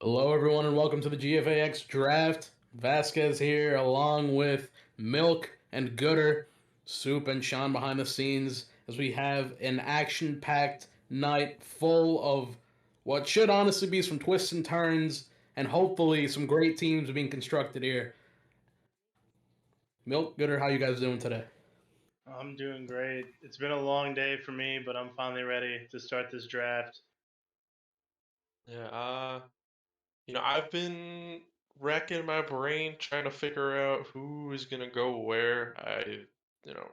Hello, everyone, and welcome to the GFAX Draft. Vasquez here, along with Milk and Gooder, Soup and Sean behind the scenes, as we have an action-packed night full of what should honestly be some twists and turns, and hopefully some great teams being constructed here. Milk, Gooder, how you guys doing today? I'm doing great. It's been a long day for me, but I'm finally ready to start this draft. Yeah, I've been racking my brain trying to figure out who is gonna go where. You know,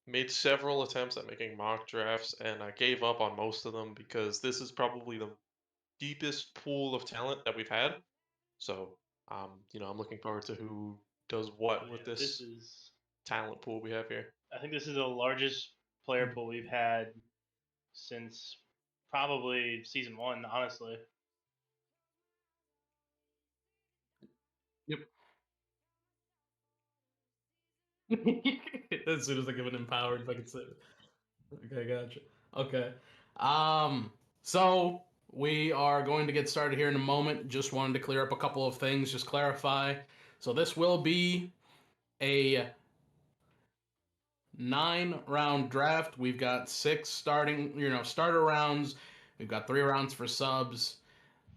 made several attempts at making mock drafts and I gave up on most of them because this is probably the deepest pool of talent that we've had. So, I'm looking forward to who does what with Yeah, this this is, talent pool we have here. I think this is the largest player pool we've had since probably season one, honestly. Yep. As soon as I give it empowered, if I can say it. Okay, gotcha. Okay. So we are going to get started here in a moment. Just wanted to clear up a couple of things, just clarify. So this will be a 9-round draft. We've got 6 starter rounds. We've got 3 rounds for subs.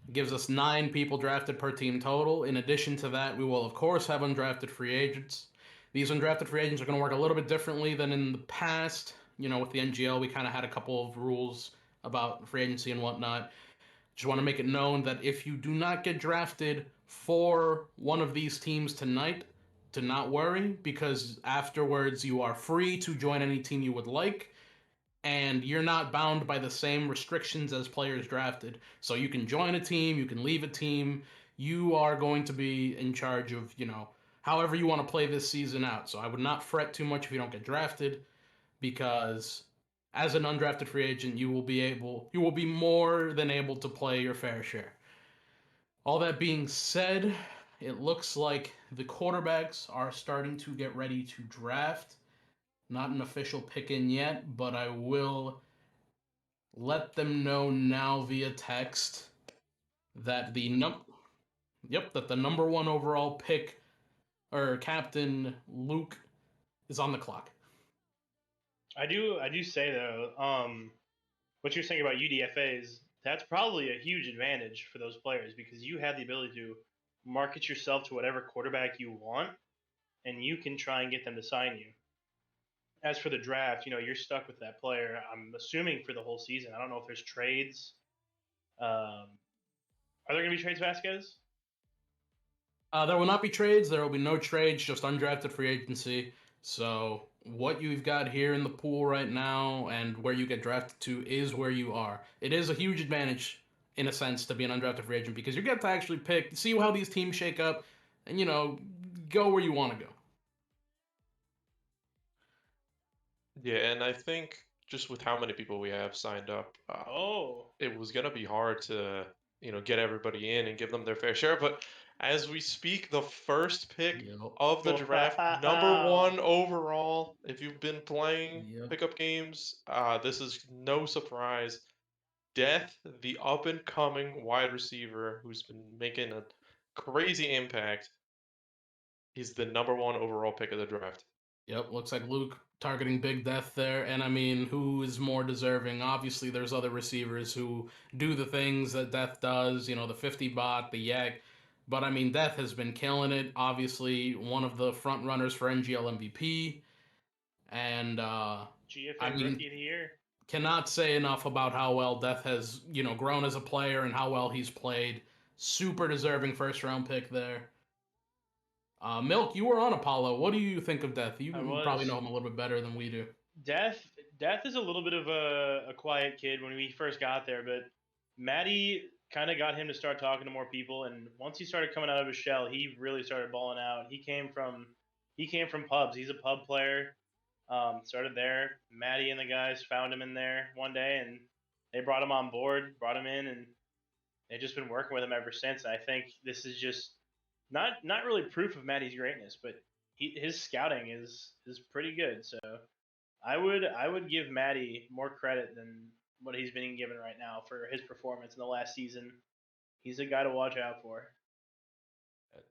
It gives us 9 people drafted per team total. In addition to that, we will of course have undrafted free agents. These undrafted free agents are going to work a little bit differently than in the past. With the NGL, we kind of had a couple of rules about free agency and whatnot. Just want to make it known that if you do not get drafted for one of these teams tonight, to not worry, because afterwards you are free to join any team you would like, and you're not bound by the same restrictions as players drafted. So you can join a team, you can leave a team. You are going to be in charge of, however you want to play this season out. So I would not fret too much if you don't get drafted, because as an undrafted free agent, you will be more than able to play your fair share. All that being said, it looks like the quarterbacks are starting to get ready to draft. Not an official pick in yet, but I will let them know now via text that that the number 1 overall pick, or Captain Luke, is on the clock. I do say though, what you're saying about UDFAs, that's probably a huge advantage for those players because you have the ability to market yourself to whatever quarterback you want, and you can try and get them to sign you. As for the draft, you're stuck with that player. I'm assuming for the whole season. I don't know if there's trades. Are there going to be trades, Vasquez? There will not be trades. There will be no trades, just undrafted free agency. So what you've got here in the pool right now and where you get drafted to is where you are. It is a huge advantage, in a sense, to be an undrafted free agent because you get to actually pick, see how these teams shake up, and, go where you want to go. Yeah, and I think just with how many people we have signed up, it was gonna be hard to, get everybody in and give them their fair share. But as we speak, the first pick of the draft, number 1 overall. If you've been playing pickup games, this is no surprise. Death, the up and coming wide receiver who's been making a crazy impact, is the number 1 overall pick of the draft. Yep, looks like Luke targeting Big Death there. And I mean, who is more deserving? Obviously, there's other receivers who do the things that Death does, the 50 bot, the Yak. But I mean, Death has been killing it. Obviously, one of the front runners for NGL MVP. And, GFA Rookie of the Year. Cannot say enough about how well Death has, grown as a player and how well he's played. Super deserving first round pick there. Milk, you were on Apollo. What do you think of Death? You probably know him a little bit better than we do. Death is a little bit of a quiet kid when we first got there, but Maddie kind of got him to start talking to more people, and once he started coming out of his shell, he really started balling out. He came from pubs. He's a pub player. Started there. Maddie and the guys found him in there one day, and they brought him on board, brought him in, and they've just been working with him ever since. And I think this is just not really proof of Maddie's greatness, but his scouting is pretty good. So I would give Maddie more credit than what he's being given right now for his performance in the last season. he's a guy to watch out for.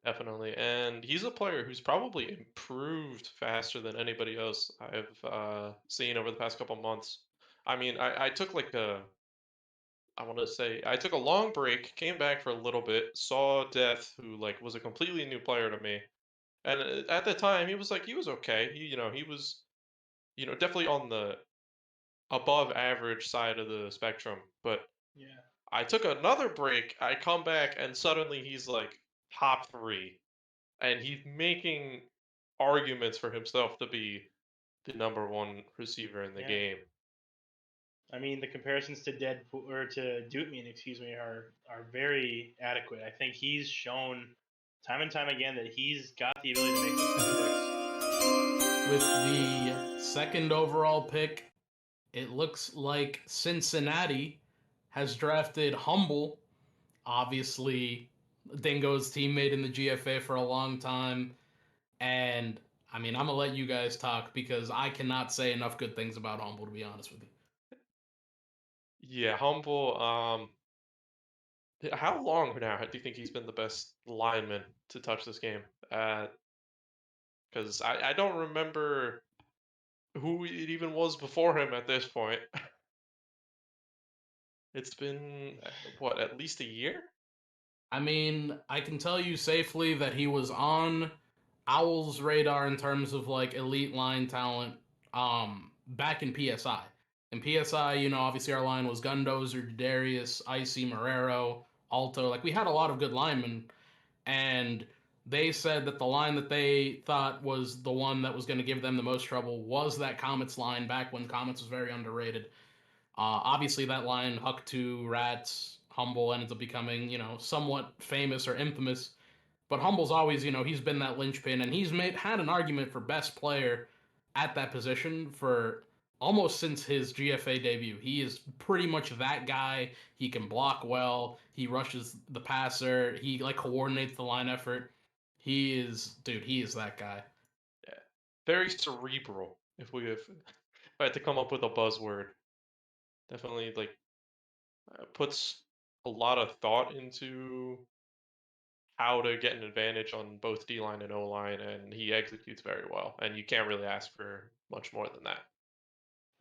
Definitely, and he's a player who's probably improved faster than anybody else I've seen over the past couple months. I mean, I took like I want to say I took a long break, came back for a little bit, saw Death, who like was a completely new player to me, and at the time he was okay. He was definitely on the above average side of the spectrum, but Yeah. I took another break. I come back and suddenly he's like top 3, and he's making arguments for himself to be the number 1 receiver in the Yeah. game. I mean, the comparisons to Deadpool or to Dootman, excuse me, are very adequate. I think he's shown time and time again that he's got the ability to make those picks. With the second overall pick, it looks like Cincinnati has drafted Humble, obviously Dingo's teammate in the GFA for a long time. And I mean, I'm gonna let you guys talk because I cannot say enough good things about Humble, to be honest with you. Yeah, Humble. How long now do you think he's been the best lineman to touch this game? Because I don't remember who it even was before him at this point. It's been what, at least a year? I mean, I can tell you safely that he was on Owl's radar in terms of like elite line talent back in PSI. In PSI, obviously our line was Gundozer, Darius, Icy, Marrero, Alto. Like we had a lot of good linemen, and they said that the line that they thought was the one that was going to give them the most trouble was that Comets line back when Comets was very underrated. Obviously, that line, Huck 2, Rats, Humble, ends up becoming, somewhat famous or infamous. But Humble's always, he's been that linchpin, and he's had an argument for best player at that position for almost since his GFA debut. He is pretty much that guy. He can block well. He rushes the passer. He coordinates the line effort. He is that guy. Yeah, very cerebral. If I had to come up with a buzzword, definitely puts a lot of thought into how to get an advantage on both D line and O line, and he executes very well. And you can't really ask for much more than that.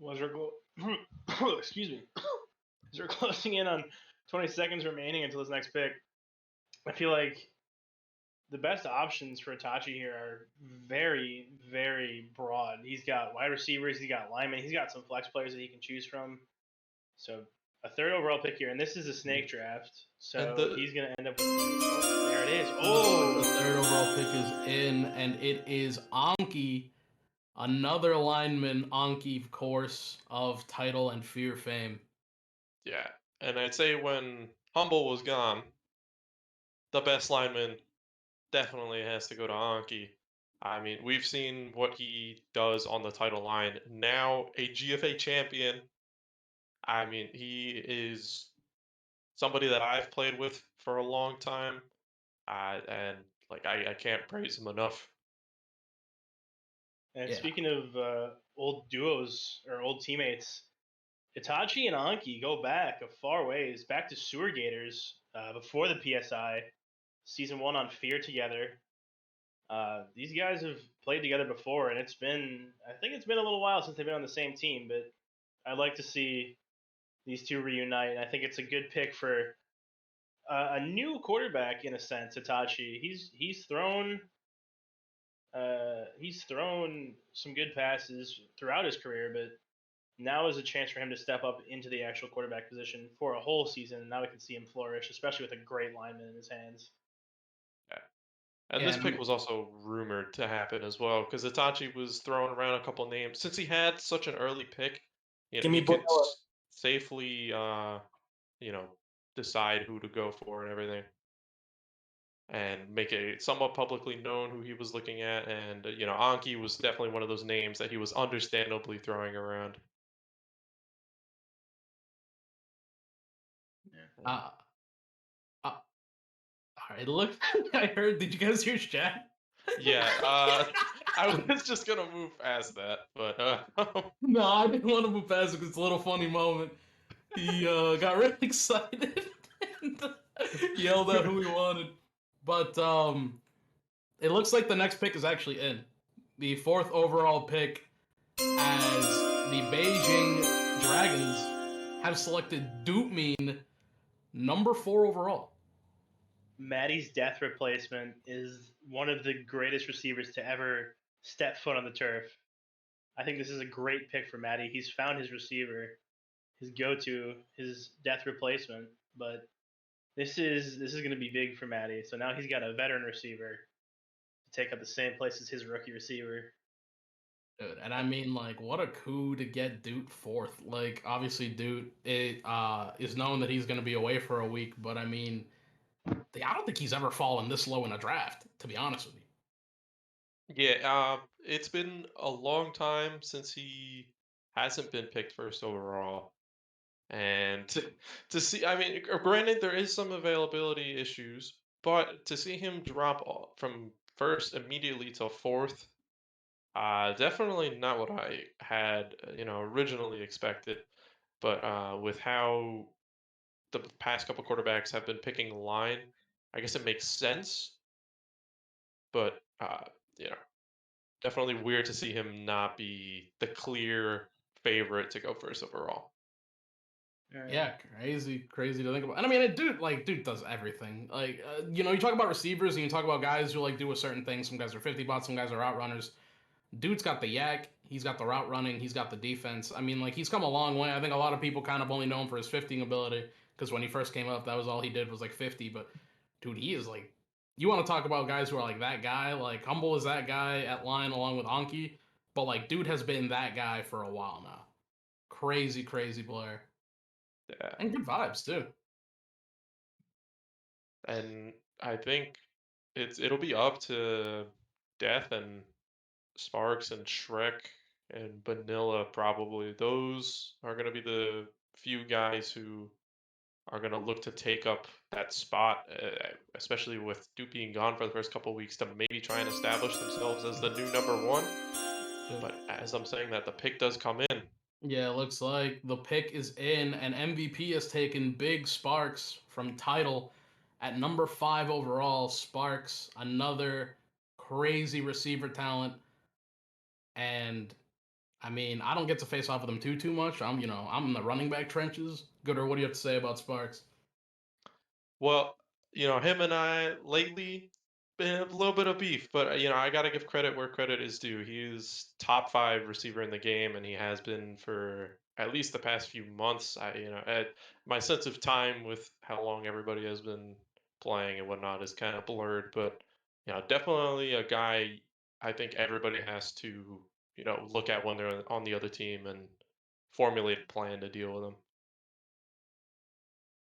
Was excuse me. As we're closing in on 20 seconds remaining until this next pick, I feel like the best options for Itachi here are very, very broad. He's got wide receivers, he's got linemen, he's got some flex players that he can choose from. So a third overall pick here, and this is a snake draft, so he's going to end up with... Oh, there it is. Oh! The third overall pick is in, and it is Anki, another lineman, Anki, of course, of Title and Fear fame. Yeah, and I'd say when Humble was gone, the best lineman definitely has to go to Anki. I mean, we've seen what he does on the Title line. Now a GFA champion. I mean, he is somebody that I've played with for a long time, and I can't praise him enough. And speaking of old duos or old teammates, Itachi and Anki go back a far ways, back to Sewer Gators before the PSI, season 1 on Fear together. These guys have played together before, and I think it's been a little while since they've been on the same team, but I'd like to see these two reunite, and I think it's a good pick for a new quarterback in a sense. Itachi, he's thrown some good passes throughout his career, but now is a chance for him to step up into the actual quarterback position for a whole season. And now we can see him flourish, especially with a great lineman in his hands. Yeah. And this pick was also rumored to happen as well, because Itachi was throwing around a couple names. Since he had such an early pick, he could safely, decide who to go for and everything, and make it somewhat publicly known who he was looking at. And Anki was definitely one of those names that he was understandably throwing around. All right, look, I heard. Did you guys hear chat? Yeah, I was just gonna move past that, but no, I didn't want to move past it because it's a little funny moment. He got really excited. And Yelled out who he wanted. But it looks like the next pick is actually in. The 4th overall pick, as the Beijing Dragons have selected Dootmean, number 4 overall. Maddie's death replacement is one of the greatest receivers to ever step foot on the turf. I think this is a great pick for Maddie. He's found his receiver, his go-to, his death replacement. But this is going to be big for Maddie. So now he's got a veteran receiver to take up the same place as his rookie receiver. Dude, and I mean, like, what a coup to get Doot 4th. Like, obviously, Doot is known that he's going to be away for a week, but I mean, I don't think he's ever fallen this low in a draft, to be honest with you. Yeah, it's been a long time since he hasn't been picked first overall. And to see, I mean, granted, there is some availability issues, but to see him drop from first immediately to 4th, definitely not what I had, originally expected. But with how the past couple quarterbacks have been picking line, I guess it makes sense. But you know, definitely weird to see him not be the clear favorite to go first overall. Yeah, crazy to think about. And I mean, dude does everything. Like, you talk about receivers and you talk about guys who like do a certain thing. Some guys are 50 bots, some guys are route runners. Dude's got the yak, he's got the route running, he's got the defense. I mean, like, he's come a long way. I think a lot of people kind of only know him for his 50 ability because when he first came up, that was all he did was like 50. But dude, he is like, you want to talk about guys who are like that guy? Like, Humble is that guy at line along with Anki, but like, dude has been that guy for a while now. Crazy player. Yeah. And good vibes too. And I think it'll be up to Death and Sparks and Shrek and Vanilla probably. Those are going to be the few guys who are going to look to take up that spot, especially with Duke being gone for the first couple of weeks, to maybe try and establish themselves as the new number 1. But as I'm saying that, the pick does come in. Yeah, it looks like the pick is in, and MVP has taken Big Sparks from Title at number 5 overall. Sparks, another crazy receiver talent, and I mean, I don't get to face off with him too much. I'm in the running back trenches. Gooder, what do you have to say about Sparks? Well, him and I lately been a little bit of beef, but I got to give credit where credit is due. He's top 5 receiver in the game, and he has been for at least the past few months. My sense of time with how long everybody has been playing and whatnot is kind of blurred, but definitely a guy I think everybody has to look at when they're on the other team and formulate a plan to deal with them.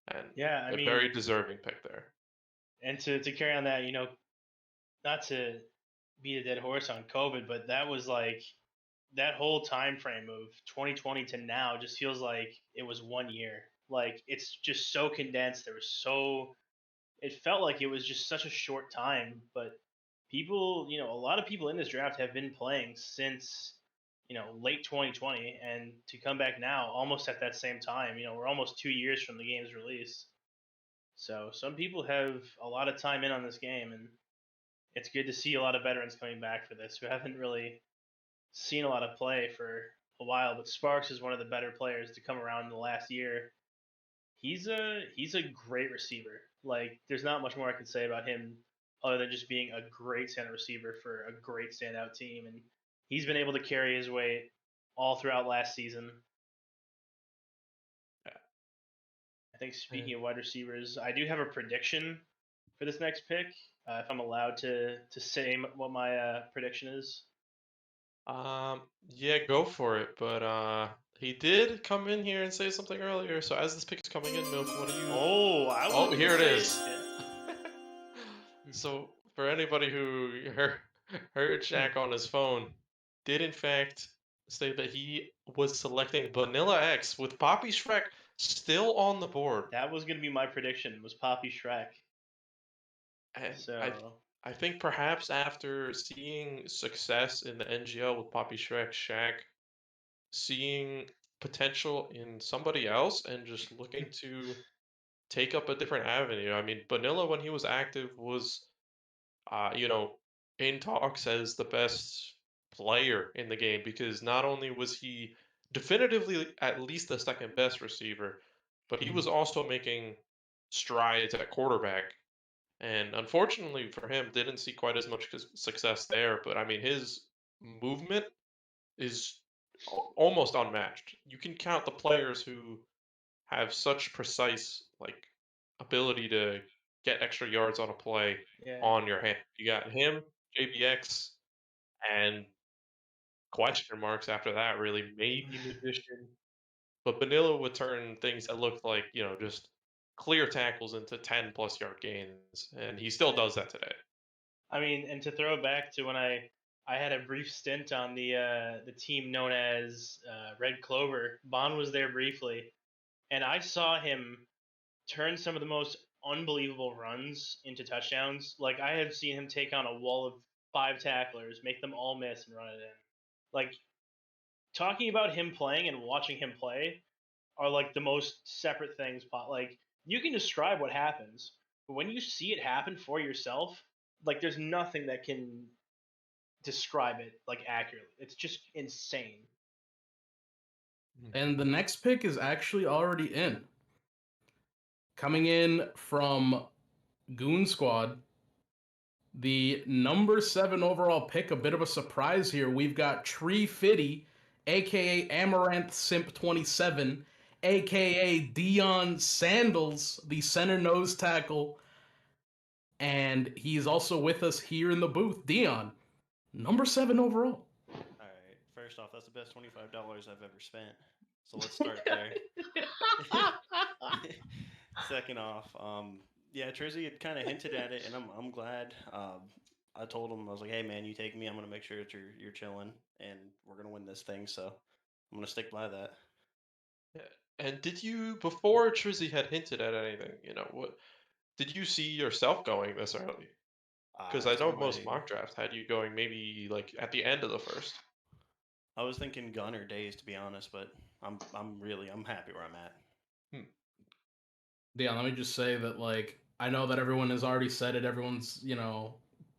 And yeah, I a mean, very deserving pick there. And to carry on that, not to beat a dead horse on COVID, but that was like that whole time frame of 2020 to now just feels like it was 1 year. Like it's just so condensed. It felt like it was just such a short time, but people, a lot of people in this draft have been playing since, late 2020, and to come back now almost at that same time, we're almost 2 years from the game's release. So some people have a lot of time in on this game, and it's good to see a lot of veterans coming back for this who haven't really seen a lot of play for a while. But Sparks is one of the better players to come around in the last year. He's a great receiver. Like there's not much more I can say about him other than just being a great center receiver for a great standout team, and he's been able to carry his weight all throughout last season. I think speaking of wide receivers, I do have a prediction for this next pick. If I'm allowed to say what my prediction is. Yeah, go for it. But he did come in here and say something earlier. So as this pick is coming in, Milk, what do you? Oh, here it is. So for anybody who heard Shaq on his phone, did in fact say that he was selecting Vanilla X with Poppy Shrek still on the board. That was gonna be my prediction. Was Poppy Shrek? And So I think perhaps after seeing success in the NGL with Poppy Shrek, Shaq, seeing potential in somebody else and just looking to take up a different avenue. I mean, Vanilla, when he was active, was, you know, in talks as the best player in the game because not only was he definitively at least the second best receiver, but he was also making strides at quarterback. And unfortunately for him, didn't see quite as much success there. But I mean, his movement is almost unmatched. You can count the players who have such precise like ability to get extra yards on a play Yeah. on your hand. You got him, JBX, and question marks after that. Really, maybe Magician, but Vanilla would turn things that looked like just clear tackles into 10+ yard gains, and he still does that today. I mean, and to throw it back to when I had a brief stint on the team known as Red Clover. Bond was there briefly, and I saw him turn some of the most unbelievable runs into touchdowns. Like I have seen him take on a wall of 5 tacklers, make them all miss, and run it in. Like talking about him playing and watching him play are like the most separate things. Like you can describe what happens, but when you see it happen for yourself, like there's nothing that can describe it like accurately. It's just insane. And the next pick is actually already in. Coming in from Goon Squad, the number 7 overall pick, a bit of a surprise here. We've got Tree Fitty, aka Amaranth Simp 27, aka Dion Sandals, the center nose tackle. And he's also with us here in the booth. Dion, number 7 overall. All right. First off, that's the best $25 I've ever spent. So let's start there. Second off, yeah, Trizzy had kind of hinted at it, and I'm glad. I told him, I was like, hey man, you take me, I'm gonna make sure that you're chilling, and we're gonna win this thing. So I'm gonna stick by that. Yeah. And did you, before Trizzy had hinted at anything, what did you see yourself going this early? Because I know most mock drafts had you going maybe like at the end of the first. I was thinking gun or days, to be honest, but I'm happy where I'm at. Yeah, let me just say that, like, I know that everyone has already said it. Everyone's,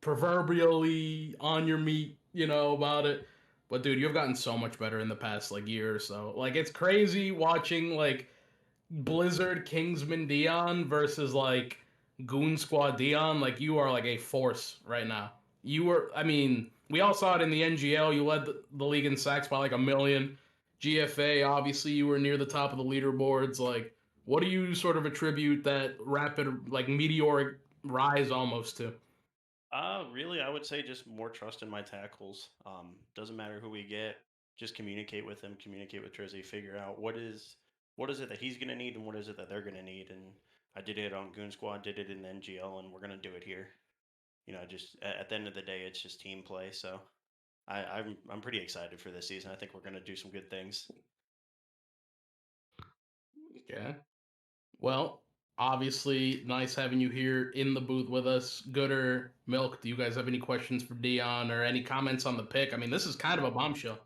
proverbially on your meat, about it. But dude, you've gotten so much better in the past like year or so. Like, it's crazy watching like Blizzard Kingsman Dion versus like Goon Squad Dion. Like, you are like a force right now. I mean, we all saw it in the NGL. You led the league in sacks by like 1,000,000. GFA, obviously, you were near the top of the leaderboards. Like, what do you sort of attribute that rapid, like, meteoric rise almost to? Really, I would say just more trust in my tackles. Doesn't matter who we get, just communicate with them, communicate with Trizzy, figure out what is it that he's gonna need and what is it that they're gonna need. And I did it on Goon Squad, did it in the NGL, and we're gonna do it here. Just at the end of the day, it's just team play. So I'm pretty excited for this season. I think we're gonna do some good things. Okay. Well, obviously, nice having you here in the booth with us. Gooder, Milk, do you guys have any questions for Dion or any comments on the pick? I mean, this is kind of a bombshell.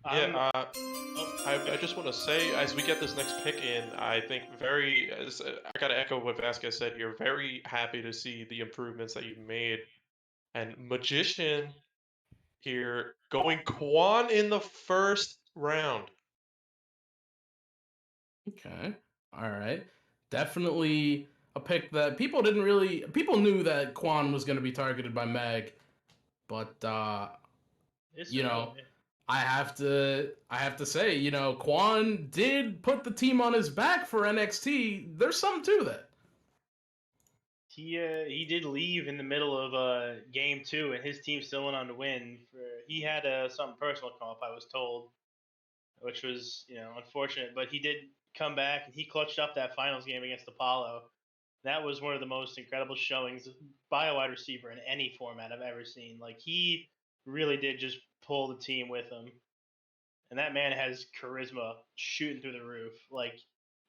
Yeah, I just want to say, as we get this next pick in, I think I got to echo what Vasquez said here. Very happy to see the improvements that you've made. And Magician here going Quan in the first round. Okay. All right. Definitely a pick that people knew that Quan was going to be targeted by Meg, but I have to say, Quan did put the team on his back for NXT. There's something to that. He did leave in the middle of game 2, and his team still went on to win. He had something personal come up, I was told, which was unfortunate. But he did come back, and he clutched up that finals game against Apollo. That was one of the most incredible showings by a wide receiver in any format I've ever seen. Like, he really did just pull the team with him. And that man has charisma shooting through the roof. Like,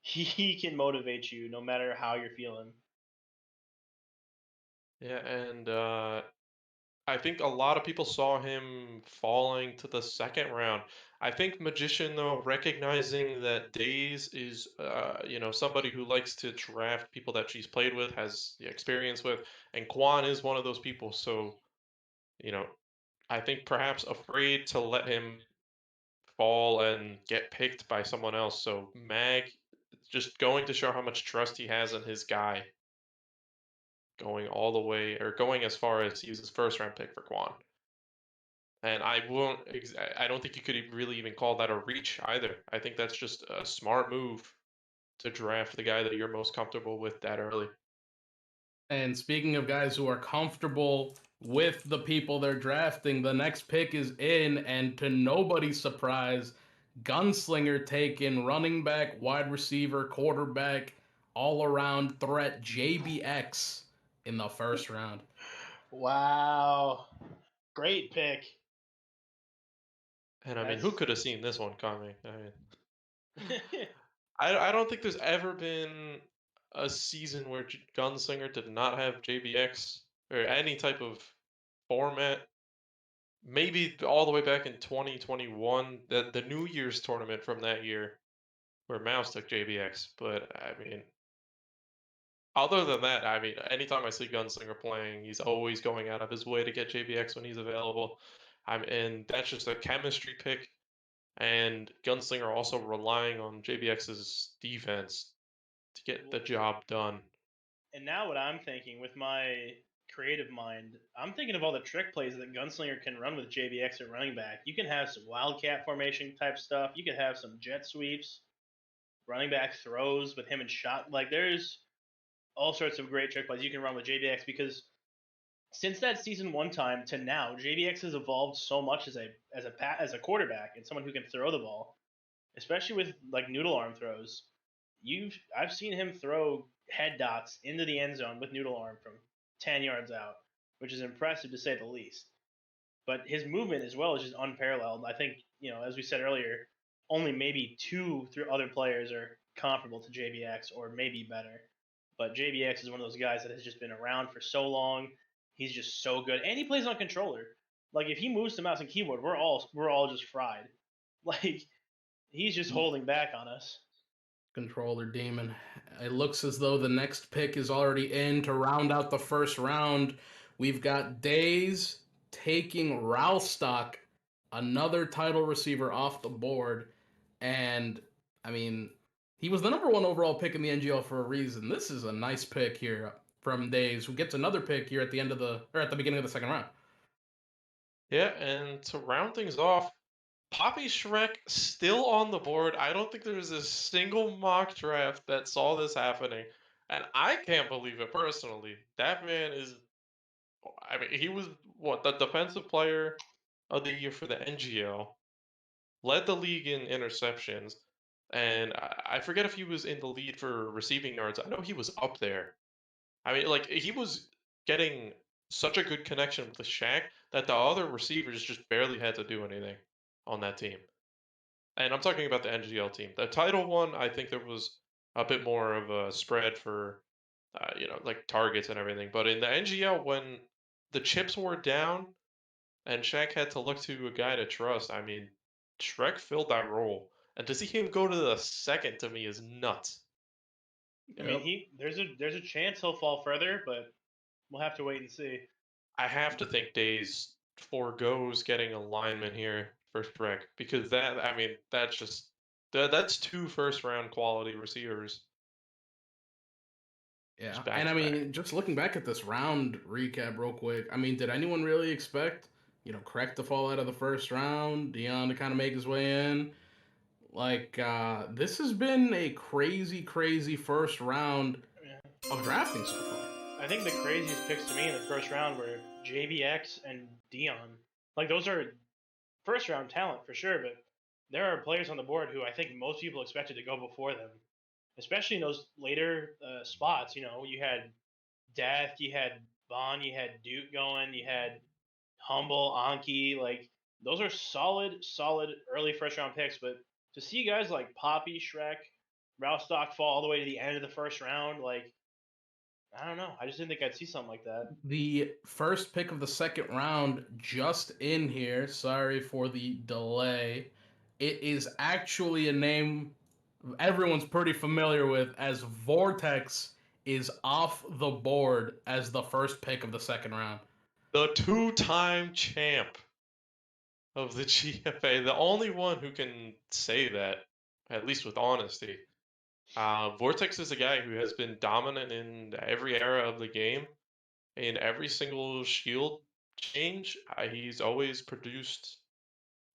he can motivate you no matter how you're feeling. Yeah, and I think a lot of people saw him falling to the second round. I think Magician, though, recognizing that Days is, somebody who likes to draft people that she's played with, has the experience with, and Quan is one of those people. So, you know, I think perhaps afraid to let him fall and get picked by someone else. So Mag just going to show how much trust he has in his guy, going all the way or going as far as he was his first round pick for Quan. And I don't think you could really even call that a reach either. I think that's just a smart move to draft the guy that you're most comfortable with that early. And speaking of guys who are comfortable with the people they're drafting, the next pick is in, and to nobody's surprise, Gunslinger taken running back, wide receiver, quarterback, all around threat JBX in the first round. Wow. Great pick. And I mean, who could have seen this one coming? I mean, I don't think there's ever been a season where Gunslinger did not have JBX or any type of format. Maybe all the way back in 2021, the New Year's tournament from that year, where Mouse took JBX. But I mean, other than that, I mean, anytime I see Gunslinger playing, he's always going out of his way to get JBX when he's available. And that's just a chemistry pick. And Gunslinger also relying on JBX's defense to get the job done. And now what I'm thinking with my creative mind, I'm thinking of all the trick plays that Gunslinger can run with JBX at running back. You can have some wildcat formation type stuff. You could have some jet sweeps, running back throws with him and shot. Like there's all sorts of great trick plays you can run with JBX because since that season one time to now, JBX has evolved so much as a quarterback and someone who can throw the ball, especially with like noodle arm throws. I've seen him throw head dots into the end zone with noodle arm from 10 yards out, which is impressive to say the least. But his movement as well is just unparalleled. I think, as we said earlier, only maybe two through other players are comparable to JBX or maybe better. But JBX is one of those guys that has just been around for so long. He's just so good, and he plays on controller. Like if he moves to mouse and keyboard, we're all just fried. Like he's just holding back on us. Controller demon. It looks as though the next pick is already in to round out the first round. We've got Days taking Ralstock, another title receiver off the board. And, I mean, he was the number one overall pick in the NGL for a reason. This is a nice pick here from Days, who gets another pick here at the beginning of the second round. Yeah, and to round things off, Poppy Shrek still on the board. I don't think there's a single mock draft that saw this happening. And I can't believe it personally. That man is, I mean, he was the defensive player of the year for the NGL, led the league in interceptions, and I forget if he was in the lead for receiving yards. I know he was up there. I mean, like, he was getting such a good connection with the Shaq that the other receivers just barely had to do anything on that team. And I'm talking about the NGL team. The title one, I think there was a bit more of a spread for, like targets and everything. But in the NGL, when the chips were down and Shaq had to look to a guy to trust, I mean, Shrek filled that role. And to see him go to the second to me is nuts. I mean, there's a chance he'll fall further, but we'll have to wait and see. I have to think Days forgoes getting a lineman here for Shrek because that's two first round quality receivers. Yeah, and I mean, just looking back at this round recap real quick, I mean, did anyone really expect, Craig to fall out of the first round, Dion to kind of make his way in? Like, this has been a crazy, crazy first round of drafting so far. I think the craziest picks to me in the first round were JBX and Dion. Like, those are first round talent for sure, but there are players on the board who I think most people expected to go before them, especially in those later spots. You had Death, you had Bond, you had Duke going, you had Humble, Anki. Like, those are solid early first round picks, but to see guys like Poppy, Shrek, Ralstock fall all the way to the end of the first round, like, I don't know. I just didn't think I'd see something like that. The first pick of the second round just in here. Sorry for the delay. It is actually a name everyone's pretty familiar with, as Vortex is off the board as the first pick of the second round. The two-time champ of the GFA, the only one who can say that, at least with honesty. Vortex is a guy who has been dominant in every era of the game. In every single shield change, he's always produced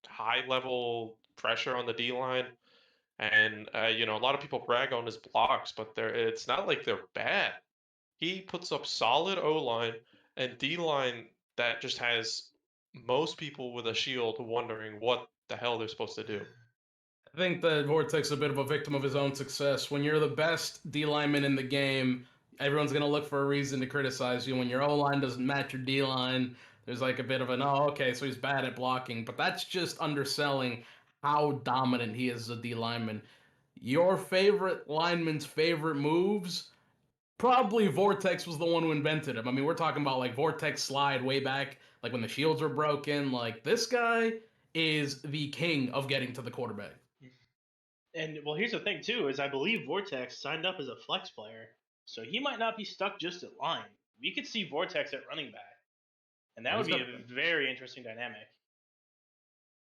high level pressure on the D line. And a lot of people brag on his blocks, but it's not like they're bad. He puts up solid O line and D line that just has most people with a shield wondering what the hell they're supposed to do. I think that Vortex is a bit of a victim of his own success. When you're the best D lineman in the game, everyone's going to look for a reason to criticize you. When your O line doesn't match your D line, there's like a bit of an, oh, okay, so he's bad at blocking. But that's just underselling how dominant he is as a D lineman. Your favorite lineman's favorite moves, probably Vortex was the one who invented him. I mean, we're talking about like Vortex slide way back, like when the shields were broken. Like, this guy is the king of getting to the quarterback. And well, here's the thing too: is I believe Vortex signed up as a flex player, so he might not be stuck just at line. We could see Vortex at running back, and that would be a very interesting dynamic.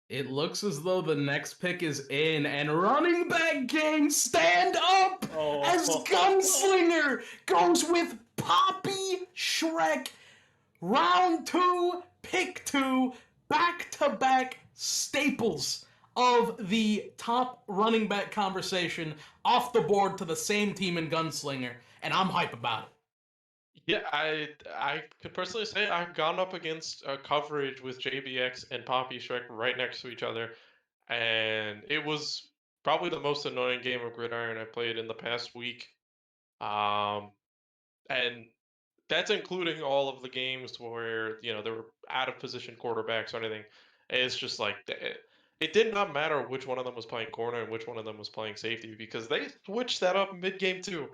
It looks as though the next pick is in, and running back gang stand up as Gunslinger goes with Poppy Shrek. Round 2, pick 2, back-to-back staples of the top running back conversation off the board to the same team in Gunslinger, and I'm hype about it. Yeah, I could personally say I've gone up against coverage with JBX and Poppy Shrek right next to each other, and it was probably the most annoying game of Gridiron I played in the past week. And that's including all of the games where there were out of position quarterbacks or anything. It's just like it did not matter which one of them was playing corner and which one of them was playing safety, because they switched that up mid game too.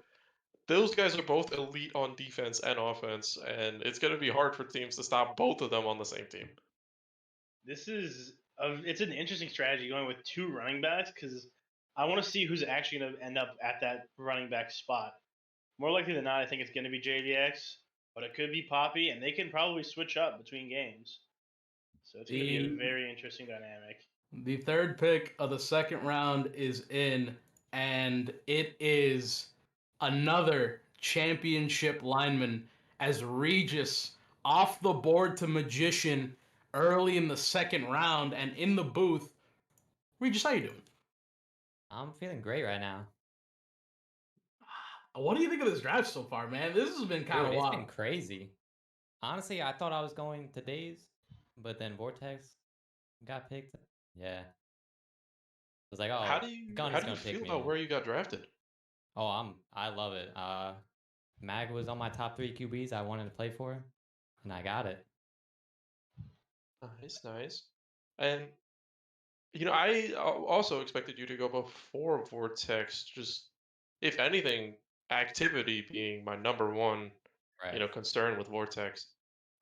Those guys are both elite on defense and offense, and it's going to be hard for teams to stop both of them on the same team. It's an interesting strategy going with two running backs, because I want to see who's actually going to end up at that running back spot. More likely than not, I think it's going to be JDX, but it could be Poppy, and they can probably switch up between games. So it's going to be a very interesting dynamic. The third pick of the second round is in, and it is another championship lineman, as Regis off the board to Magician early in the second round, and in the booth. Regis, how you doing? I'm feeling great right now. What do you think of this draft so far, man? This has been kind of wild. It's been crazy. Honestly, I thought I was going to Days, but then Vortex got picked. Yeah. I was like, oh, how do you feel about where you got drafted? Oh, I love it. Mag was on my top 3 QBs I wanted to play for, and I got it. Nice. And I also expected you to go before Vortex. Just, if anything, activity being my number one, concern with Vortex.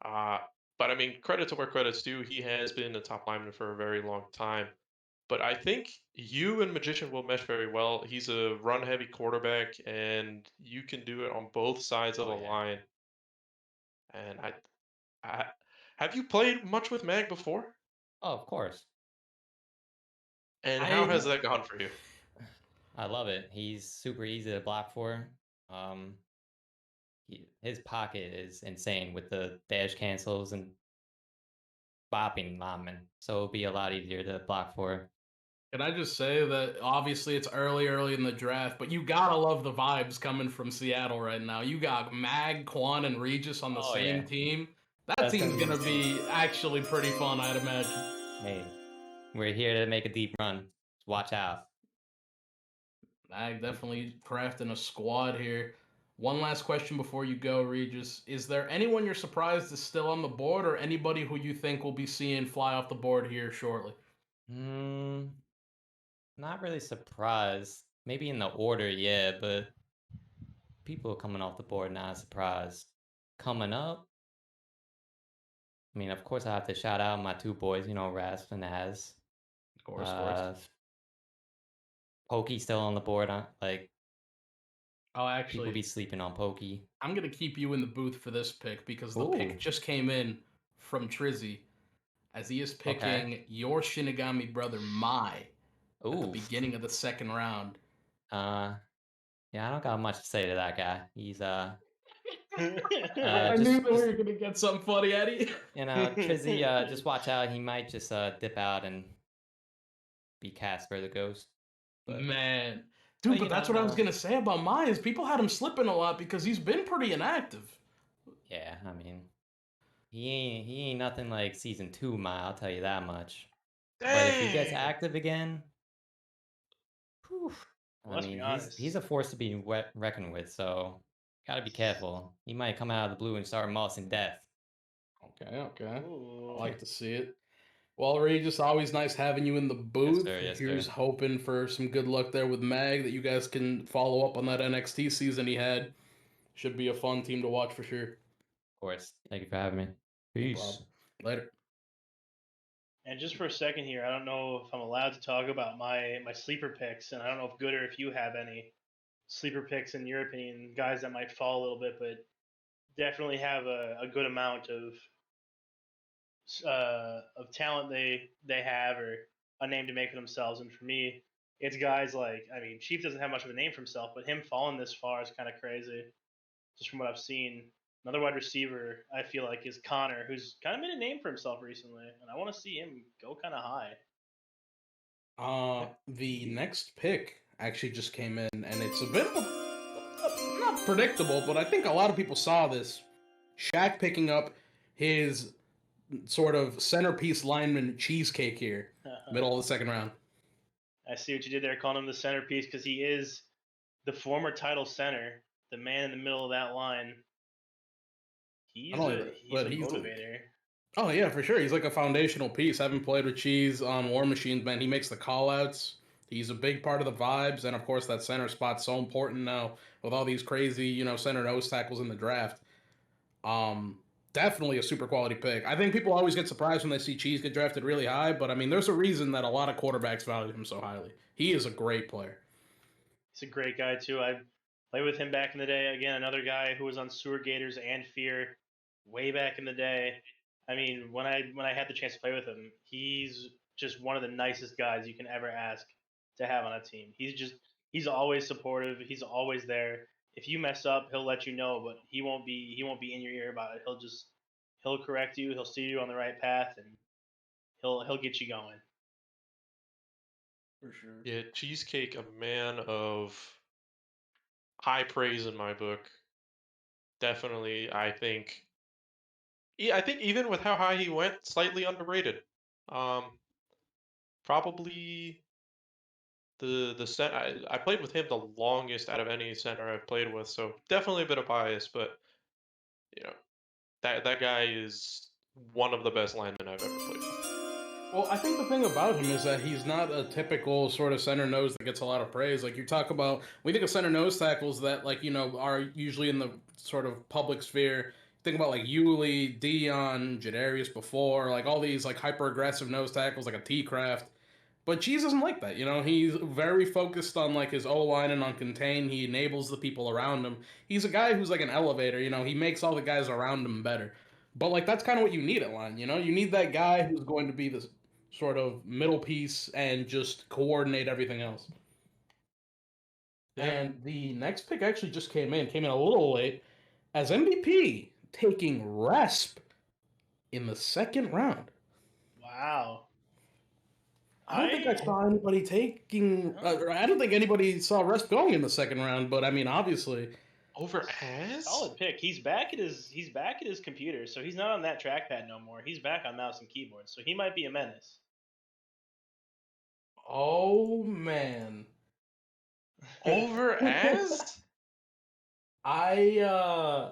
But I mean, credit to where credit's due. He has been a top lineman for a very long time. But I think you and Magician will mesh very well. He's a run-heavy quarterback, and you can do it on both sides of the line. And I have you played much with Mag before? Oh, of course. And how has that gone for you? I love it. He's super easy to block for. His pocket is insane with the dash cancels and bopping linemen, so it'll be a lot easier to block for. Can I just say that obviously it's early in the draft, but you gotta love the vibes coming from Seattle right now. You got Mag, Quan, and Regis on the same team. That team's gonna be actually pretty fun, I'd imagine. Hey, we're here to make a deep run. Watch out. Mag definitely crafting a squad here. One last question before you go, Regis. Is there anyone you're surprised is still on the board, or anybody who you think will be seeing fly off the board here shortly? Not really surprised. Maybe in the order, yeah, but people coming off the board, not a surprise. Coming up, I mean, of course, I have to shout out my two boys, Rasp and Az. Of course. Pokey still on the board, like, Oh, people actually, be sleeping on Pokey. I'm going to keep you in the booth for this pick because the Ooh. pick just came in from Trizzy as he is picking your Shinigami brother, Mai, at the beginning of the second round. Yeah, I don't got much to say to that guy. He's, I knew that we were going to get something funny, Eddie. Trizzy, just watch out. He might just dip out and be Casper the Ghost. But, man. Dude, but that's what I was going to say about Mai is people had him slipping a lot because he's been pretty inactive. Yeah, I mean, he ain't nothing like Season 2 Mai, I'll tell you that much. Dang. But if he gets active again, I mean, he's a force to be reckoned with, so gotta be careful. He might come out of the blue and start mossing death. Okay. Ooh. I like to see it. Well, Regis, always nice having you in the booth. Yes, sir. Here's hoping for some good luck there with Mag, that you guys can follow up on that NXT season he had. Should be a fun team to watch for sure. Of course. Thank you for having me. Peace. No Later. And just for a second here, I don't know if I'm allowed to talk about my sleeper picks, and I don't know if Gooder, if you have any sleeper picks in your opinion, guys that might fall a little bit, but definitely have a good amount of talent they have, or a name to make for themselves. And for me, it's guys like, I mean, Chief doesn't have much of a name for himself, but him falling this far is kind of crazy, just from what I've seen. Another wide receiver I feel like is Connor, who's kind of made a name for himself recently, and I want to see him go kind of high. The next pick actually just came in, and it's a bit of not predictable, but I think a lot of people saw this. Shaq picking up his sort of centerpiece lineman Cheesecake here, middle of the second round. I see what you did there, calling him the centerpiece, because he is the former title center, the man in the middle of that line. He's a motivator. Oh, yeah, for sure. He's like a foundational piece. Having played with Cheese on War Machines, man, he makes the call-outs. He's a big part of the vibes, and, of course, that center spot's so important now with all these crazy, center nose tackles in the draft. Definitely a super quality pick. I think people always get surprised when they see Cheese get drafted really high, but, I mean, there's a reason that a lot of quarterbacks value him so highly. He is a great player. He's a great guy, too. I played with him back in the day. Again, another guy who was on Sewer Gators and Fear way back in the day. I mean, when I had the chance to play with him, he's just one of the nicest guys you can ever ask to have on a team. He's always supportive. He's always there. If you mess up, he'll let you know, but he won't be in your ear about it. He'll correct you. He'll steer you on the right path, and he'll get you going. For sure. Yeah, Cheesecake, a man of high praise in my book. Definitely, I think even with how high he went, slightly underrated. Probably the center. I played with him the longest out of any center I've played with, so definitely a bit of bias, but that guy is one of the best linemen I've ever played with. Well, I think the thing about him is that he's not a typical sort of center nose that gets a lot of praise. Like, you talk about, we think of center nose tackles that, like, are usually in the sort of public sphere. Think about, like, Yuli, Dion, Jadarius before, like, all these, like, hyper-aggressive nose tackles, like a T-Craft. But Cheese isn't like that, He's very focused on, like, his O-line and on contain. He enables the people around him. He's a guy who's like an elevator, He makes all the guys around him better. But, like, that's kind of what you need at line, You need that guy who's going to be this sort of middle piece and just coordinate everything else. Yeah. And the next pick actually just came in a little late, as MVP taking Resp in the second round. Wow. I don't think I saw anybody taking. I don't think anybody saw Resp going in the second round, but I mean, obviously, over Az. Solid pick. He's back at his computer, so he's not on that trackpad no more. He's back on mouse and keyboard, so he might be a menace. Oh man. Over Az? I'm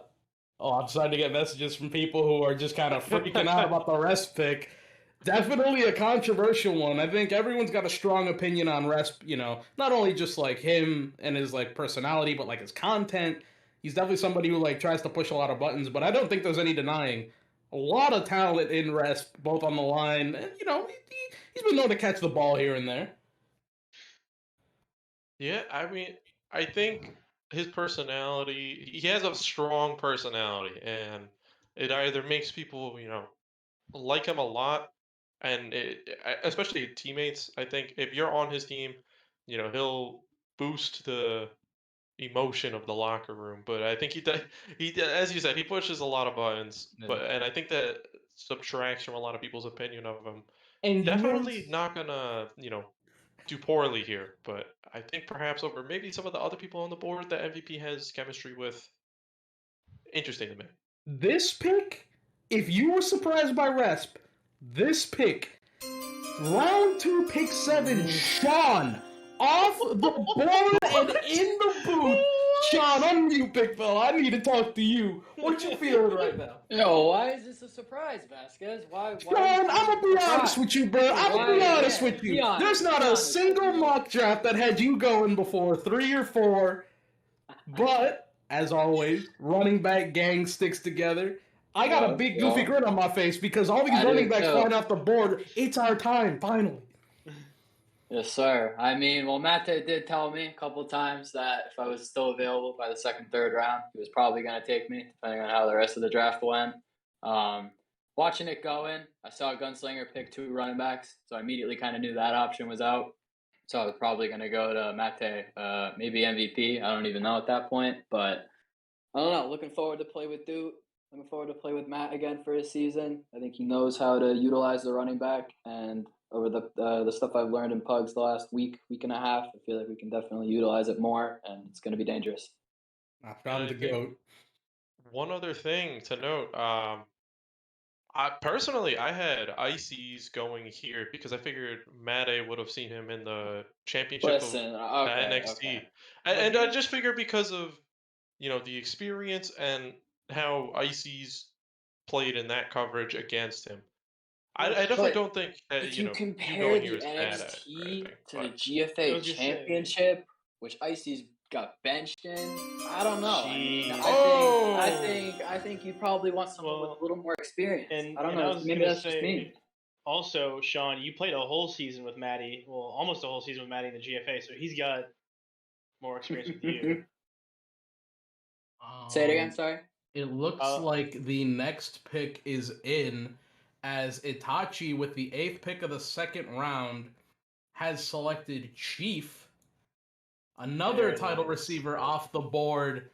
starting to get messages from people who are just kind of freaking out about the Resp pick. Definitely a controversial one. I think everyone's got a strong opinion on Resp, not only just like him and his like personality, but like his content. He's definitely somebody who like tries to push a lot of buttons, but I don't think there's any denying a lot of talent in Resp, both on the line and he's been known to catch the ball here and there. Yeah, I mean, I think his personality, he has a strong personality, and it either makes people, like him a lot, and especially teammates. I think if you're on his team, he'll boost the emotion of the locker room. But I think as you said, he pushes a lot of buttons. Yeah. And I think that subtracts from a lot of people's opinion of him. And Definitely not gonna, do poorly here. But I think perhaps over maybe some of the other people on the board that MVP has chemistry with. Interesting to me. This pick, if you were surprised by Resp, this pick, round 2, pick 7, Sean, off the board and in the booth. Sean, unmute, big fella. I need to talk to you. What you feeling right now? Yo, why is this a surprise, Vasquez? Why Sean, I'm gonna be honest with you, bro. I'm gonna be honest with you. There's not a single mock draft that had you going before 3 or 4. But, as always, running back gang sticks together. I got a big goofy grin on my face because all these running backs flying off the board, it's our time, finally. Yes, sir. I mean, well, Mate did tell me a couple times that if I was still available by the second, third round, he was probably going to take me, depending on how the rest of the draft went. Watching it go in, I saw Gunslinger pick 2 running backs, so I immediately kind of knew that option was out. So I was probably going to go to Mate, maybe MVP. I don't even know at that point, but I don't know. Looking forward to play with Duke. Looking forward to play with Matt again for his season. I think he knows how to utilize the running back, and over the stuff I've learned in Pugs the last week and a half, I feel like we can definitely utilize it more, and it's going to be dangerous. I found the goat. One other thing to note, I had Ices going here because I figured Mate would have seen him in the championship of NXT. Okay. And I just figured because of, the experience and how Ices played in that coverage against him. I definitely don't think that, if you compare going the here is bad NXT to the GFA Championship, which Ices got benched in, I don't know. I think you probably want someone with a little more experience. I don't know. Maybe that's just me. Also, Sean, you played a whole season with Maddie. Well, almost a whole season with Maddie in the GFA, so he's got more experience with you. Say it again, sorry. It looks like the next pick is in, as Itachi, with the 8th pick of the second round, has selected Chief, another title receiver off the board,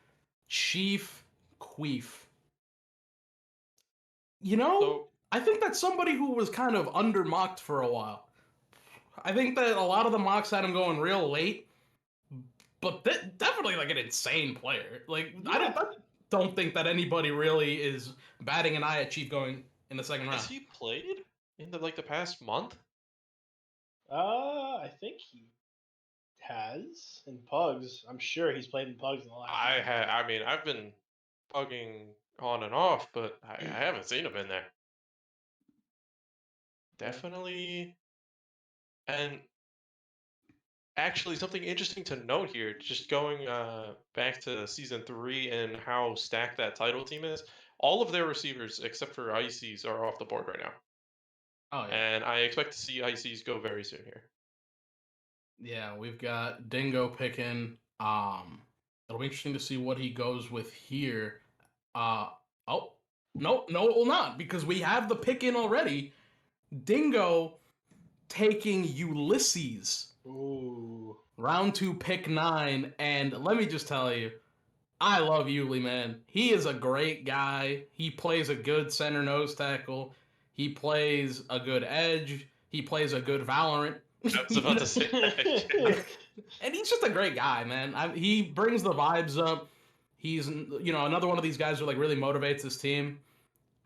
Chief Queef. I think that's somebody who was kind of under-mocked for a while. I think that a lot of the mocks had him going real late, but definitely like an insane player. Like, yeah. I don't think that anybody really is batting an eye at Chief going in the second round. Has he played in the past month? I think he has in Pugs. I'm sure he's played in Pugs in the last. I mean, I've been pugging on and off, but I haven't seen him in there. Definitely. And actually, something interesting to note here, just going back to season 3 and how stacked that title team is, all of their receivers, except for Ices, are off the board right now. Oh, yeah. And I expect to see Ices go very soon here. Yeah, we've got Dingo picking. It'll be interesting to see what he goes with here. No, it will not, because we have the pick in already. Dingo taking Ulysses. Ooh. Round 2, pick 9, and let me just tell you, I love Yuli, man. He is a great guy. He plays a good center nose tackle. He plays a good edge. He plays a good Valorant. I was about to say that. And he's just a great guy, man. He brings the vibes up. He's, another one of these guys who really motivates his team.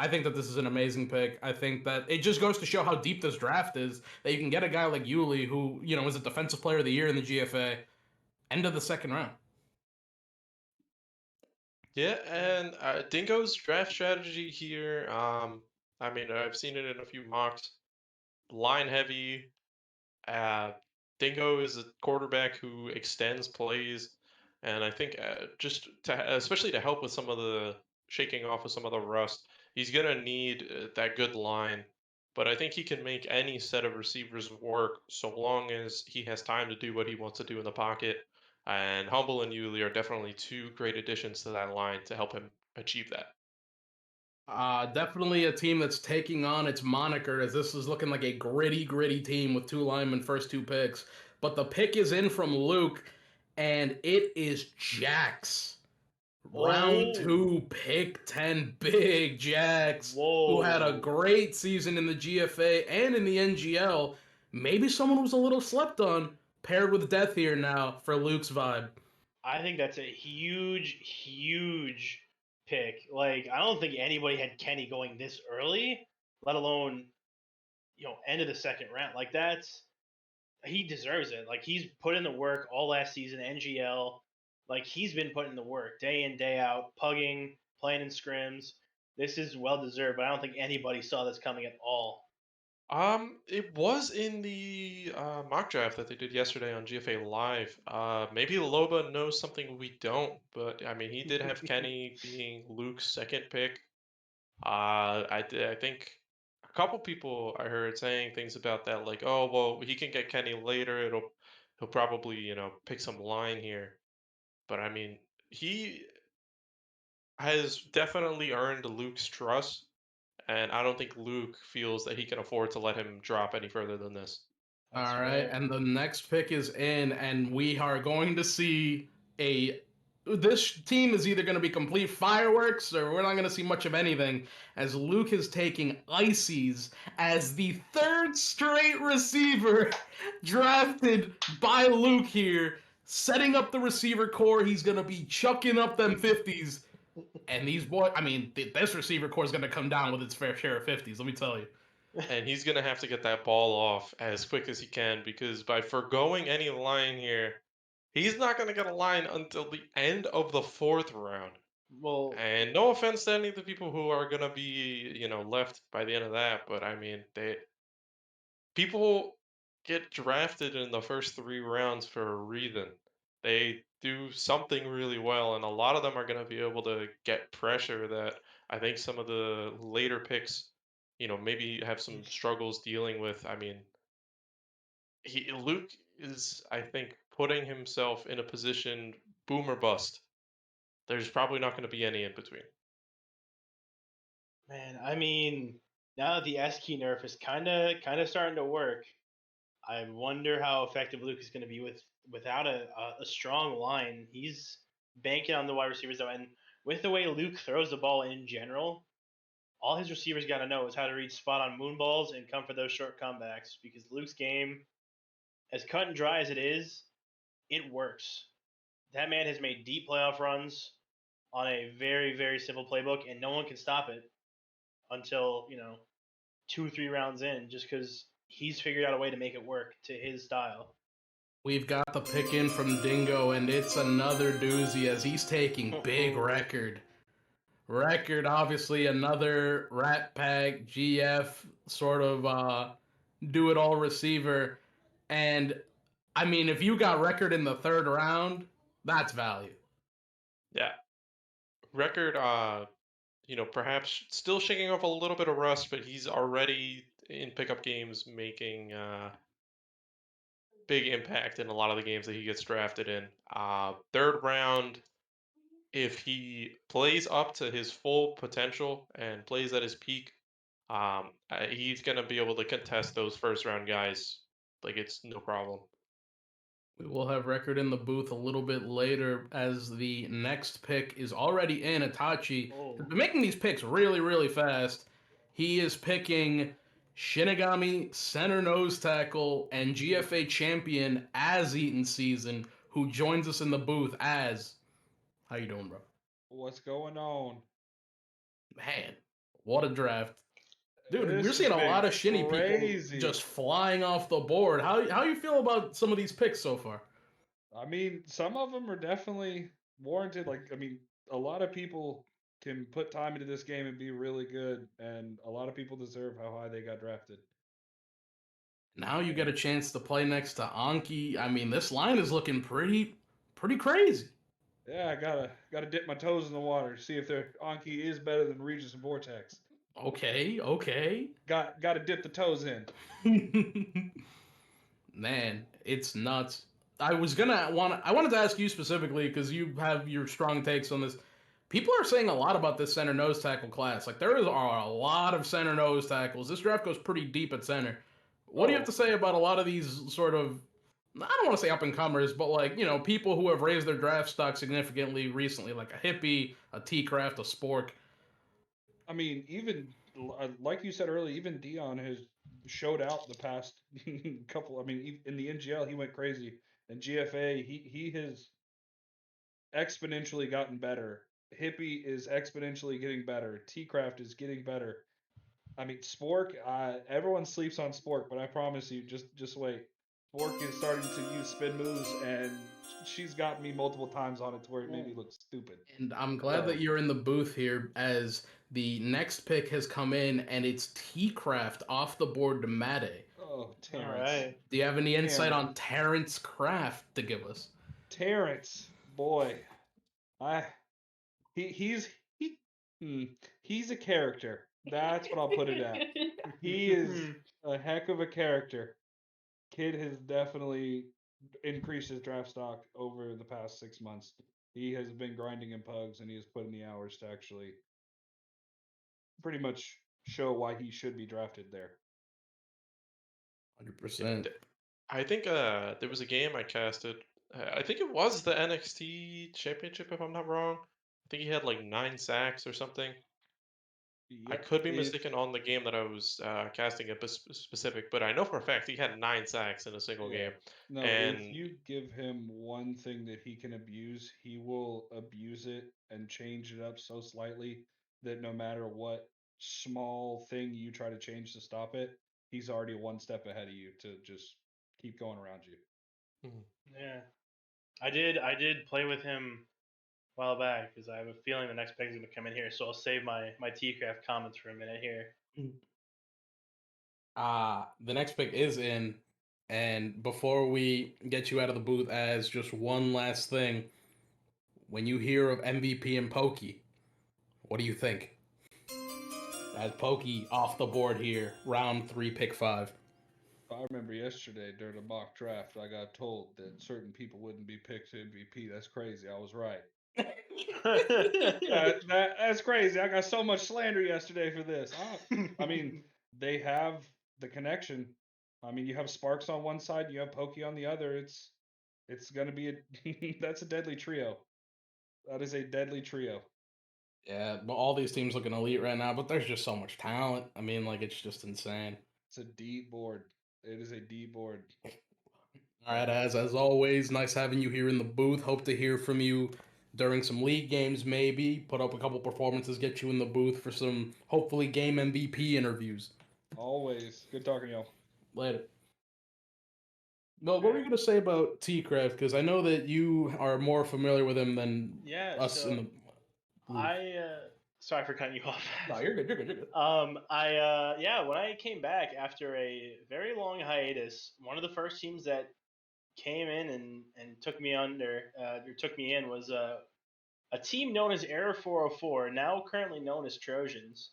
I think that this is an amazing pick. I think that it just goes to show how deep this draft is, that you can get a guy like Yuli, who, was a defensive player of the year in the GFA, end of the second round. Yeah, and Dingo's draft strategy here, I mean, I've seen it in a few mocks. Line heavy. Dingo is a quarterback who extends plays. And I think just to, especially to help with some of the shaking off of some of the rust, he's going to need that good line. But I think he can make any set of receivers work so long as he has time to do what he wants to do in the pocket. And Humble and Yuli are definitely two great additions to that line to help him achieve that. Definitely a team that's taking on its moniker, as this is looking like a gritty team with 2 linemen, first 2 picks. But the pick is in from Luke, and it is Jax. Round 2, pick 10, big Jax, who had a great season in the GFA and in the NGL. Maybe someone was a little slept on, paired with Death here now for Luke's vibe. I think that's a huge pick. Like, I don't think anybody had Kenny going this early, let alone, end of the second round. Like, he deserves it. Like, he's put in the work all last season, NGL. Like, he's been putting the work day in, day out, pugging, playing in scrims. This is well deserved, but I don't think anybody saw this coming at all. It was in the mock draft that they did yesterday on GFA Live. Maybe Loba knows something we don't, but I mean, he did have Kenny being Luke's second pick. I think a couple people I heard saying things about that, like, oh well, he can get Kenny later. He'll probably pick some line here, but I mean, he has definitely earned Luke's trust. And I don't think Luke feels that he can afford to let him drop any further than this. All right, and the next pick is in, and we are going to see this team is either going to be complete fireworks or we're not going to see much of anything, as Luke is taking Ices as the 3rd straight receiver drafted by Luke here, setting up the receiver core. He's going to be chucking up them 50s. And these boys, I mean, this receiver core is going to come down with its fair share of 50s, let me tell you. And he's going to have to get that ball off as quick as he can, because by foregoing any line here, he's not going to get a line until the end of the 4th round. Well, and no offense to any of the people who are going to be, left by the end of that, but I mean, people get drafted in the first 3 rounds for a reason. They do something really well, and a lot of them are going to be able to get pressure that I think some of the later picks, maybe have some struggles dealing with. I mean, Luke is, I think, putting himself in a position, boom or bust. There's probably not going to be any in between. Man, I mean, now that the S key nerf is kind of starting to work, I wonder how effective Luke is going to be without a strong line. He's banking on the wide receivers though, and with the way Luke throws the ball in general, all his receivers got to know is how to read spot on moon balls and come for those short comebacks, because Luke's game, as cut and dry as it is, it works. That man has made deep playoff runs on a very simple playbook, and no one can stop it until 2-3 rounds in, just because he's figured out a way to make it work to his style. We've got the pick in from Dingo, and it's another doozy as he's taking big record. Record, obviously, another Rat Pack, GF sort of do-it-all receiver. And, I mean, if you got Record in the 3rd round, that's value. Yeah. Record, perhaps still shaking off a little bit of rust, but he's already in pickup games making big impact in a lot of the games that he gets drafted in. 3rd round, if he plays up to his full potential and plays at his peak, he's going to be able to contest those 1st round guys like it's no problem. We will have Record in the booth a little bit later, as the next pick is already in. Itachi has been making these picks really fast. He is picking Shinigami, center nose tackle, and GFA champion as Eaton Season, who joins us in the booth as. How you doing, bro? What's going on? Man, what a draft. Dude, This we're seeing a has lot been of shinny crazy. people just flying off the board. How you feel about some of these picks so far? I mean, some of them are definitely warranted. Like, I mean, a lot of people can put time into this game and be really good, and a lot of people deserve how high they got drafted. Now you get a chance to play next to Anki. I mean, this line is looking pretty crazy. Yeah, I gotta dip my toes in the water to see if their Anki is better than Regis and Vortex. Okay. Gotta dip the toes in. Man, it's nuts. I wanted to ask you specifically because you have your strong takes on this. People are saying a lot about this center nose tackle class. Like there are a lot of center nose tackles. This draft goes pretty deep at center. What do you have to say about a lot of these sort of, I don't want to say up and comers, but like, people who have raised their draft stock significantly recently, like a Hippie, a T-Craft, a Spork. I mean, even like you said earlier, even Dion has showed out the past couple. I mean, in the NGL he went crazy, and GFA he has exponentially gotten better. Hippie is exponentially getting better. T-Craft is getting better. I mean, Spork. Everyone sleeps on Spork, but I promise you, just wait. Spork is starting to use spin moves, and she's gotten me multiple times on it to where it made me look stupid. And I'm glad that you're in the booth here as the next pick has come in, and it's T-Craft off the board to Mate. Oh, Terrence. All right. Do you have any insight on Terrence Craft to give us? Terrence, boy, he's a character. That's what I'll put it at. He is a heck of a character. Kid has definitely increased his draft stock over the past 6 months. He has been grinding in pugs, and he has put in the hours to actually pretty much show why he should be drafted there. 100%. I think there was a game I casted. I think it was the NXT Championship, if I'm not wrong. I think he had like 9 sacks or something. I could be mistaken on the game that I was casting a specific, but I know for a fact he had 9 sacks in a single game. No, And if you give him one thing that he can abuse, he will abuse it and change it up so slightly that no matter what small thing you try to change to stop it, he's already one step ahead of you to just keep going around you. Yeah, I did play with him a while back because I have a feeling the next pick is going to come in here. So I'll save my T-Craft comments for a minute here. The next pick is in, and before we get you out of the booth, as just one last thing, when you hear of MVP and Pokey, what do you think? As Pokey off the board here, round 3, pick 5. I remember yesterday during a mock draft, I got told that certain people wouldn't be picked to MVP. That's crazy. I was right. That's crazy. I got so much slander yesterday for this. I mean, they have the connection. I mean, you have Sparks on one side, you have Pokey on the other. It's gonna be that's a deadly trio. That is a deadly trio. Yeah, but all these teams looking elite right now, but there's just so much talent. I mean, like, it's just insane. It's a deep board. It is a deep board. All right, as always, nice having you here in the booth. Hope to hear from you during some league games, maybe. Put up a couple performances, get you in the booth for some, hopefully, game MVP interviews. Always. Good talking to y'all. Later. No, what were you going to say about T-Craft? Because I know that you are more familiar with him than us in the booth. Sorry for cutting you off. No, you're good. When I came back after a very long hiatus, one of the first teams that came in and took me in was a team known as Error 404, now currently known as Trojans.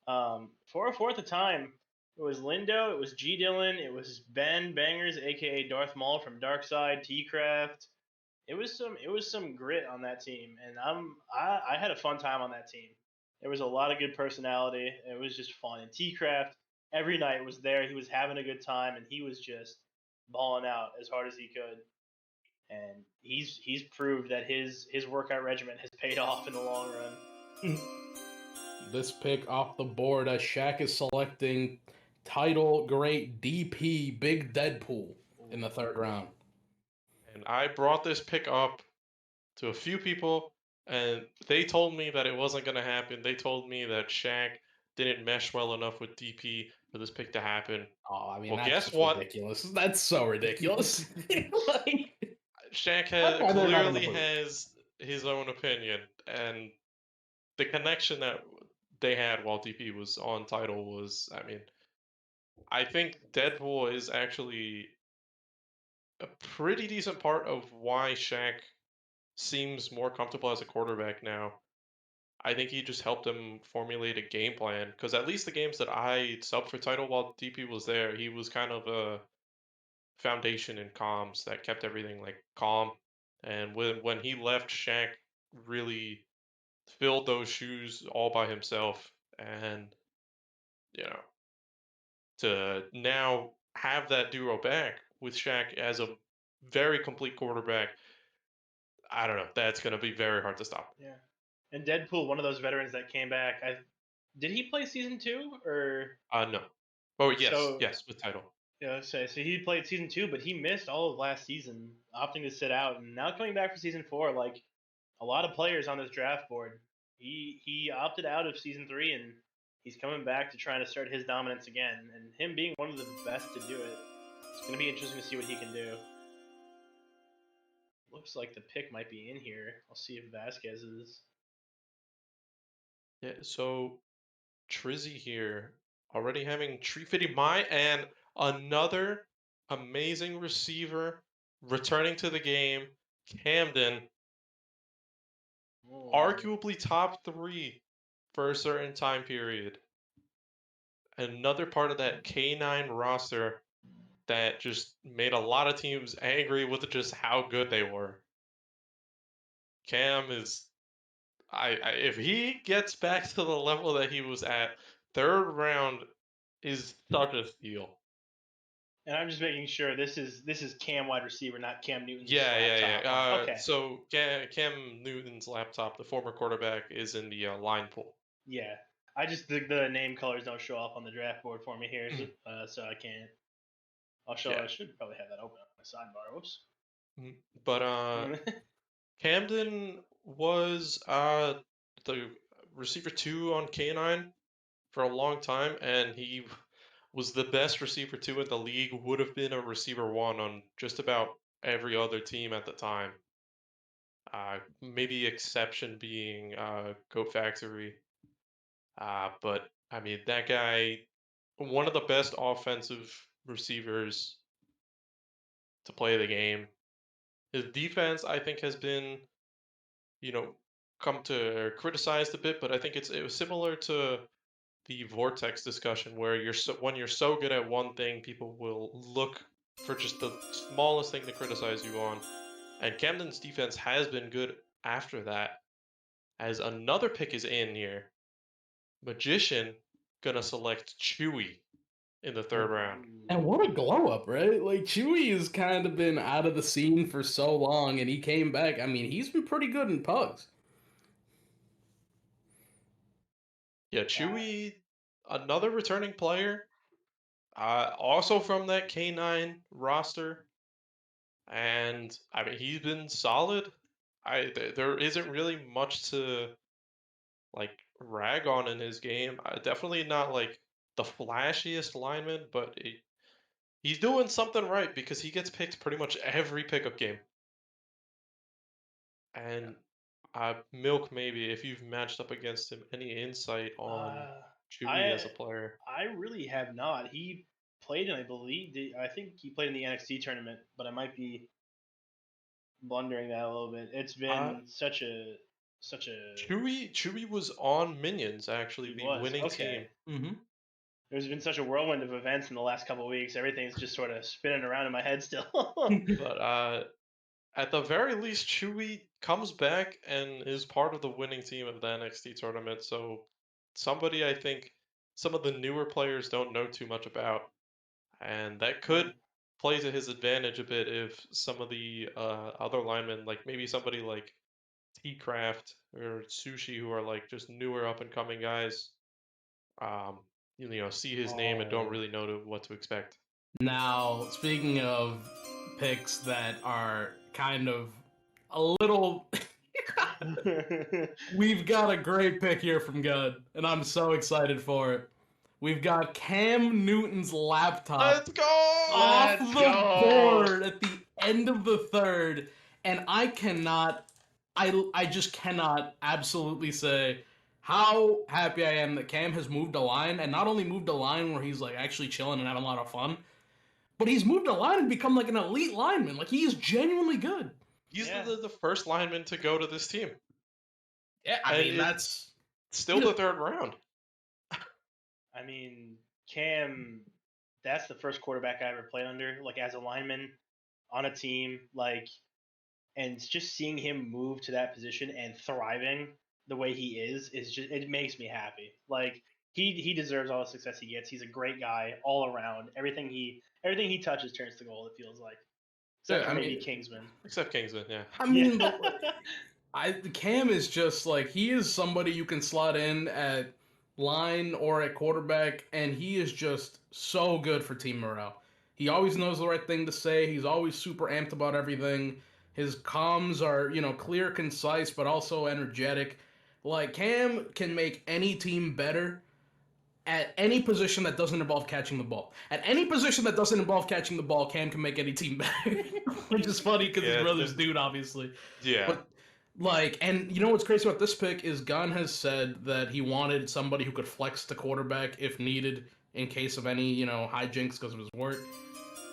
404 at the time, it was Lindo, it was G Dillon, it was Ben Bangers, aka Darth Maul from Darkside, T-Craft. It was some grit on that team, and I had a fun time on that team. There was a lot of good personality. It was just fun. And T-Craft every night was there. He was having a good time, and he was just balling out as hard as he could. And he's proved that his workout regimen has paid off in the long run. This pick off the board as Shaq is selecting title great DP Big Deadpool in the 3rd round. And I brought this pick up to a few people, and they told me that it wasn't going to happen. They told me that Shaq didn't mesh well enough with DP for this pick to happen. Oh, I mean, well, that's guess just what? Ridiculous. That's so ridiculous. Shaq clearly has his own opinion, and the connection that they had while DP was on title was, I mean, I think Deadpool is actually a pretty decent part of why Shaq seems more comfortable as a quarterback now. I think he just helped him formulate a game plan, because at least the games that I subbed for title while DP was there, he was kind of a foundation in comms that kept everything like calm. And when he left, Shaq really filled those shoes all by himself. And you know, to now have that duo back with Shaq as a very complete quarterback, I don't know. That's going to be very hard to stop. Yeah. And Deadpool, one of those veterans that came back. Did he play season 2 or? No. Oh yes, So, yes, with title. Yeah, so he played season 2, but he missed all of last season, opting to sit out, and now coming back for season 4. Like a lot of players on this draft board, he opted out of season 3, and he's coming back to try to start his dominance again. And him being one of the best to do it, it's going to be interesting to see what he can do. Looks like the pick might be in here. I'll see if Vasquez is. Yeah, so Trizzy here already having Trifidi Mai and another amazing receiver returning to the game, Camden. Oh. Arguably top 3 for a certain time period. Another part of that K9 roster that just made a lot of teams angry with just how good they were. Cam is, if he gets back to the level that he was at, 3rd round is such a steal. And I'm just making sure this is Cam wide receiver, not Cam Newton's Yeah. laptop. Okay. So Cam Newton's laptop, the former quarterback, is in the line pool. Yeah. I just the name colors don't show up on the draft board for me here, so I can't. I'll show. Yeah. I should probably have that open on my sidebar. Whoops. But Camden was the receiver 2 on K9 for a long time, and he was the best receiver 2 in the league. Would have been a receiver 1 on just about every other team at the time. Maybe exception being Goat Factory. But I mean, that guy, one of the best offensive receivers to play the game. His defense, I think, has been, come to criticized a bit, but I think it was similar to the Vortex discussion, where when you're so good at one thing, people will look for just the smallest thing to criticize you on. And Camden's defense has been good after that. As another pick is in here, Magician gonna select Chewy in the 3rd round. And what a glow up, right? Like, Chewy has kind of been out of the scene for so long, and he came back. I mean, he's been pretty good in pugs. Yeah, Chewy, another returning player, also from that K9 roster. And, I mean, he's been solid. There isn't really much to, rag on in his game. Definitely not, the flashiest lineman, but he's doing something right, because he gets picked pretty much every pickup game. And Milk, maybe, if you've matched up against him, any insight on Chewy as a player? I really have not. He played in, I think he played in the NXT tournament, but I might be blundering that a little bit. It's been such a. Chewy was on Minions, actually, the winning team. Mm-hmm. There's been such a whirlwind of events in the last couple of weeks. Everything's just sort of spinning around in my head still. But at the very least, Chewy comes back and is part of the winning team of the NXT tournament. So somebody I think some of the newer players don't know too much about. And that could play to his advantage a bit if some of the other linemen, like maybe somebody like T-Craft or Sushi, who are just newer up and coming guys, see his name and don't really know what to expect. Now, speaking of picks that are kind of a little... We've got a great pick here from Gud, and I'm so excited for it. We've got Cam Newton's laptop Let's go! off the board at the end of the 3rd, and I just cannot absolutely say how happy I am that Cam has moved a line, and not only moved a line where he's actually chilling and having a lot of fun, but he's moved a line and become an elite lineman. He is genuinely good. He's Yeah. the first lineman to go to this team. Yeah, I And mean that's still the third round. I mean, Cam, that's the first quarterback I ever played under, like as a lineman on a team, like, and just seeing him move to that position and thriving the way he is just, it makes me happy. Like he deserves all the success he gets. He's a great guy all around. Everything he touches turns to gold. It feels like, except Yeah, for I maybe mean- Kingsman. Except Kingsman, yeah. I mean, Yeah. Cam is just like he is somebody you can slot in at line or at quarterback, and he is just so good for team morale. He always knows the right thing to say. He's always super amped about everything. His comms are, clear, concise, but also energetic. Like Cam can make any team better at any position that doesn't involve catching the ball. At any position that doesn't involve catching the ball, Cam can make any team better. Which is funny because his brother's dude, obviously. Yeah. But and you know what's crazy about this pick is Gunn has said that he wanted somebody who could flex the quarterback if needed in case of any, hijinks because of his work.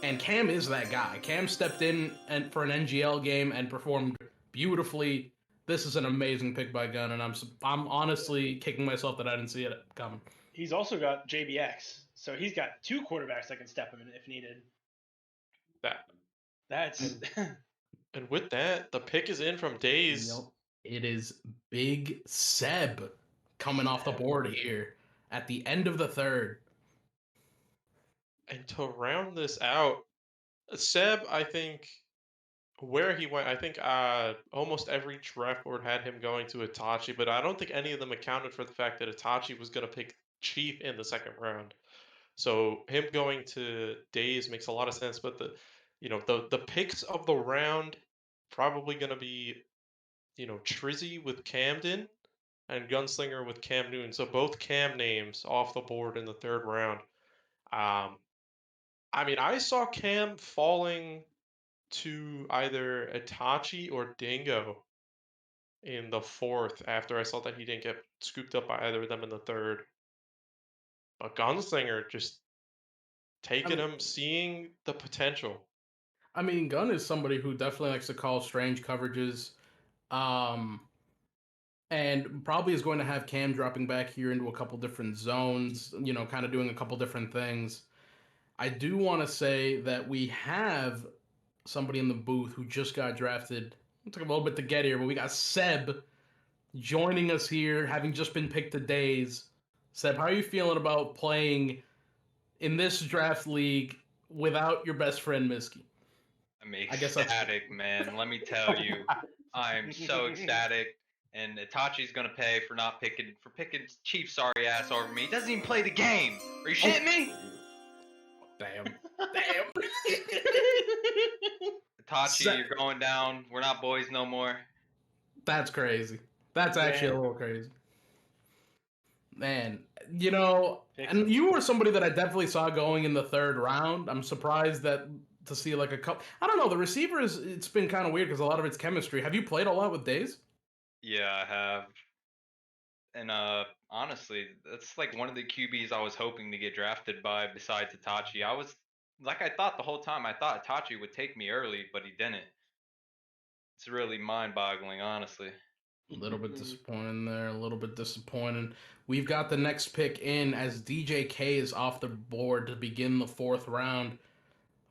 And Cam is that guy. Cam stepped in for an NGL game and performed beautifully. This is an amazing pick by Gunn, and I'm honestly kicking myself that I didn't see it coming. He's also got JBX, so he's got two quarterbacks that can step him in if needed. That's And with that, the pick is in from Days. Yep. It is Big Seb coming off the board here at the end of the third. And to round this out, Seb, I think where he went, I think almost every draft board had him going to Itachi, but I don't think any of them accounted for the fact that Itachi was going to pick Chief in the second round. So him going to Days makes a lot of sense, but the picks of the round probably going to be, Trizzy with Camden and Gunslinger with Cam Newton. So both Cam names off the board in the third round. I mean, I saw Cam falling to either Itachi or Dingo in the fourth after I saw that he didn't get scooped up by either of them in the third. But Gunslinger just taking him, seeing the potential. I mean, Gunn is somebody who definitely likes to call strange coverages. And probably is going to have Cam dropping back here into a couple different zones, kind of doing a couple different things. I do want to say that we have somebody in the booth who just got drafted. It took a little bit to get here, but we got Seb joining us here, having just been picked to Days. Seb, how are you feeling about playing in this draft league without your best friend Miski? I'm ecstatic, man. Let me tell you, I'm so ecstatic. And Itachi's gonna pay for picking Chief sorry ass over me. He doesn't even play the game. Are you shitting me? Damn. Itachi, you're going down. We're not boys no more. That's crazy. That's actually a little crazy. Man, and you were somebody that I definitely saw going in the third round. I'm surprised to see like a couple. I don't know. The receivers, it's been kind of weird because a lot of it's chemistry. Have you played a lot with Days? Yeah, I have. And honestly, that's like one of the QBs I was hoping to get drafted by besides Itachi. I thought the whole time. I thought Itachi would take me early, but he didn't. It's really mind-boggling, honestly. A little bit disappointing there. A little bit disappointing. We've got the next pick in as DJK is off the board to begin the fourth round.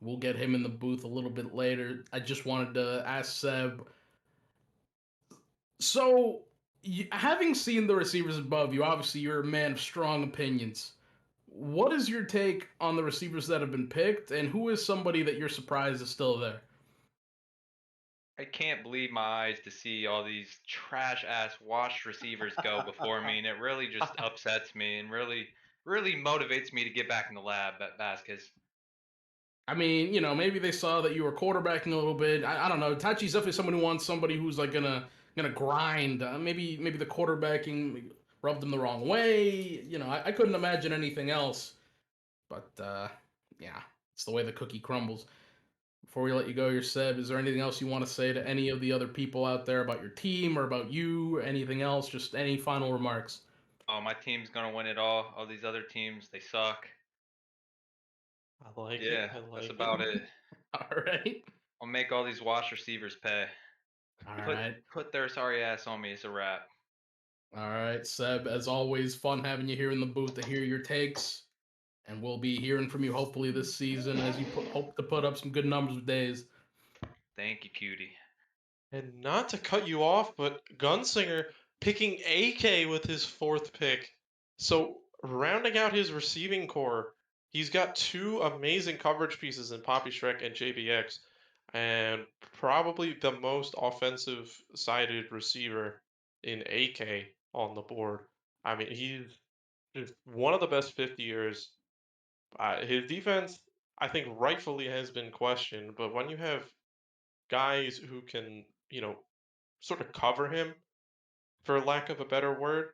We'll get him in the booth a little bit later. I just wanted to ask Seb. So, having seen the receivers above you, obviously you're a man of strong opinions. What is your take on the receivers that have been picked, and who is somebody that you're surprised is still there? I can't believe my eyes to see all these trash-ass washed receivers go before me, and it really just upsets me and really motivates me to get back in the lab at Vasquez. I mean, maybe they saw that you were quarterbacking a little bit. I don't know. Tachi's definitely someone who wants somebody who's like gonna grind. Maybe the quarterbacking rubbed him the wrong way. I couldn't imagine anything else. But yeah, it's the way the cookie crumbles. Before we let you go, your Seb, is there anything else you want to say to any of the other people out there about your team or about you? Anything else? Just any final remarks? Oh, my team's gonna win it all. All these other teams, they suck. I like it. Yeah, that's about it. All right. I'll make all these wash receivers pay. All right. Put their sorry ass on me. It's a wrap. All right, Seb, as always, fun having you here in the booth to hear your takes. And we'll be hearing from you hopefully this season as you hope to put up some good numbers with days. Thank you, cutie. And not to cut you off, but Gunslinger picking AK with his 4th pick. So rounding out his receiving core, he's got 2 amazing coverage pieces in Poppy Shrek and JBX, and probably the most offensive-sided receiver in AK on the board. I mean, he's just one of the best 50-years. His defense, I think, rightfully has been questioned, but when you have guys who can, sort of cover him, for lack of a better word,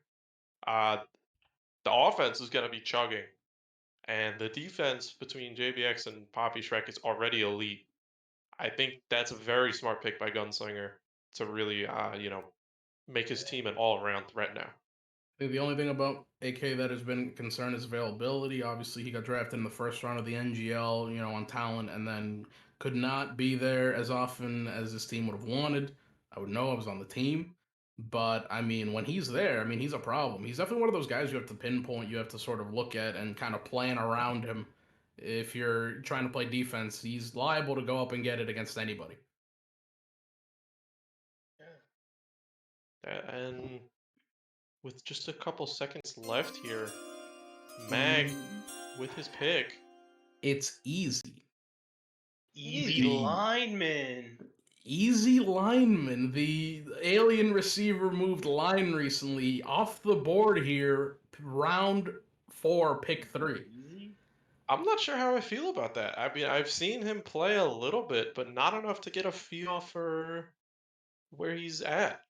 the offense is going to be chugging. And the defense between JBX and Poppy Shrek is already elite. I think that's a very smart pick by Gunslinger to really, make his team an all-around threat now. I think the only thing about AK that has been concerned is availability. Obviously, he got drafted in the first round of the NGL, on talent, and then could not be there as often as his team would have wanted. I would know I was on the team. But, I mean, when he's there, I mean, he's a problem. He's definitely one of those guys you have to pinpoint, you have to sort of look at and kind of plan around him. If you're trying to play defense, he's liable to go up and get it against anybody. And with just a couple seconds left here, Mag with his pick. It's easy. Easy lineman. Easy lineman. The alien receiver moved line recently off the board here, round 4, pick 3. I'm not sure how I feel about that. I mean, I've seen him play a little bit, but not enough to get a feel for where he's at.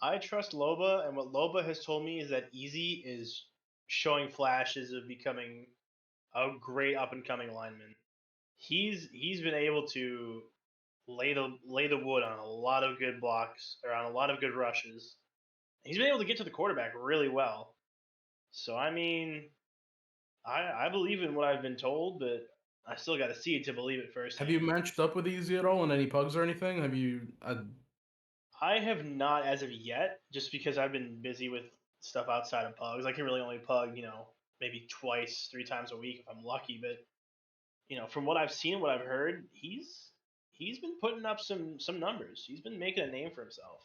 I trust Loba, and what Loba has told me is that Easy is showing flashes of becoming a great up and coming lineman. He's been able to lay the wood on a lot of good blocks or on a lot of good rushes. He's been able to get to the quarterback really well. So I mean, I believe in what I've been told, but I still got to see it to believe it first. Have you matched up with Easy at all in any pugs or anything? Have you? I have not as of yet, just because I've been busy with stuff outside of pugs. I can really only pug, maybe twice, 3 times a week if I'm lucky. But from what I've seen, what I've heard, he's been putting up some numbers. He's been making a name for himself.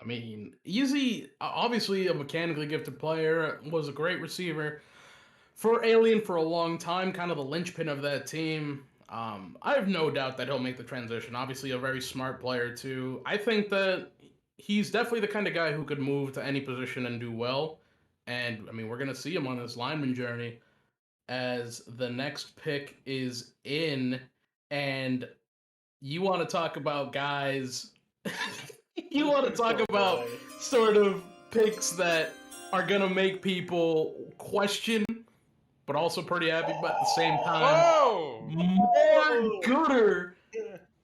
I mean, Easy, obviously a mechanically gifted player, was a great receiver for Alien for a long time, kind of the linchpin of that team. I have no doubt that he'll make the transition. Obviously, a very smart player, too. I think that he's definitely the kind of guy who could move to any position and do well. And, I mean, we're going to see him on his lineman journey as the next pick is in. And you want to talk about guys... you want to talk about sort of picks that are going to make people question, but also pretty happy, but at the same time, more gooder.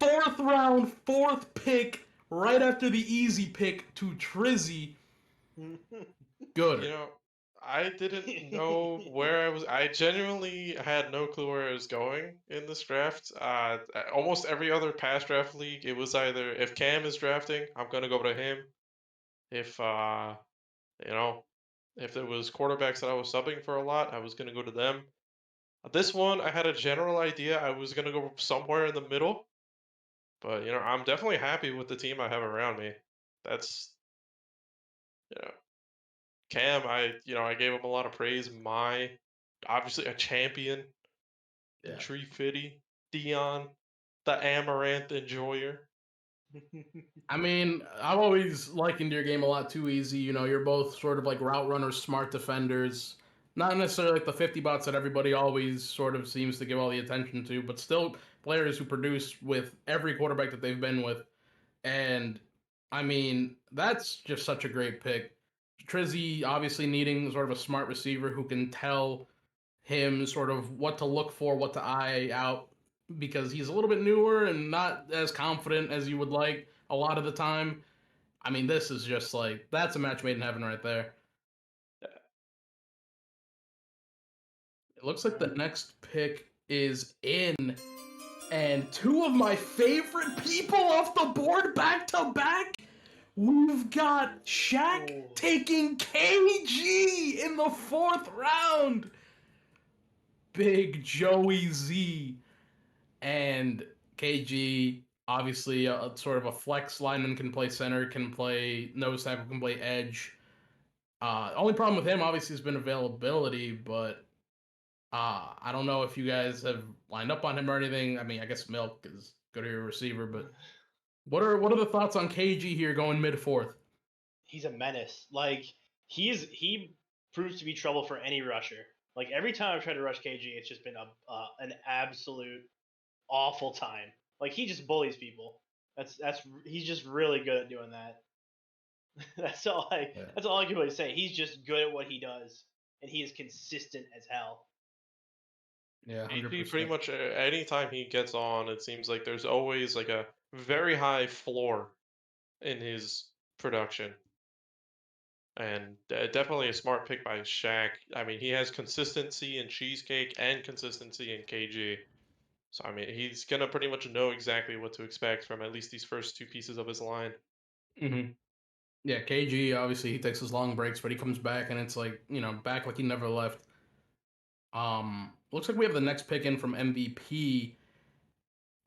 4th round, 4th pick, right after the easy pick to Trizzy. Good. I didn't know where I was. I genuinely had no clue where I was going in this draft. Almost every other past draft league, it was either if Cam is drafting, I'm gonna go to him. If if there was quarterbacks that I was subbing for a lot, I was gonna go to them. This one, I had a general idea. I was gonna go somewhere in the middle, but I'm definitely happy with the team I have around me. That's Cam, I gave him a lot of praise. Obviously a champion. Yeah. Tree Fitty, Dion, the Amaranth enjoyer. I mean, I've always likened your game a lot too, Easy. You're both sort of like route runners, smart defenders. Not necessarily like the 50 bots that everybody always sort of seems to give all the attention to, but still players who produce with every quarterback that they've been with. And, I mean, that's just such a great pick. Trizzy obviously needing sort of a smart receiver who can tell him sort of what to look for, what to eye out, because he's a little bit newer and not as confident as you would like a lot of the time. I mean, this is just like, that's a match made in heaven right there. It looks like the next pick is in. And two of my favorite people off the board back to back. We've got Shaq taking KG in the 4th round. Big Joey Z. And KG, obviously, sort of a flex lineman, can play center, can play nose tackle, can play edge. Only problem with him, obviously, has been availability, but I don't know if you guys have lined up on him or anything. I mean, I guess Milk is good to your receiver, but what are the thoughts on KG here going mid-4th? He's a menace. Like, he proves to be trouble for any rusher. Like, every time I've tried to rush KG, it's just been an absolute awful time. Like, he just bullies people. He's just really good at doing that. That's all I can really say. He's just good at what he does, and he is consistent as hell. Yeah, He 100%. pretty much anytime he gets on, it seems like there's always like a very high floor in his production. And definitely a smart pick by Shaq. I mean, he has consistency in Cheesecake and consistency in KG. So, I mean, he's going to pretty much know exactly what to expect from at least these first two pieces of his line. Mm-hmm. Yeah, KG, obviously, he takes his long breaks, but he comes back, and it's like, back like he never left. Looks like we have the next pick in from MVP,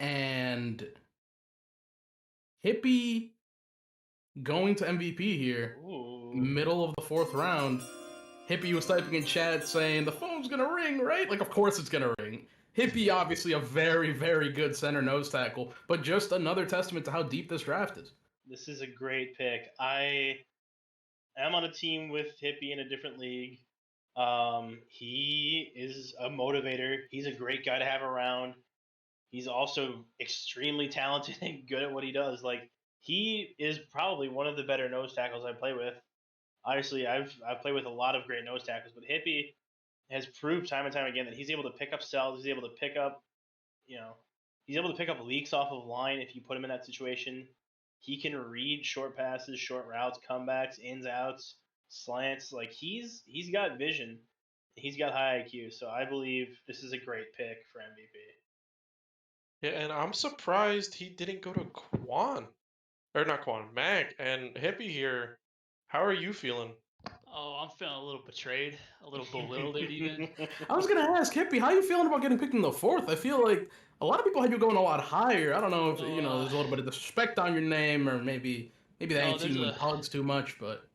and Hippie going to MVP here. Ooh. Middle of the 4th round. Hippie was typing in chat saying, the phone's gonna ring, right? Like, of course it's gonna ring. Hippie, obviously a very, very good center nose tackle, but just another testament to how deep this draft is. This is a great pick. I am on a team with Hippie in a different league. He is a motivator. He's a great guy to have around. He's also extremely talented and good at what he does. Like, he is probably one of the better nose tackles I play with. Obviously, I've played with a lot of great nose tackles, but Hippie has proved time and time again that he's able to pick up cells. He's able to pick up, he's able to pick up leaks off of line if you put him in that situation. He can read short passes, short routes, comebacks, ins, outs, slants. Like, he's got vision. He's got high IQ. So I believe this is a great pick for MVP. Yeah, and I'm surprised he didn't go to Quan. Or not Quan, Mag. And Hippie here, how are you feeling? Oh, I'm feeling a little betrayed, a little bewildered even. I was going to ask, Hippie, how are you feeling about getting picked in the 4th? I feel like a lot of people had you going a lot higher. I don't know if, there's a little bit of disrespect on your name, or maybe they ain't seen you in pugs too much, but...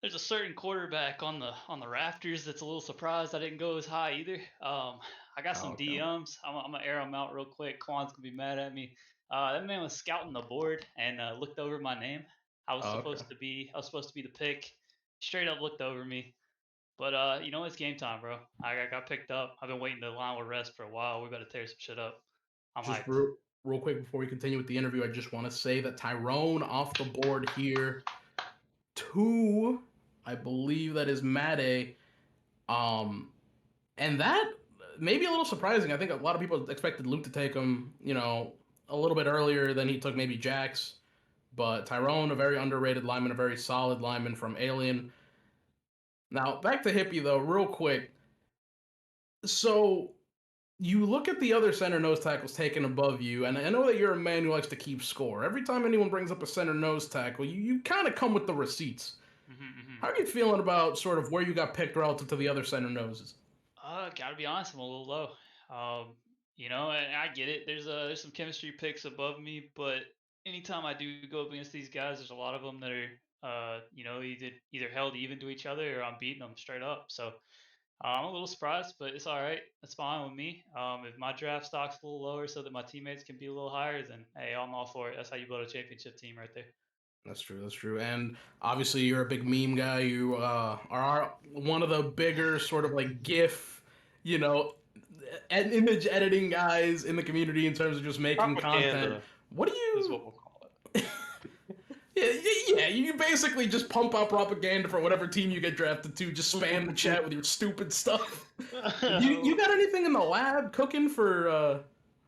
There's a certain quarterback on the rafters that's a little surprised I didn't go as high either. I got some DMs. I'm gonna air them out real quick. Quan's gonna be mad at me. That man was scouting the board and looked over my name. I was supposed to be the pick. Straight up looked over me. But it's game time, bro. I got picked up. I've been waiting to line with rest for a while. We better tear some shit up. I'm just hyped. Real quick before we continue with the interview, I just want to say that Tyrone off the board here. 2, I believe that is Made. And that may be a little surprising. I think a lot of people expected Luke to take him, a little bit earlier than he took maybe Jax. But Tyrone, a very underrated lineman, a very solid lineman from Alien. Now, back to Hippie, though, real quick. So, you look at the other center nose tackles taken above you, and I know that you're a man who likes to keep score. Every time anyone brings up a center nose tackle, you kind of come with the receipts. How are you feeling about sort of where you got picked relative to the other center noses? Gotta be honest, I'm a little low. And I get it. There's some chemistry picks above me, but anytime I do go up against these guys, there's a lot of them that are, either held even to each other or I'm beating them straight up. So I'm a little surprised, but it's all right. That's fine with me. If my draft stock's a little lower so that my teammates can be a little higher, then hey, I'm all for it. That's how you build a championship team right there. That's true. And obviously, you're a big meme guy. You are one of the bigger sort of like GIF, and image editing guys in the community in terms of just making content. What do you? Is what we'll call it. Yeah, you basically just pump out propaganda for whatever team you get drafted to. Just spam the chat with your stupid stuff. You got anything in the lab cooking for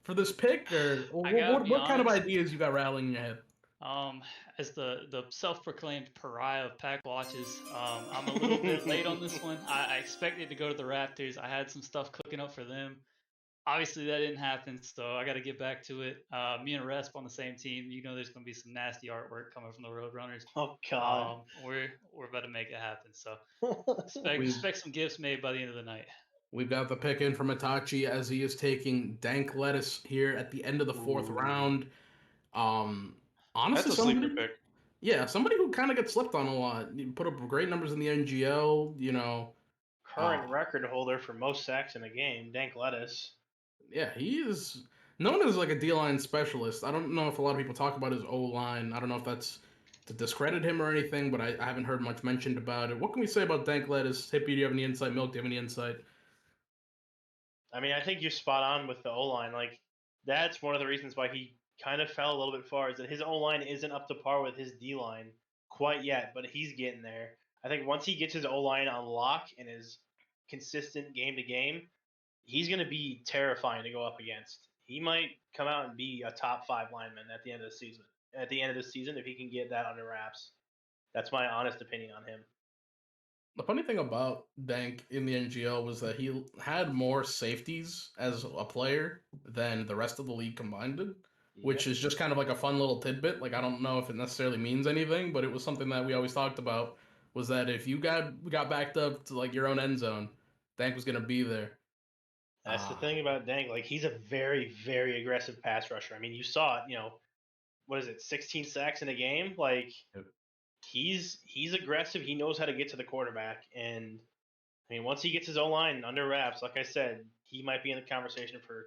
this pick, or what kind of ideas you got rattling in your head? As the self-proclaimed pariah of pack watches, I'm a little bit late on this one. I expected to go to the Raptors. I had some stuff cooking up for them. obviously that didn't happen, so I got to get back to it. Me and Resp on the same team. You know, there's going to be some nasty artwork coming from the Roadrunners. Oh God. We're about to make it happen. So expect some gifts made by the end of the night. We've got the pick in from Itachi as he is taking Dank Lettuce here at the end of the fourth round. Honestly, That's a sleeper pick. Yeah, somebody who kind of gets slept on a lot. He put up great numbers in the NGL. You know, Current record holder for most sacks in a game, Dank Lettuce. Yeah, he is known as like a D-line specialist. I don't know if a lot of people talk about his O-line. I don't know if that's to discredit him or anything, but I haven't heard much mentioned about it. What can we say about Dank Lettuce? Hippie, do you have any insight? Milk, do you have any insight? I mean, I think you're spot on with the O-line. Like, that's one of the reasons why he kind of fell a little bit far, is that his O-line isn't up to par with his D-line quite yet, but he's getting there. I think once he gets his O-line on lock and is consistent game to game, he's going to be terrifying to go up against. He might come out and be a top 5 lineman at the end of the season. At the end of the season, if he can get that under wraps. That's my honest opinion on him. The funny thing about Dank in the NGL was that he had more safeties as a player than the rest of the league combined, which is just kind of like a fun little tidbit. Like, I don't know if it necessarily means anything, but it was something that we always talked about, was that if you got backed up to like your own end zone, Dank was going to be there. That's the thing about Dank. Like, he's a very, very aggressive pass rusher. I mean, you saw it, what is it, 16 sacks in a game? Like, he's aggressive. He knows how to get to the quarterback. And, I mean, once he gets his O-line under wraps, like I said, he might be in the conversation for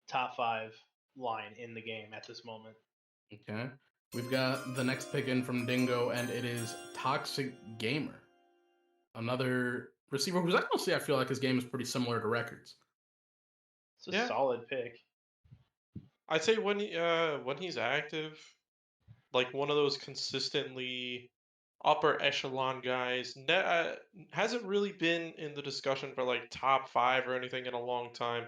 top 5 line in the game at this moment. Okay. We've got the next pick in from Dingo, and it is Toxic Gamer. Another receiver who's honestly, I feel like his game is pretty similar to Records. It's a solid pick. I'd say when he's active, like one of those consistently upper echelon guys, hasn't really been in the discussion for like top 5 or anything in a long time,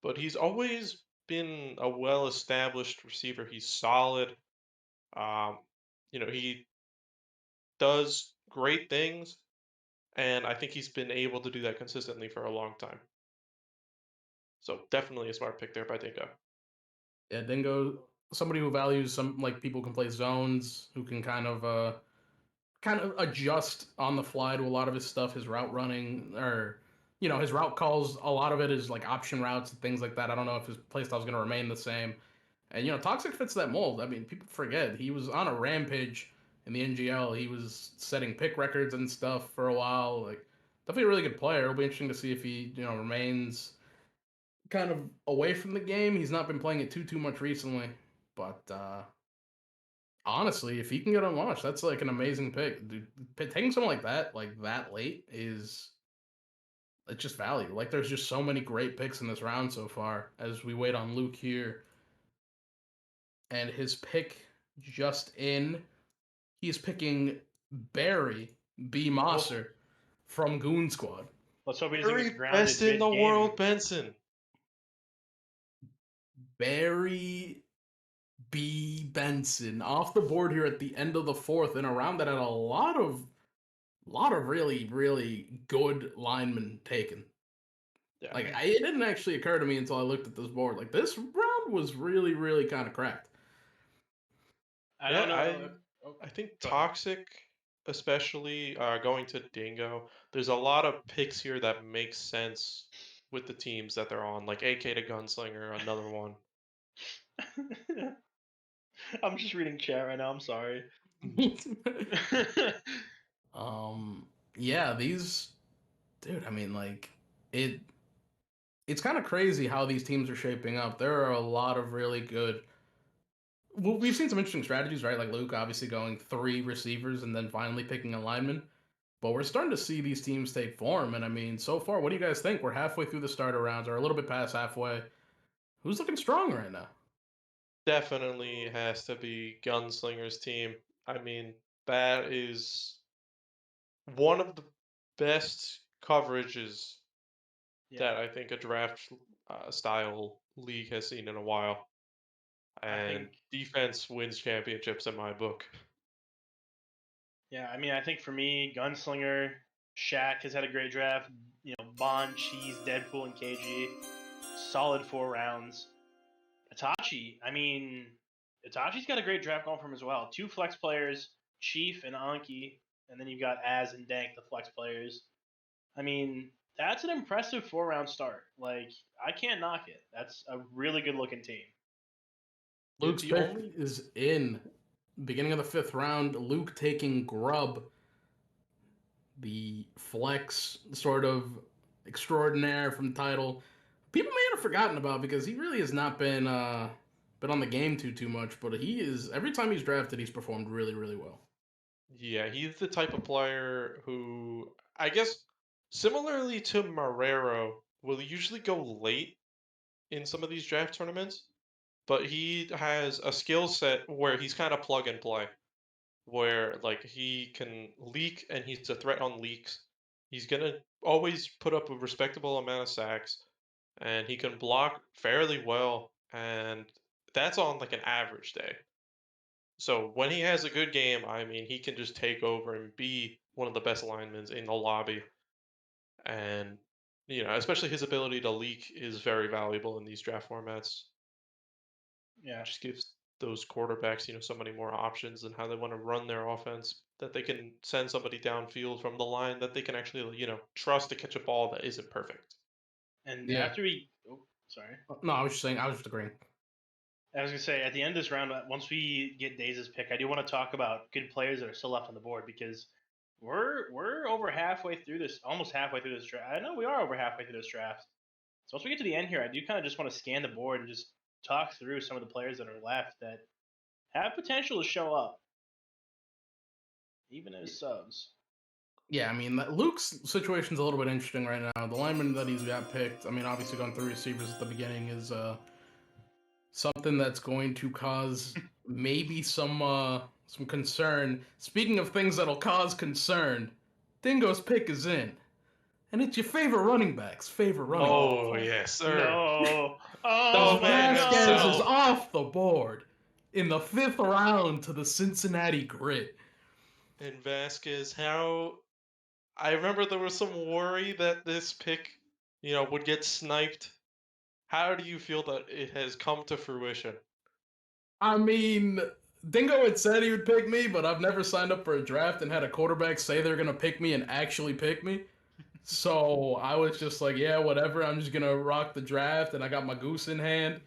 but he's always been a well-established receiver. He's solid. He does great things, and I think he's been able to do that consistently for a long time. So definitely a smart pick there by Dingo. Yeah, Dingo, somebody who values some, like, people who can play zones, who can kind of adjust on the fly to a lot of his stuff, his route running, or his route calls. A lot of it is like option routes and things like that. I don't know if his playstyle is going to remain the same. And Toxic fits that mold. I mean, people forget he was on a rampage in the NGL. He was setting pick records and stuff for a while. Like, definitely a really good player. It'll be interesting to see if he remains kind of away from the game. He's not been playing it too much recently, but honestly, if he can get unwatched, that's like an amazing pick. Dude, taking someone like that late it's just value. Like, there's just so many great picks in this round so far as we wait on Luke here. And his pick just in, he's picking Barry B. Mosser from Goon Squad. Let's hope he doesn't get grounded. Best in the world, Benson. Barry B. Benson off the board here at the end of the 4th in a round that had a lot of really, really good linemen taken. Yeah. Like, it didn't actually occur to me until I looked at this board. Like, this round was really, really kind of cracked. I don't know. I think Toxic, especially going to Dingo, there's a lot of picks here that make sense with the teams that they're on, like AK to Gunslinger, another one. I'm just reading chat right now. I'm sorry. Yeah, these, dude. I mean, like, it's kind of crazy how these teams are shaping up. There are a lot of really good. Well, we've seen some interesting strategies, right? Like Luke obviously going 3 receivers and then finally picking a lineman. But we're starting to see these teams take form. And I mean, so far, what do you guys think? We're halfway through the starter rounds, or a little bit past halfway. Who's looking strong right now? Definitely has to be Gunslinger's team. I mean, that is one of the best coverages that I think a draft style league has seen in a while. And defense wins championships in my book. Yeah, I mean, I think for me, Gunslinger, Shaq has had a great draft. Bond, Cheese, Deadpool, and KG. solid 4 rounds. Itachi, I mean, Itachi's got a great draft going for him as well. 2 flex players, Chief and Anki, and then you've got Az and Dank, the flex players. I mean, that's an impressive 4-round start. Like, I can't knock it. That's a really good looking team. Luke's pick is in. Beginning of the 5th round, Luke taking Grub, the flex sort of extraordinaire from title. People may have forgotten about because he really has not been on the game too much, but he is, every time he's drafted, he's performed really, really well. Yeah, he's the type of player who, I guess, similarly to Marrero, will usually go late in some of these draft tournaments, but he has a skill set where he's kind of plug and play, where like he can leak and he's a threat on leaks. He's gonna always put up a respectable amount of sacks, and he can block fairly well, and that's on like an average day. So when he has a good game, I mean, he can just take over and be one of the best linemen in the lobby. And, especially his ability to leak is very valuable in these draft formats. Yeah. It just gives those quarterbacks, so many more options and how they want to run their offense, that they can send somebody downfield from the line that they can actually, trust to catch a ball that isn't perfect. And after we... Oh, sorry. No, I was just saying, I was just agreeing. I was going to say, at the end of this round, once we get Daze's pick, I do want to talk about good players that are still left on the board, because we're over halfway through this, almost halfway through this draft. I know we are over halfway through this draft. So once we get to the end here, I do kind of just want to scan the board and just talk through some of the players that are left that have potential to show up, even as subs. Yeah, I mean, Luke's situation's a little bit interesting right now. The lineman that he's got picked, I mean, obviously going 3 receivers at the beginning is something that's going to cause maybe some concern. Speaking of things that'll cause concern, Dingo's pick is in. And it's your favorite running back's favorite running back. Oh, yes, sir. No. Oh, man, Vasquez is off the board in the 5th round to the Cincinnati Grit. And Vasquez, I remember there was some worry that this pick, would get sniped. How do you feel that it has come to fruition? I mean, Dingo had said he would pick me, but I've never signed up for a draft and had a quarterback say they're going to pick me and actually pick me. So I was just like, yeah, whatever. I'm just going to rock the draft, and I got my goose in hand.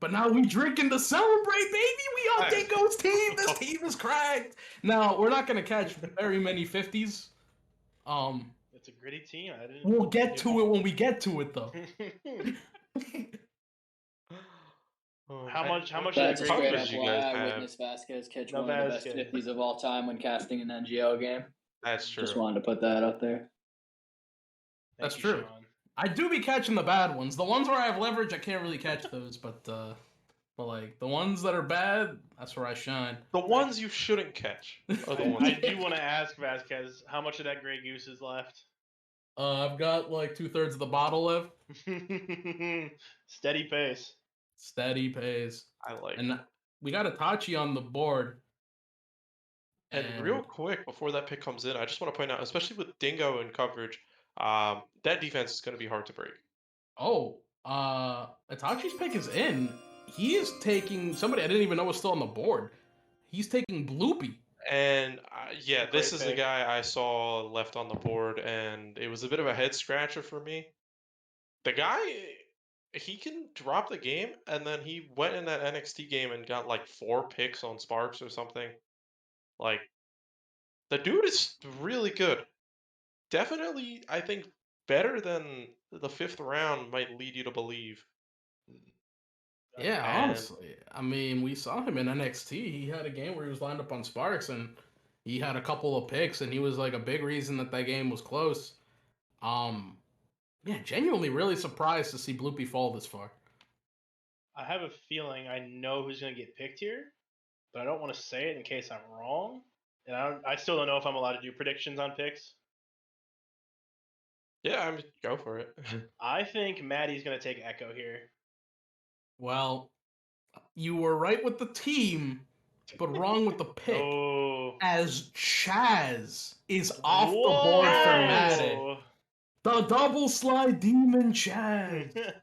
But now we drinking to celebrate, baby. We on Dingo's team. This team is cracked. Now, we're not going to catch very many 50s. It's a gritty team. We'll get to it when we get to it, though. How much That's of a that great coverage you guys FYI. I have? witnessed Vasquez catch No, one of the best Vasquez. 50s of all time when casting an NGO game. That's true. Just wanted to put that out there. That's true. Sean. I do be catching the bad ones. The ones where I have leverage, I can't really catch those. But like the ones that are bad, that's where I shine. The ones you shouldn't catch are the ones. I do want to ask Vasquez, how much of that Grey Goose is left? I've got like 2/3 of the bottle left. Steady pace. Steady pace. I like. And we got Itachi on the board. And real quick, before that pick comes in, I just want to point out, especially with Dingo in coverage, that defense is going to be hard to break. Oh, Itachi's pick is in. He is taking somebody I didn't even know was still on the board. He's taking Bloopy. And yeah, this is the pick. guy I saw left on the board, and it was a bit of a head scratcher for me. The guy, he can drop the game, and then he went in that NXT game and got like 4 picks on Sparks or something. Like, the dude is really good. Definitely, I think, better than the 5th round might lead you to believe. Yeah, And- honestly. I mean, we saw him in NXT. He had a game where he was lined up on Sparks, and he had a couple of picks, and he was like a big reason that game was close. Yeah, genuinely really surprised to see Bloopy fall this far. I have a feeling I know who's going to get picked here, but I don't want to say it in case I'm wrong. And I still don't know if I'm allowed to do predictions on picks. Yeah, go for it. I think Maddie's going to take Echo here. Well, you were right with the team, but wrong with the pick. Oh. As Chaz is off the board for Maddie. The double slide demon Chad.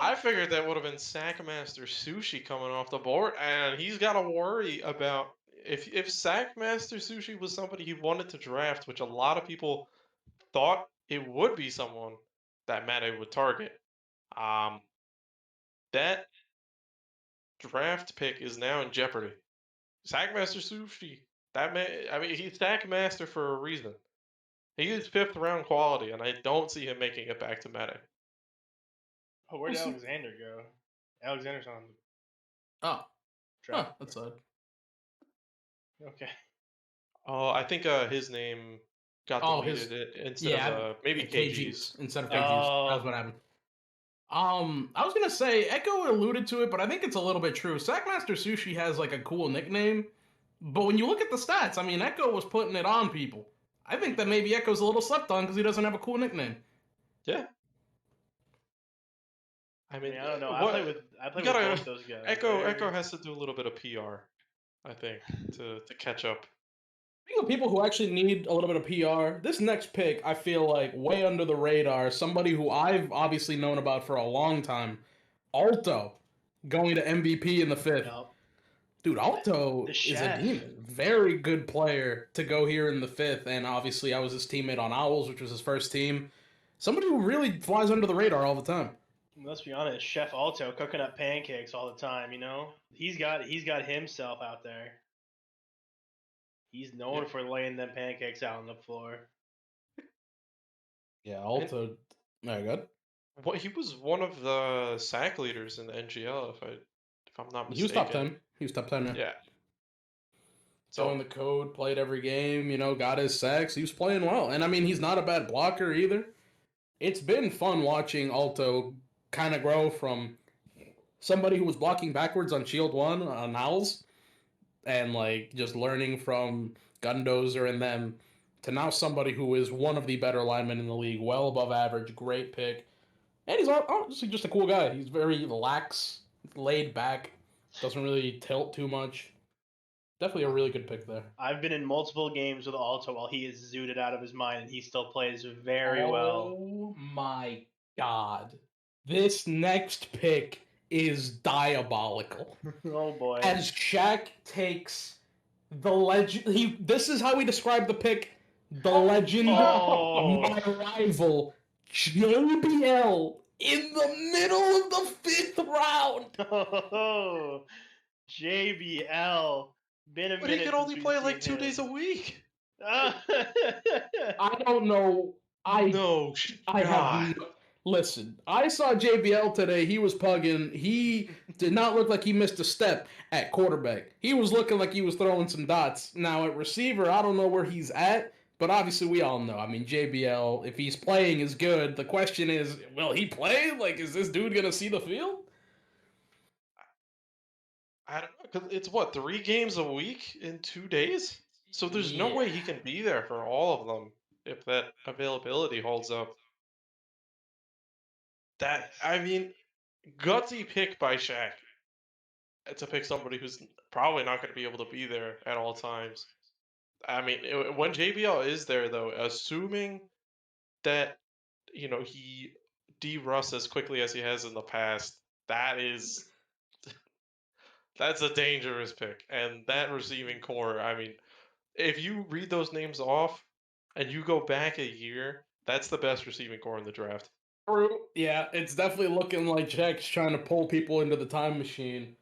I figured that would have been Sackmaster Sushi coming off the board, and he's got to worry about if Sackmaster Sushi was somebody he wanted to draft, which a lot of people thought it would be someone that Mate would target. That draft pick is now in jeopardy. Sackmaster Sushi, he's Sackmaster for a reason. He is 5th round quality, and I don't see him making it back to Meta. Oh, where'd Alexander go? Alexander's on the Oh, draft. that's odd. Okay. Oh, I think his name got deleted instead of maybe KG's. Instead of KG's. That's what happened. I was gonna say Echo alluded to it, but I think it's a little bit true. Sackmaster Sushi has like a cool nickname, but when you look at the stats, I mean, Echo was putting it on people. I think that maybe Echo's a little slept on because he doesn't have a cool nickname. Yeah. I mean, I don't know. I play with both those guys. Echo has to do a little bit of PR, I think, to catch up. Speaking of people who actually need a little bit of PR, this next pick, I feel like way under the radar, somebody who I've obviously known about for a long time, Alto, going to MVP in the 5th. Yep. Dude, Alto is a demon. Very good player to go here in the 5th, and obviously I was his teammate on Owls, which was his first team. Somebody who really flies under the radar all the time. Let's be honest, Chef Alto cooking up pancakes all the time, you know? He's got himself out there. He's known for laying them pancakes out on the floor. Yeah, Alto. Very good. Well, he was one of the sack leaders in the NGL, if I'm not mistaken. He was top 10. He was top 10. Yeah. So in the code, played every game, got his sacks. He was playing well. And I mean, he's not a bad blocker either. It's been fun watching Alto kind of grow from somebody who was blocking backwards on Shield 1 on Owls and just learning from Gundozer and them to now somebody who is one of the better linemen in the league, well above average, great pick. And he's honestly just a cool guy. He's very lax, laid back, doesn't really tilt too much. Definitely a really good pick there. I've been in multiple games with Alto while he is zooted out of his mind, and he still plays very well. Oh my god. This next pick is diabolical. Oh boy. As Shaq takes the legend... This is how we describe the pick. The legend of my rival, JBL, in the middle of the 5th round. Oh, JBL. But he can only play 2 days a week. I don't know. Listen, I saw JBL today. He was pugging. He did not look like he missed a step at quarterback. He was looking like he was throwing some dots. Now at receiver, I don't know where he's at, but obviously we all know. I mean, JBL, if he's playing, is good. The question is, will he play? Is this dude going to see the field? I don't know, because it's 3 games a week in 2 days? So there's no way he can be there for all of them if that availability holds up. Gutsy pick by Shaq. To pick somebody who's probably not going to be able to be there at all times. I mean, when JBL is there, though, assuming that, he de-rusts as quickly as he has in the past, that's a dangerous pick. And that receiving core, I mean, if you read those names off and you go back a year, that's the best receiving core in the draft. True. Yeah, it's definitely looking like Jack's trying to pull people into the time machine.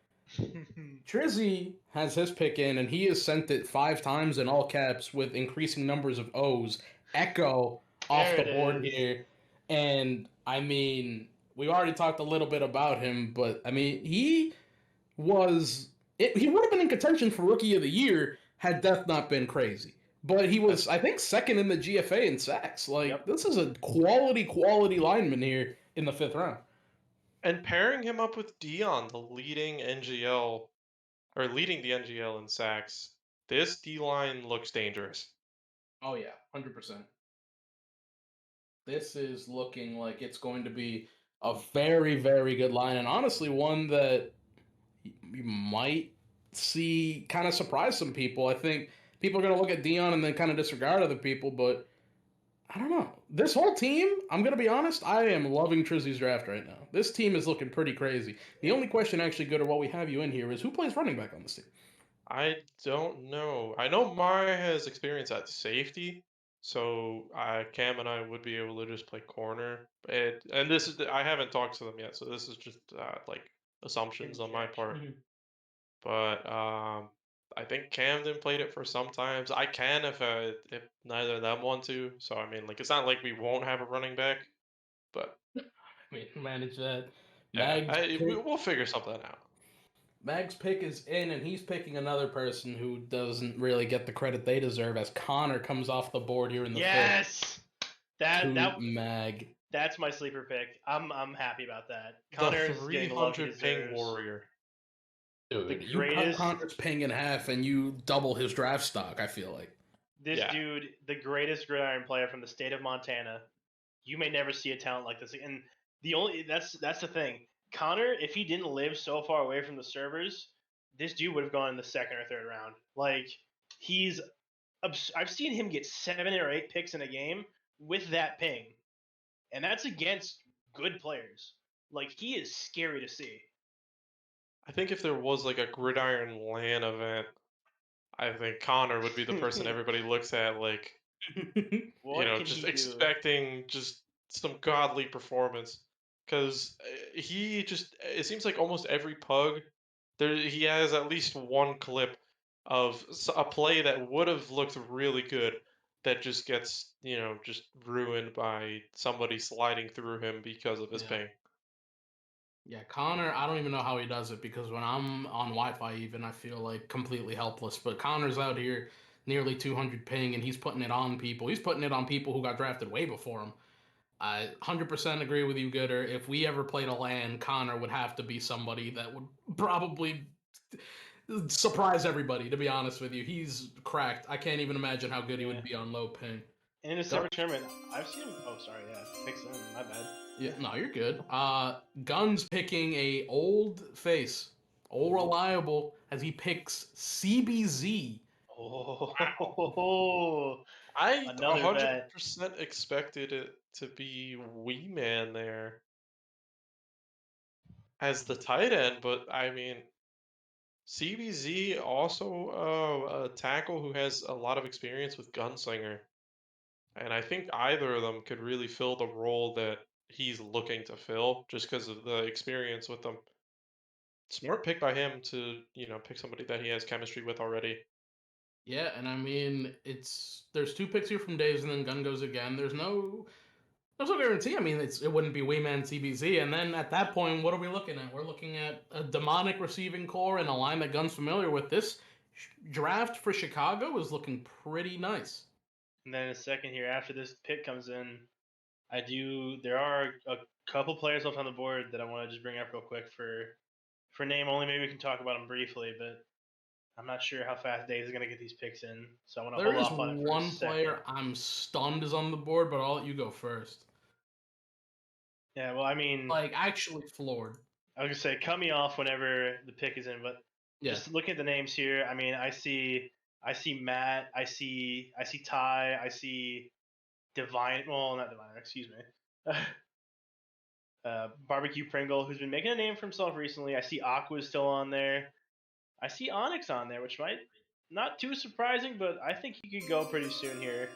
Trizzy has his pick in, and he has sent it 5 times in all caps with increasing numbers of O's. Echo off the board here. And, I mean, we already talked a little bit about him, but, I mean, he would have been in contention for Rookie of the Year had Death not been crazy. But he was, I think, 2nd in the GFA in sacks. This is a quality lineman here in the 5th round. And pairing him up with Dion, leading the NGL in sacks, this D-line looks dangerous. Oh, yeah, 100%. This is looking like it's going to be a very, very good line, and honestly, one that you might see kind of surprise some people. I think people are going to look at Dion and then kind of disregard other people, but I don't know. This whole team, I'm going to be honest, I am loving Trizzy's draft right now. This team is looking pretty crazy. The only question, actually, Gooder, while we have you in here, is who plays running back on this team? I don't know. I know Mara has experience at safety, so Cam and I would be able to just play corner. And this is I haven't talked to them yet, so this is just like assumptions on my part. But I think Camden played it for some times. I can if neither of them want to. So I mean, like it's not like we won't have a running back, but I mean, manage that. yeah, we'll figure something out. Mag's pick is in, and he's picking another person who doesn't really get the credit they deserve, as Connor comes off the board here in the Yes, that Mag. That's my sleeper pick. I'm happy about that. Connor's the getting the love he 300 ping deserves. warrior. Dude, you cut Connor's ping in half, and you double his draft stock. I feel like this dude, the greatest gridiron player from the state of Montana. You may never see a talent like this, and that's the thing. Connor, if he didn't live so far away from the servers, this dude would have gone in the second or third round. Like I've seen him get 7 or 8 picks in a game with that ping, and that's against good players. Like he is scary to see. I think if there was like a gridiron LAN event, I think Connor would be the person everybody looks at, like just expecting just some godly performance. Because it seems like almost every pug, he has at least one clip of a play that would have looked really good that just gets, just ruined by somebody sliding through him because of his ping. Yeah, Connor, I don't even know how he does it, because when I'm on Wi-Fi even, I feel like completely helpless. But Connor's out here nearly 200 ping, and he's putting it on people. He's putting it on people who got drafted way before him. I 100% agree with you, Gooder. If we ever played a LAN, Connor would have to be somebody that would probably surprise everybody, to be honest with you. He's cracked. I can't even imagine how good he would be on low ping. In a separate tournament, I've seen him. Oh, sorry, picks in. My bad. Yeah, no, you're good. Guns picking a old face, old reliable, as he picks CBZ. Oh, wow. I 100% expected it to be Wee Man there as the tight end, but I mean, CBZ also a tackle who has a lot of experience with Gunslinger. And I think either of them could really fill the role that he's looking to fill just because of the experience with them. Smart pick by him to, pick somebody that he has chemistry with already. Yeah, and I mean, there's 2 picks here from Days, and then Gun goes again. There's no guarantee. I mean, it wouldn't be Wayman CBZ, and then at that point, what are we looking at? We're looking at a demonic receiving core and a line that Gun's familiar with. This draft for Chicago is looking pretty nice. And then a second here, after this pick comes in, there are a couple players left on the board that I want to just bring up real quick for name only. Maybe we can talk about them briefly, but I'm not sure how fast Days is going to get these picks in, so I want to hold off on it for one player I'm stunned is on the board, but I'll let you go first. Yeah, well, I mean, like actually floored. I was gonna say, cut me off whenever the pick is in, but just looking at the names here, I mean, I see Matt, I see Ty, I see Divine. Well, not Divine. Excuse me. Barbecue Pringle, who's been making a name for himself recently. I see Aqua's still on there. I see Onyx on there, which might not too surprising, but I think he could go pretty soon here.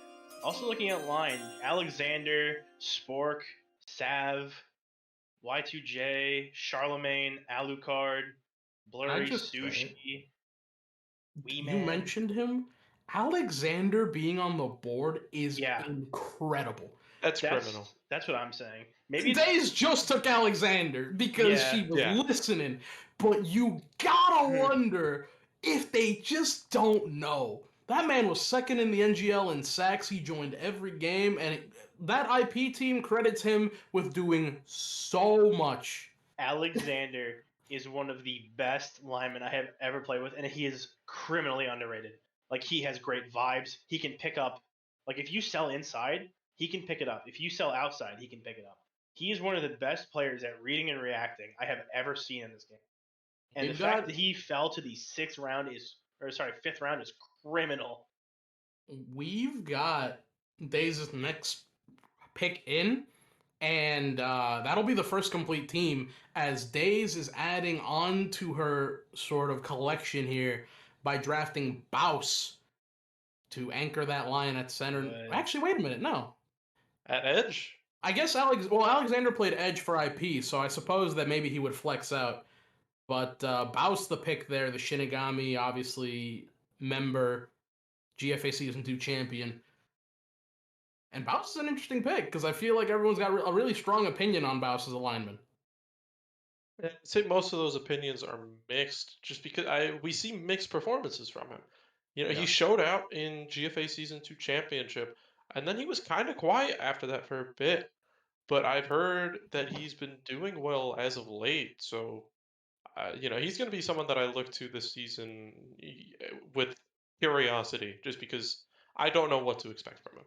Also looking at line, Alexander, Spork, Sav, Y2J, Charlemagne, Alucard, Blurry, Sushi. You mentioned him. Alexander being on the board is incredible. That's criminal. That's what I'm saying. Maybe Days just took Alexander because she was listening, but you gotta wonder if they just don't know. That man was second in the NGL in sacks. He joined every game, and that IP team credits him with doing so much. Alexander is one of the best linemen I have ever played with, and he is criminally underrated. Like, he has great vibes. He can pick up, like, if you sell inside, he can pick it up. If you sell outside, he can pick it up. He is one of the best players at reading and reacting I have ever seen in this game. And the fact that he fell to the 5th round is criminal. We've got Days' next pick in, and that'll be the first complete team, as Days is adding on to her sort of collection here by drafting Baus to anchor that line at center. Good. Actually, wait a minute, no. At edge? I guess Alexander played edge for IP, so I suppose that maybe he would flex out. But Baus the pick there, the Shinigami, obviously member, GFA Season 2 champion. And Baus is an interesting pick, because I feel like everyone's got a really strong opinion on Baus as a lineman. I'd say most of those opinions are mixed, just because we see mixed performances from him. He showed out in GFA Season 2 Championship, and then he was kind of quiet after that for a bit. But I've heard that he's been doing well as of late, so he's going to be someone that I look to this season with curiosity, just because I don't know what to expect from him.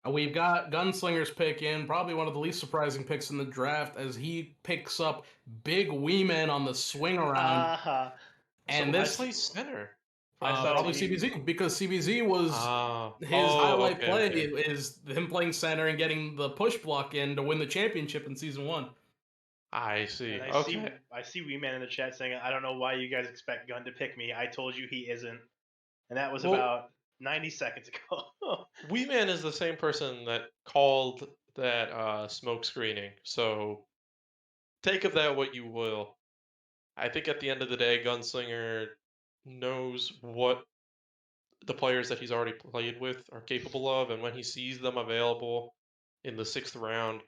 We've got Gunslinger's pick in, probably one of the least surprising picks in the draft, as he picks up Big Wee-Man on the swing around. And this plays center. Probably CBZ, because CBZ was his highlight play is him playing center and getting the push block in to win the championship in Season 1. I see. I see Wee-Man in the chat saying, I don't know why you guys expect Gun to pick me. I told you he isn't. And that was about 90 seconds ago. Wee-Man is the same person that called that smoke screening, so take of that what you will. I think at the end of the day, Gunslinger knows what the players that he's already played with are capable of, and when he sees them available in the 6th round,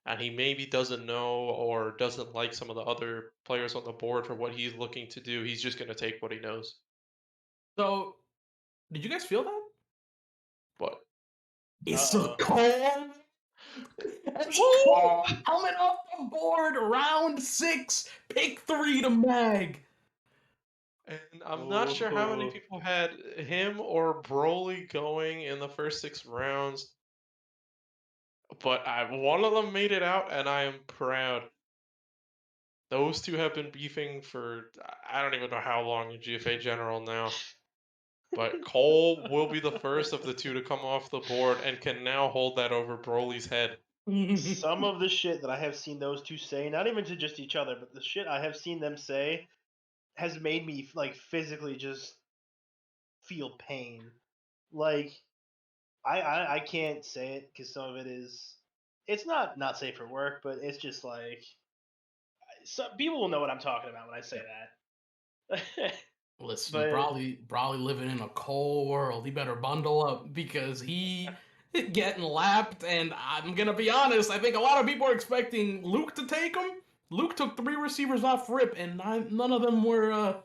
and he maybe doesn't know or doesn't like some of the other players on the board for what he's looking to do, he's just going to take what he knows. So, did you guys feel that? What? It's a cold. Helmet off the board, round 6, pick 3 to Mag. And I'm not sure how many people had him or Broly going in the first 6 rounds, but one of them made it out, and I am proud. Those two have been beefing for I don't even know how long in GFA General now. But Cole will be the first of the two to come off the board and can now hold that over Broly's head. Some of the shit that I have seen those two say, not even to just each other, but the shit I have seen them say has made me like physically just feel pain. Like I can't say it because some of it is it's not safe for work, but it's just like some people will know what I'm talking about when I say that. Listen, Brawley living in a cold world. He better bundle up, because he getting lapped, and I'm gonna be honest, I think a lot of people are expecting Luke to take him. Luke took 3 receivers off rip, and none of them were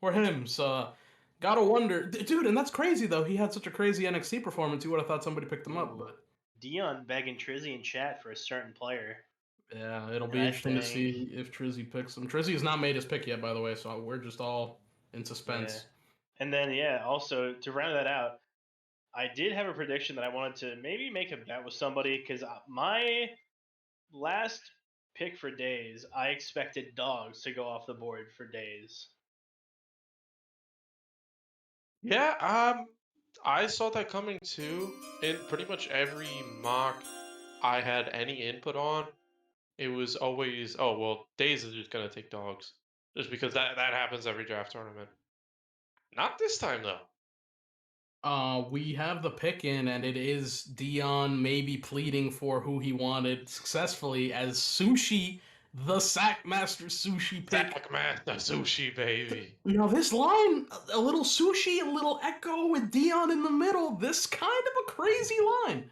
him. So gotta wonder, dude. And that's crazy though. He had such a crazy NXT performance. You would have thought somebody picked him up, but Dion begging Trizzy in chat for a certain player. Yeah, it'll be interesting to see if Trizzy picks him. Trizzy has not made his pick yet, by the way, so we're just all in suspense. Yeah. And then, also, to round that out, I did have a prediction that I wanted to maybe make a bet with somebody, because my last pick for Days, I expected Dogs to go off the board for Days. Yeah, I saw that coming too. In pretty much every mock I had any input on, it was always, oh, well, Days is just going to take Dogs. Just because that happens every draft tournament. Not this time, though. We have the pick in, and it is Dion maybe pleading for who he wanted successfully as Sushi, the Sackmaster Sushi pick. Sackmaster Sushi, baby. Now, this line, a little Sushi, a little Echo with Dion in the middle, this kind of a crazy line.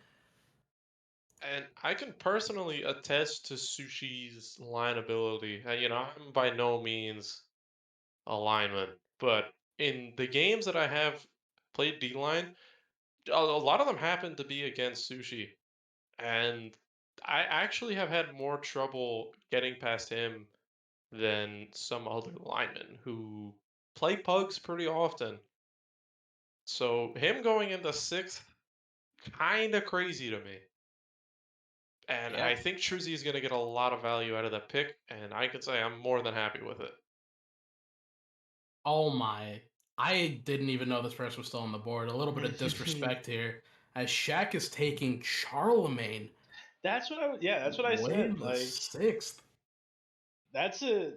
And I can personally attest to Sushi's line ability. I'm by no means a lineman, but in the games that I have played D-line, a lot of them happen to be against Sushi. And I actually have had more trouble getting past him than some other linemen who play pugs pretty often. So him going into 6th, kind of crazy to me. And I think Trizzy is going to get a lot of value out of that pick, and I can say I'm more than happy with it. Oh my I didn't even know this person was still on the board. A little bit of disrespect here, as Shaq is taking Charlemagne. That's what I way said. in the Like 6th. that's a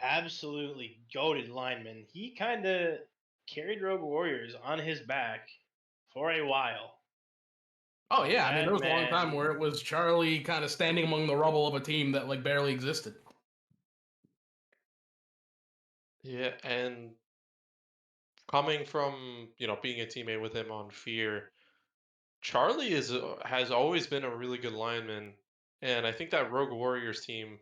absolutely goated lineman. He kind of carried Rogue Warriors on his back for a while. Oh yeah, I mean That there was a long man- time where it was Charlie kind of standing among the rubble of a team that like barely existed. Yeah, and coming from, being a teammate with him on Fear, Charlie has always been a really good lineman, and I think that Rogue Warriors team,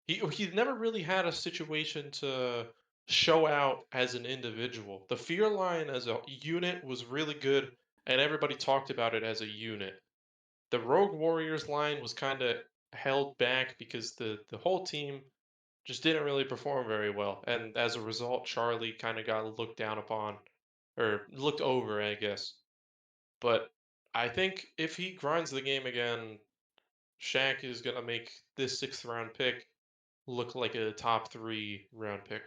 he's never really had a situation to show out as an individual. The Fear line as a unit was really good, and everybody talked about it as a unit. The Rogue Warriors line was kind of held back because the whole team just didn't really perform very well, and as a result, Charlie kind of got looked down upon, or looked over, I guess. But I think if he grinds the game again, Shaq is gonna make this 6th round pick look like a top 3 round pick.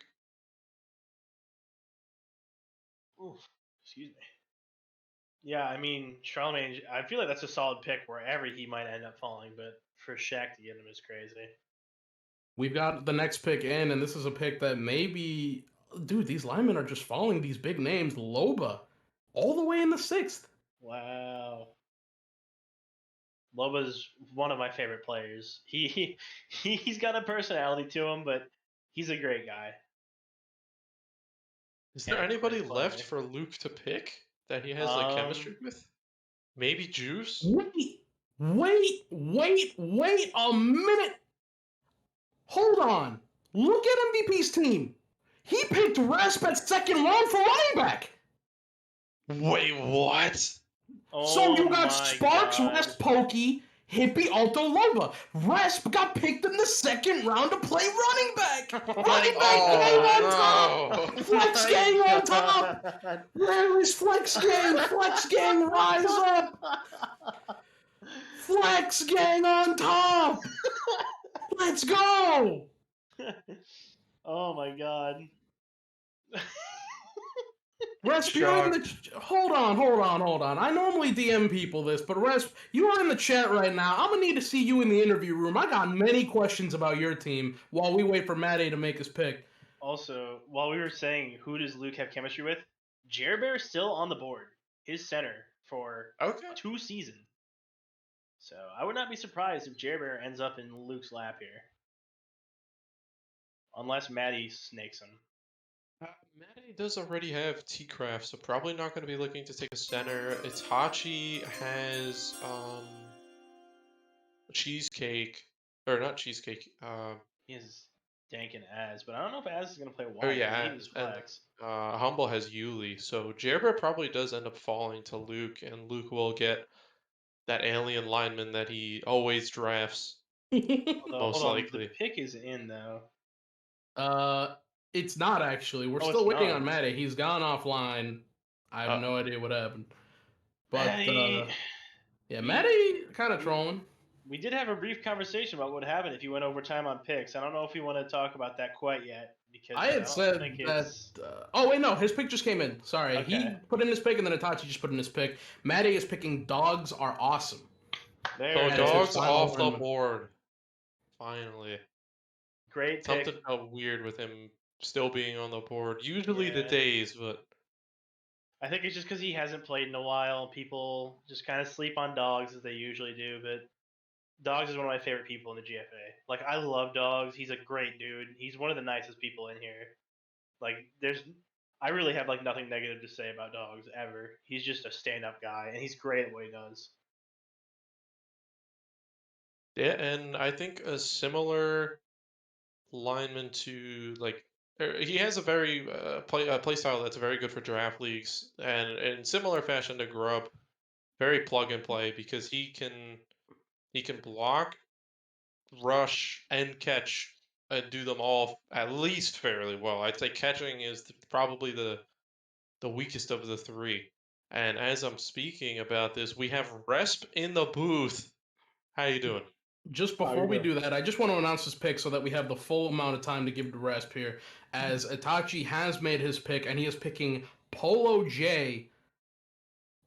Oof, excuse me. Yeah, I mean Charlemagne. I feel like that's a solid pick wherever he might end up falling, but for Shaq to get him is crazy. We've got the next pick in, and this is a pick that maybe, dude, these linemen are just following these big names. Loba, all the way in the 6th. Wow. Loba's one of my favorite players. He's got a personality to him, but he's a great guy. Is there Yeah, anybody great left play. for Luke to pick that he has like chemistry with? Maybe Juice? Wait a minute. Hold on. Look at MVP's team. He picked Rasp at 2nd round for running back. Wait, what? So you Oh got my Sparks, God. Rasp, Pokey, Hippie, Alto, Loba. Rasp got picked in the 2nd round to play running back. Running back gang on top. Flex gang on top. Where is Flex gang? Flex gang, rise up. Flex gang on top. Let's go. Oh my God. Resp, you're in the hold on. I normally DM people this, but Resp, you are in the chat right now. I'm gonna need to see you in the interview room. I got many questions about your team while we wait for Matt A to make his pick. Also, while we were saying who does Luke have chemistry with, Jerbear is still on the board. His center for 2 seasons. So I would not be surprised if Jerbear ends up in Luke's lap here. Unless Maddie snakes him. Maddie does already have T-Craft, so probably not going to be looking to take a center. Itachi has Cheesecake, or not Cheesecake. He has Dank and Az, but I don't know if Az is going to play wide. Oh yeah, He was and flex. Humble has Yuli, so Jerber probably does end up falling to Luke, and Luke will get that alien lineman that he always drafts. Most likely. The pick is in though. It's not actually. We're still waiting on Maddie. He's gone offline. I have no idea what happened. But yeah, Maddie kind of trolling. We did have a brief conversation about what happened if you went overtime on picks. I don't know if we want to talk about that quite yet because I had said that. Oh wait, no, his pick just came in. Sorry, Okay. he put in his pick and then Itachi just put in his pick. Maddie is picking dogs are awesome. So dogs off the board. Finally. Great pick. pick. Something felt weird with him still being on the board. Usually the days, but I think it's just because he hasn't played in a while. People just kind of sleep on dogs as they usually do, but Dogs is one of my favorite people in the GFA. Like, I love Dogs. He's a great dude. He's one of the nicest people in here. Like, I really have like nothing negative to say about Dogs ever. He's just a stand-up guy, and he's great at what he does. yeah, and I think a similar lineman to he has a very play style that's very good for draft leagues, and in similar fashion to Grub, very plug and play because he can block, rush, and catch and do them all at least fairly well. I'd say catching is probably the weakest of the three. And as I'm speaking about this, we have Resp in the booth. How you doing? Just before we do that, I just want to announce his pick so that we have the full amount of time to give to Rasp here. As Itachi has made his pick, and he is picking Polo J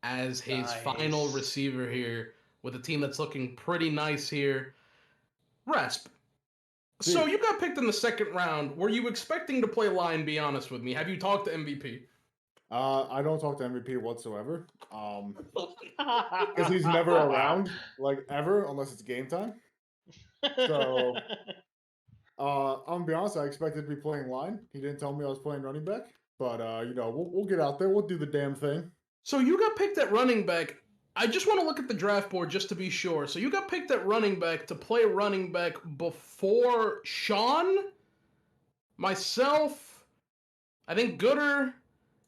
as his final receiver here, with a team that's looking pretty nice here. Rasp, so you got picked in the second round. Were you expecting to play line? Be honest with me. Have you talked to MVP? I don't talk to MVP whatsoever. Because he's never around, like ever, unless it's game time. So, I'm gonna be honest. I expected to be playing line. He didn't tell me I was playing running back, but we'll get out there. We'll do the damn thing. So you got picked at running back. I just want to look at the draft board just to be sure. So you got picked at running back to play running back before Sean, myself, I think Gooder.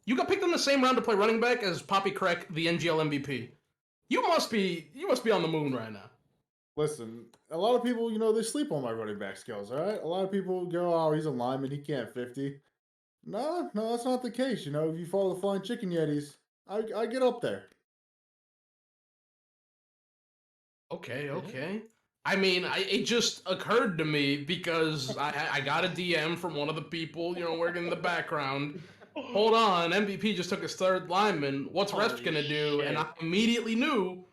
You got picked in the same round to play running back as Poppy Crack, the NGL MVP. You must be on the moon right now. Listen, a lot of people, they sleep on my running back skills, all right? A lot of people go, oh, he's a lineman, he can't 50. No, that's not the case. If you follow the flying chicken yetis, I get up there. Okay. I mean, it just occurred to me because I got a DM from one of the people, working in the background. Hold on, MVP just took his third lineman. What's Resp gonna do? And I immediately knew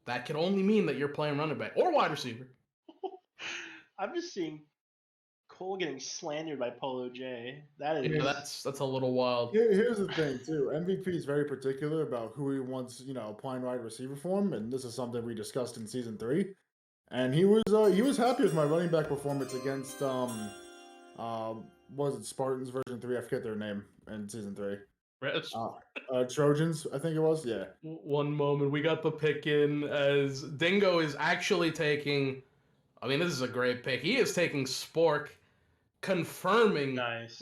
that could only mean that you're playing running back or wide receiver. I'm just seeing Cole getting slandered by Polo J. That is that's a little wild. Here's the thing too. MVP is very particular about who he wants, applying wide receiver for him, and this is something we discussed in season 3. And he was happy with my running back performance against was it Spartans version 3? I forget their name in season 3. Trojans, I think it was. Yeah. One moment, we got the pick in as Dingo is actually taking. I mean, this is a great pick. He is taking Spork, confirming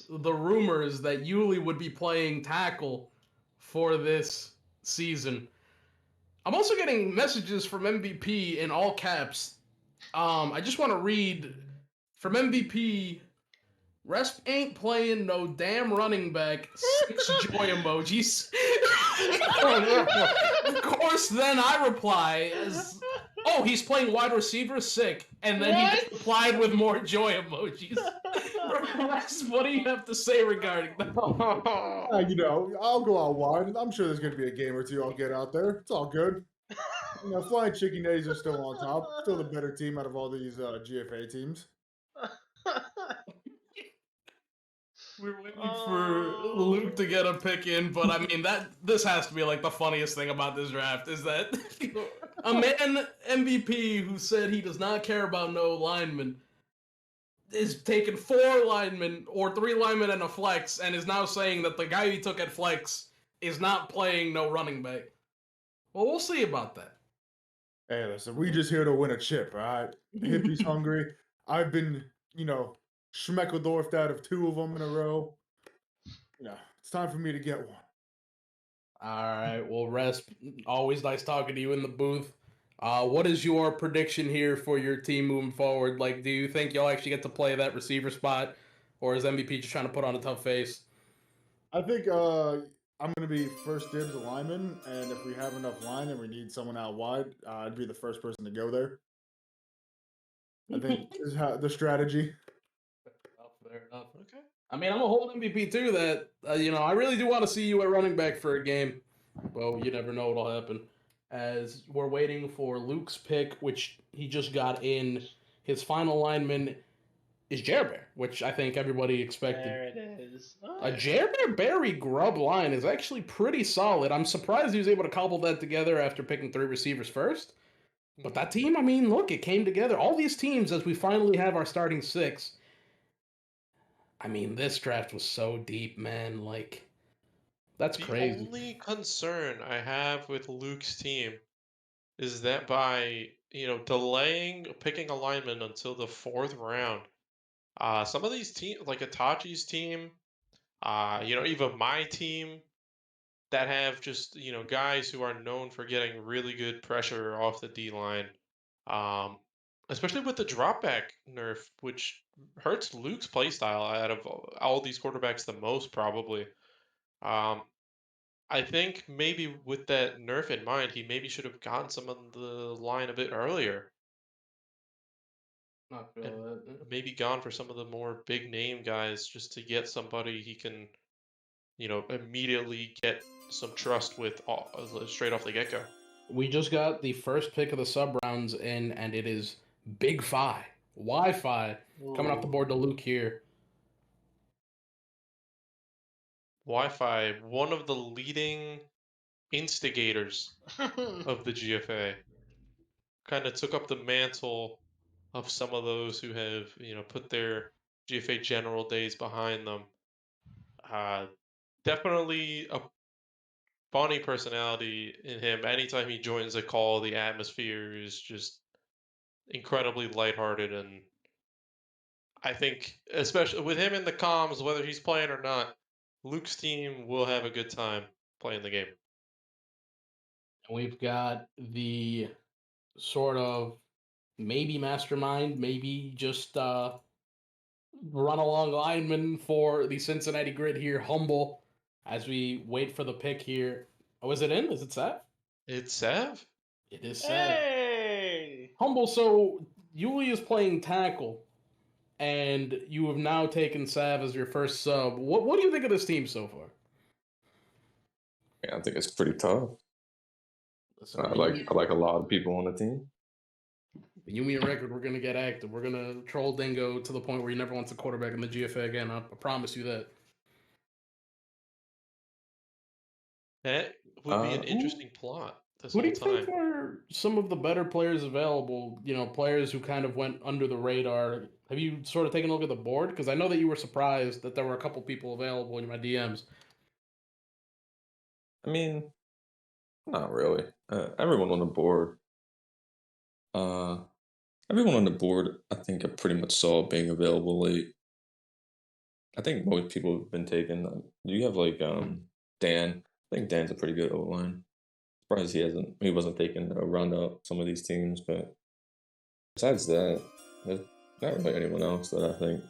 the rumors that Yuli would be playing tackle for this season. I'm also getting messages from MVP in all caps. I just want to read from MVP. Resp ain't playing no damn running back. 6 joy emojis. Of course, then I reply as, oh, he's playing wide receiver? Sick. And then he just replied with more joy emojis. Resp, what do you have to say regarding that? I'll go out wide. I'm sure there's going to be a game or two I'll get out there. It's all good. Flying Chicken Days are still on top. Still the better team out of all these GFA teams. We're waiting for Luke to get a pick in, but I mean this has to be like the funniest thing about this draft is that a man MVP who said he does not care about no linemen is taking 4 linemen or 3 linemen and a flex and is now saying that the guy he took at flex is not playing no running back. Well, we'll see about that. Hey, listen, we just here to win a chip, all right? Hippie's hungry. I've been, Schmeckledorfed out of 2 of them in a row. It's time for me to get one. All right. Well, Resp, always nice talking to you in the booth. What is your prediction here for your team moving forward? Like, do you think you'll actually get to play that receiver spot, or is MVP just trying to put on a tough face? I think I'm going to be first dibs at lineman, and if we have enough line and we need someone out wide, I'd be the first person to go there. I think is how the strategy. Fair enough. Okay. I mean, I'm a whole MVP too. That I really do want to see you at running back for a game. Well, you never know what'll happen. As we're waiting for Luke's pick, which he just got in, his final lineman is Jerbear, which I think everybody expected. There it is. A Jerbear Berry Grub line is actually pretty solid. I'm surprised he was able to cobble that together after picking 3 receivers first. But that team, I mean, look, it came together. All these teams, as we finally have our starting 6. I mean, this draft was so deep, man. Like, that's crazy. The only concern I have with Luke's team is that by, delaying picking a lineman until the 4th round, some of these teams, like Itachi's team, even my team, that have just, guys who are known for getting really good pressure off the D-line, especially with the dropback nerf, which hurts Luke's playstyle out of all these quarterbacks the most, probably. I think maybe with that nerf in mind, he maybe should have gotten some of the line a bit earlier. Not and feel that. maybe gone for some of the more big name guys just to get somebody he can, immediately get some trust with straight off the get go. We just got the first pick of the sub rounds in, and it is Big Fi, Wi-Fi, coming off the board to Luke here. Wi-Fi, one of the leading instigators of the GFA, kind of took up the mantle of some of those who have, put their GFA general days behind them. Definitely a funny personality in him. Anytime he joins a call, the atmosphere is just incredibly lighthearted, and I think, especially with him in the comms, whether he's playing or not, Luke's team will have a good time playing the game. We've got the sort of maybe mastermind, maybe just run along lineman for the Cincinnati Grid here, Humble, as we wait for the pick here. Oh, is it in? Is it Sav? It's Sav? It is Sav. Hey! Humble, so Yuli is playing tackle, and you have now taken Sav as your first sub. What do you think of this team so far? Yeah, I think it's pretty tough. Listen, I like a lot of people on the team. The Yumi record, we're gonna get active. We're gonna troll Dingo to the point where he never wants a quarterback in the GFA again. I promise you that. That would be an interesting plot this Who do whole you think time. are some of the better players available? Players who kind of went under the radar. Have you sort of taken a look at the board? Because I know that you were surprised that there were a couple people available in my DMs. I mean, not really. Everyone on the board. Everyone on the board, I think, I pretty much saw being available late. I think most people have been taken. Do you have Dan? I think Dan's a pretty good O-line. Surprised he wasn't taken around up some of these teams, but besides that, there's not really anyone else that I think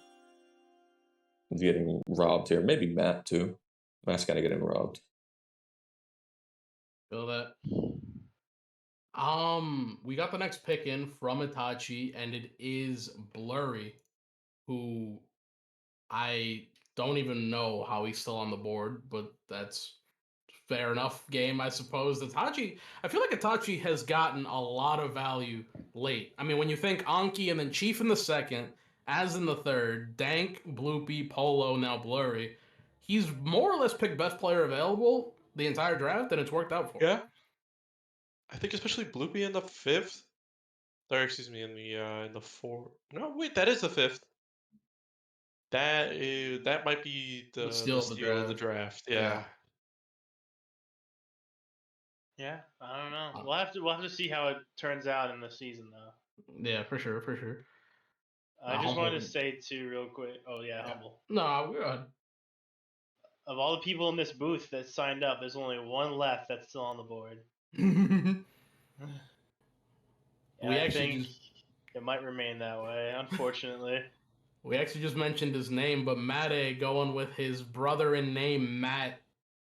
is getting robbed here. Maybe Matt too. Matt's kind of getting robbed. Feel that? We got the next pick in from Itachi, and it is Blurry, who I don't even know how he's still on the board, but that's fair enough game, I suppose. Itachi, I feel like Itachi has gotten a lot of value late. I mean, when you think Anki and then Chief in the second, Az in the third, Dank, Bloopy, Polo, now Blurry, he's more or less picked best player available the entire draft, and it's worked out for him. Yeah. I think especially Bloopy in the fifth. Or excuse me, in the fourth. No, wait, that is the fifth. That might be the steal of the draft. Yeah. Yeah, I don't know. We'll have to see how it turns out in the season, though. Yeah, for sure, for sure. I just wanted to say too, real quick. Oh yeah, Humble. No, we're good. Of all the people in this booth that signed up, there's only one left that's still on the board. I think it might remain that way, unfortunately. We actually just mentioned his name, but Mate going with his brother in name, Matt,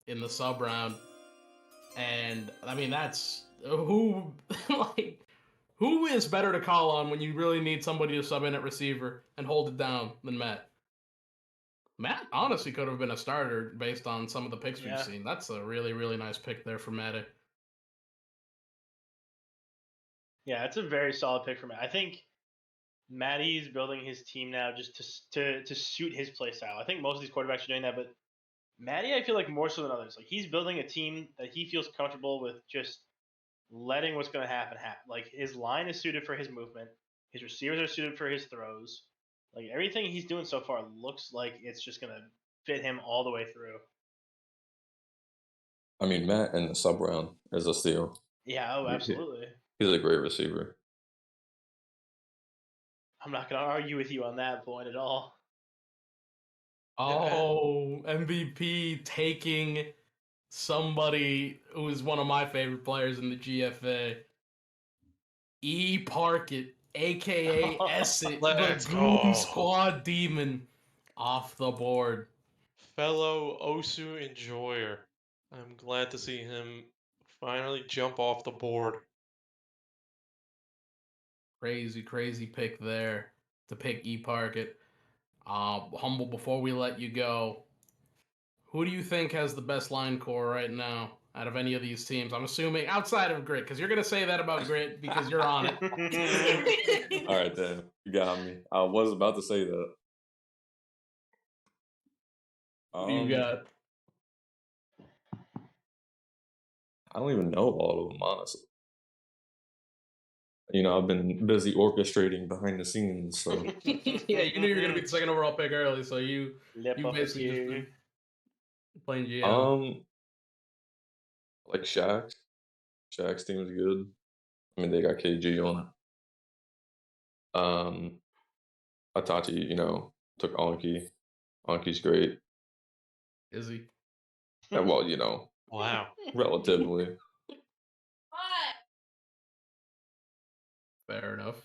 in the sub round. And, I mean, that's... Who is better to call on when you really need somebody to sub in at receiver and hold it down than Matt? Matt honestly could have been a starter based on some of the picks we've seen. That's a really, really nice pick there for Matt. Yeah, it's a very solid pick for Matt. I think Matty's building his team now just to suit his play style. I think most of these quarterbacks are doing that, but Matty, I feel like more so than others. Like he's building a team that he feels comfortable with just letting what's going to happen happen. Like his line is suited for his movement, his receivers are suited for his throws. Like everything he's doing so far looks like it's just going to fit him all the way through. I mean, Matt in the sub round is a steal. Yeah, oh, absolutely. He's a great receiver. I'm not going to argue with you on that point at all. Oh, MVP taking somebody who is one of my favorite players in the GFA. E. Parkett, a.k.a. Esset, the Goon Squad Demon, off the board. Fellow Osu enjoyer. I'm glad to see him finally jump off the board. Crazy pick there to pick E-Parkit. Humble, before we let you go, who do you think has the best line core right now out of any of these teams? I'm assuming outside of Grit, because you're going to say that about Grit because you're on it. All right, then. You got me. I was about to say that. Who do you got? I don't even know all of them, honestly. You know, I've been busy orchestrating behind the scenes, so. Yeah, you knew you were going to be the second overall pick early, so you basically just been playing GM. Like Shaq. Shaq's team is good. I mean, they got KG on it. Itachi, you know, took Anki. Anki's great. Is he? Yeah, well, you know. Wow. Relatively. Fair enough.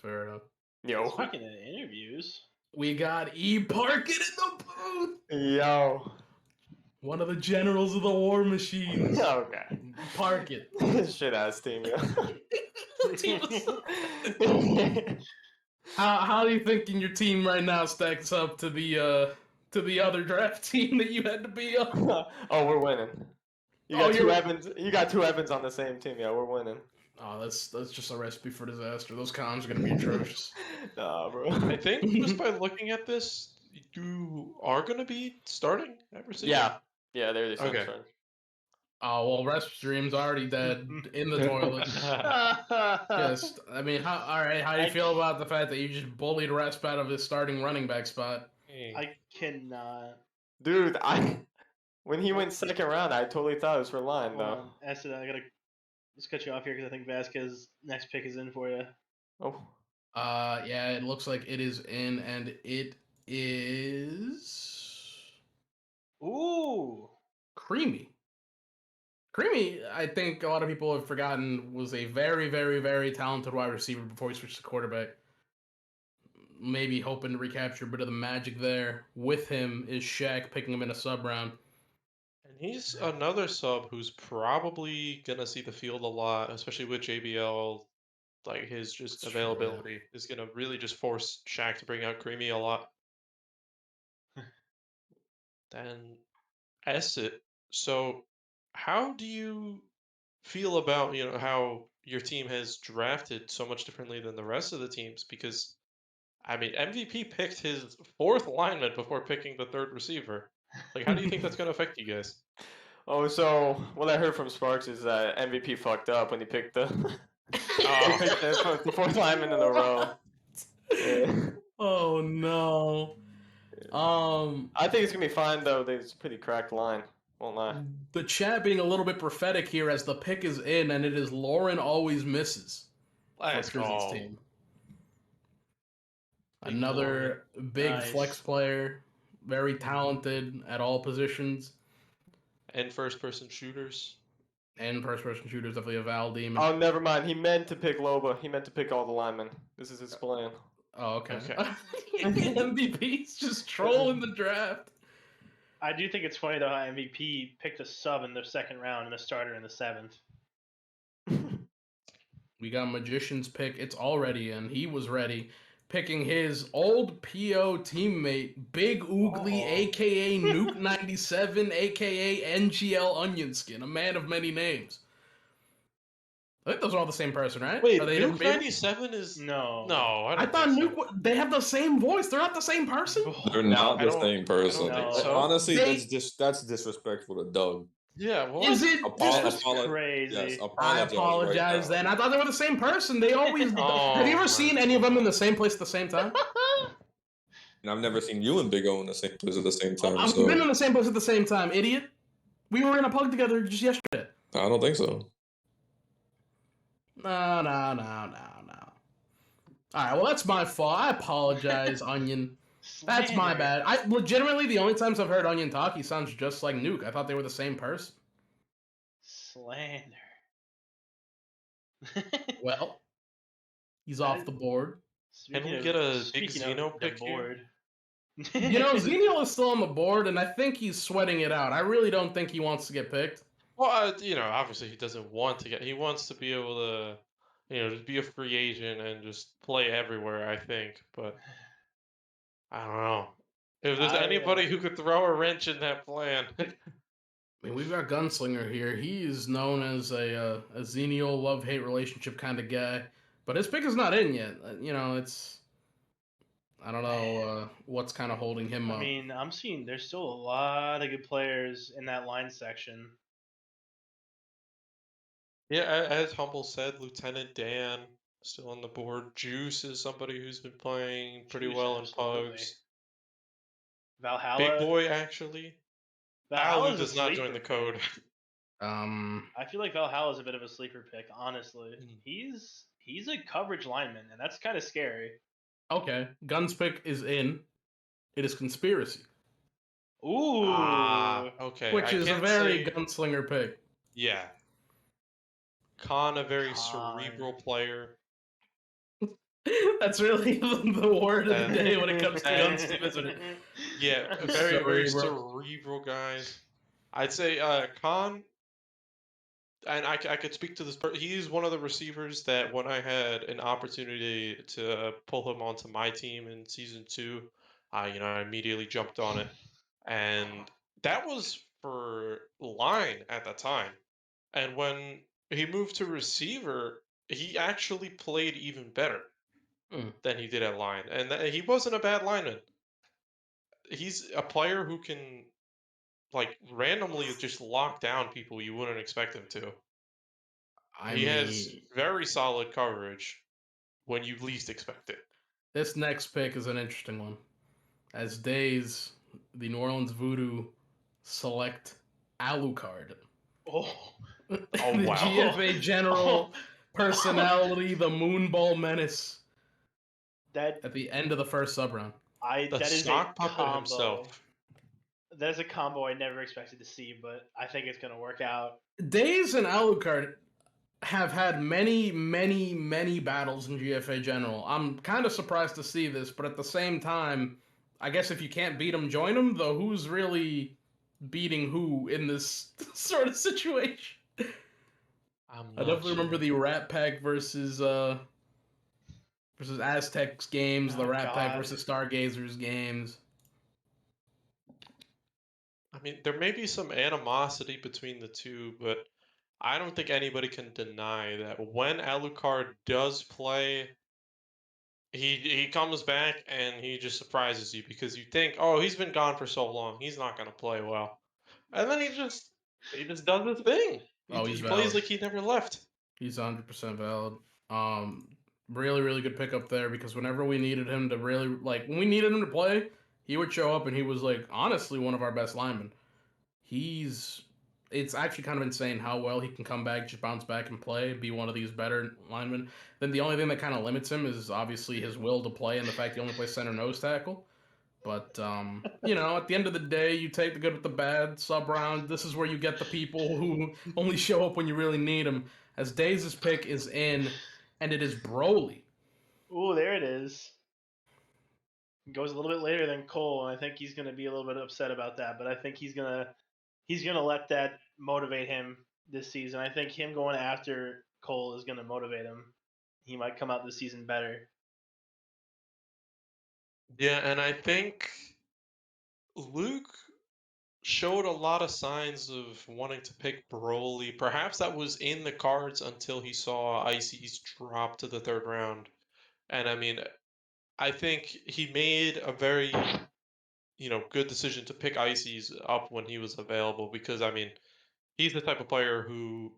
Yo. Speaking of interviews, we got E-Parkit in the booth. Yo. One of the generals of the war machines. Okay. Parkit. Shit ass team, yo. How do you thinking your team right now stacks up to the other draft team that you had to be on? Oh, we're winning. You got two Evans. You got two Evans on the same team, yo. We're winning. Oh, that's just a recipe for disaster. Those comms are gonna be atrocious. Nah, bro. I think just by looking at this, you are gonna be starting at receiver. Yeah, they're the same Okay. friend. Oh well, rest stream's already dead in the toilet. Just, I mean, how do you feel about the fact that you just bullied Resp out of his starting running back spot? I cannot. Dude, when he went second round, I totally thought it was for line though. Acid, I gotta just cut you off here because I think Vasquez next pick is in for you. Oh. Yeah, it looks like it is in, and it is. Ooh. Creamy. Creamy, I think a lot of people have forgotten, was a very, very, very talented wide receiver before he switched to quarterback. Maybe hoping to recapture a bit of the magic there. With him is Shaq, picking him in a sub round. And he's another sub who's probably gonna see the field a lot, especially with JBL. Like his just availability is gonna really just force Shaq to bring out Creamy a lot. Then Esset. So how do you feel about, you know, how your team has drafted so much differently than the rest of the teams? Because I mean, MVP picked his fourth lineman before picking the third receiver. Like, how do you think that's going to affect you guys? Oh, so what I heard from Sparks is that MVP fucked up when he picked the he picked the fourth lineman in a row. Yeah. Oh no. I think it's gonna be fine though. It's a pretty cracked line. Won't lie. The chat being a little bit prophetic here as the pick is in, and it is Lauren always misses. Let's go. Team. Another big flex player, very talented at all positions. And first-person shooters. And first-person shooters, definitely a Val demon. Oh, never mind. He meant to pick Loba. He meant to pick all the linemen. This is his plan. Oh, okay. MVP's just trolling the draft. I do think it's funny though how MVP picked a sub in the second round and a starter in the seventh. We got Magician's pick. It's already in. He was ready. Picking his old PO teammate, Big Oogly, a.k.a. Nuke 97, a.k.a. NGL Onion Skin, a man of many names. I think those are all the same person, right? Wait, are they Nuke 97 is... No. No, I thought Nuke... They have the same voice. They're not the same person? They're not the same person. So. Honestly, that's disrespectful to Doug. Yeah, what? Is it? This is crazy. Yes, I apologize right then. I thought they were the same person. They always... Have you ever seen any of them in the same place at the same time? And I've never seen you and Big O in the same place at the same time. I've been in the same place at the same time, idiot. We were in a pug together just yesterday. I don't think so. No. All right, well, that's my fault. I apologize, Onion. That's my bad. I legitimately, the only times I've heard Onion talk, he sounds just like Nuke. I thought they were the same person. Slander. Well, he's off the board. Can we get a big Xeno pick here? You know, Xenial is still on the board, and I think he's sweating it out. I really don't think he wants to get picked. Well, you know, obviously he doesn't want to get... He wants to be able to just be a free agent and just play everywhere. I think, but I don't know if there's anybody who could throw a wrench in that plan. I mean, we've got Gunslinger here. He is known as a Xenial love-hate relationship kind of guy, but his pick is not in yet. It's I don't know what's kind of holding him up. I mean, I'm seeing there's still a lot of good players in that line section. Yeah, as Humble said, Lieutenant Dan still on the board. Juice is somebody who's been playing pretty well in Pugs. Valhalla. Big Boy, actually. Alu does not join the code. I feel like Valhalla's a bit of a sleeper pick, honestly. He's a coverage lineman, and that's kind of scary. Okay, Guns pick is in. It is Conspiracy. Ooh. Okay. Which is a very Gunslinger pick. Yeah. Khan, a very cerebral player. That's really the word of the day when it comes to Guns, isn't it? Yeah, very cerebral guys. I'd say Khan, and I could speak to this. He's one of the receivers that when I had an opportunity to pull him onto my team in season 2, I immediately jumped on it, and that was for line at the time. And when he moved to receiver, he actually played even better than he did at line, and he wasn't a bad lineman. He's a player who can randomly just lock down people you wouldn't expect him to. He has very solid coverage when you least expect it. This next pick is an interesting one. As Days, the New Orleans Voodoo select Alucard. Oh, the wow. GFA General personality, the Moonball Menace. That at the end of the first sub round. That is a combo. Himself. That is a combo I never expected to see, but I think it's going to work out. Days and Alucard have had many battles in GFA General. I'm kind of surprised to see this, but at the same time, I guess if you can't beat them, join them, though who's really beating who in this sort of situation? I definitely remember the Rat Pack versus Aztecs games, the Rat Pack versus Stargazers games. I mean, there may be some animosity between the two, but I don't think anybody can deny that when Alucard does play, he comes back and he just surprises you because you think, oh, he's been gone for so long, he's not going to play well, and then he just does his thing. He plays like he never left. He's 100% valid. Really good pickup there because whenever we needed him to really when we needed him to play, he would show up and he was honestly one of our best linemen. It's actually kind of insane how well he can come back, just bounce back and play, be one of these better linemen. Then the only thing that kind of limits him is obviously his will to play and the fact he only plays center nose tackle. But, at the end of the day, you take the good with the bad. Sub round, this is where you get the people who only show up when you really need them. As Days' pick is in, and it is Broly. Ooh, there it is. It goes a little bit later than Cole, and I think he's going to be a little bit upset about that. But I think he's gonna let that motivate him this season. I think him going after Cole is going to motivate him. He might come out this season better. Yeah, and I think Luke showed a lot of signs of wanting to pick Broly. Perhaps that was in the cards until he saw Icy's drop to the 3rd round. And I mean, I think he made a very, good decision to pick Icy's up when he was available because, I mean, he's the type of player who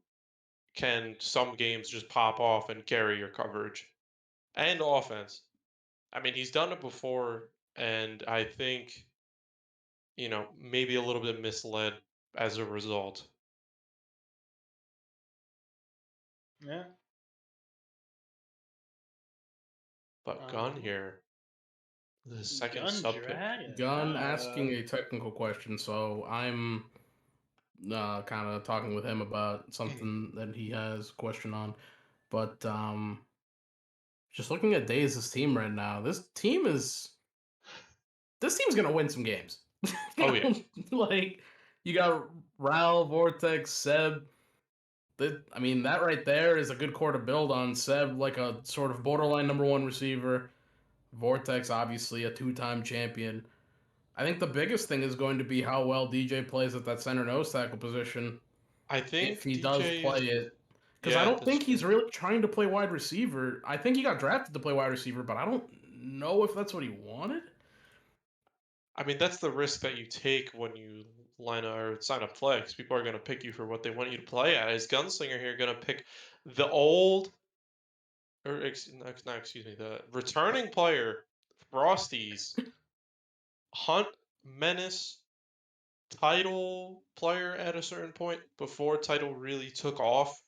can some games just pop off and carry your coverage and offense. I mean, he's done it before, and I think, maybe a little bit misled as a result. Yeah. But Gun here, the second sub pick. Gun asking a technical question, so I'm kind of talking with him about something that he has a question on. But just looking at Days' team right now, this team's gonna win some games. Oh yeah. You got Ral, Vortex, Seb. I mean, that right there is a good core to build on. Seb, like a sort of borderline #1 receiver. Vortex, obviously a 2-time champion. I think the biggest thing is going to be how well DJ plays at that center nose tackle position. I think If he DJ does play is, it. Because I yeah, don't that's think he's true. really trying to play wide receiver. I think he got drafted to play wide receiver, but I don't know if that's what he wanted. I mean, that's the risk that you take when you sign up flex. People are going to pick you for what they want you to play at. Is Gunslinger here going to pick the old, or excuse me, the returning player, Frosties, Hunt, Menace, Title player at a certain point before Title really took off?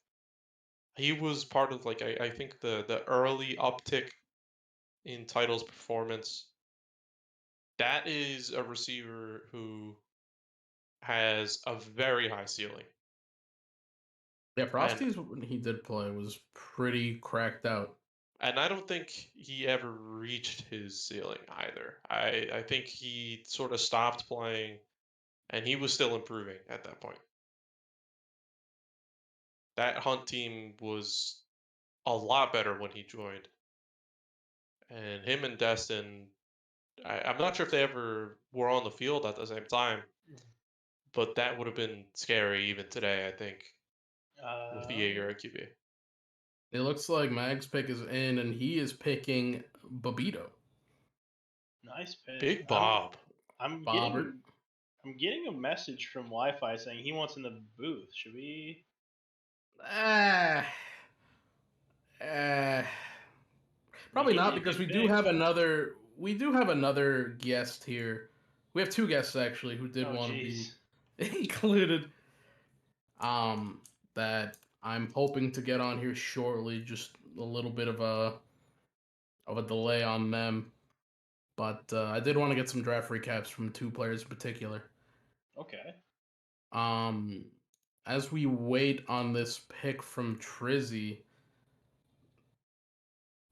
He was part of, like, I think the early uptick in Title's performance. That is a receiver who has a very high ceiling. Yeah, Frosty's when he did play was pretty cracked out. And I don't think he ever reached his ceiling either. I think he sort of stopped playing, and he was still improving at that point. That Hunt team was a lot better when he joined. And him and Destin, I'm not sure if they ever were on the field at the same time, but that would have been scary even today, I think, with the Jaeger at QB. It looks like Mag's pick is in, and he is picking Babito. Nice pick. Big Bob. I'm Bobbert. getting a message from Wi-Fi saying he wants in the booth. Should we? Probably He not, did because good we do picks. have another guest here. We have 2 guests actually who did want to be included. That I'm hoping to get on here shortly. Just a little bit of a delay on them, but I did want to get some draft recaps from 2 players in particular. Okay. As we wait on this pick from Trizzy.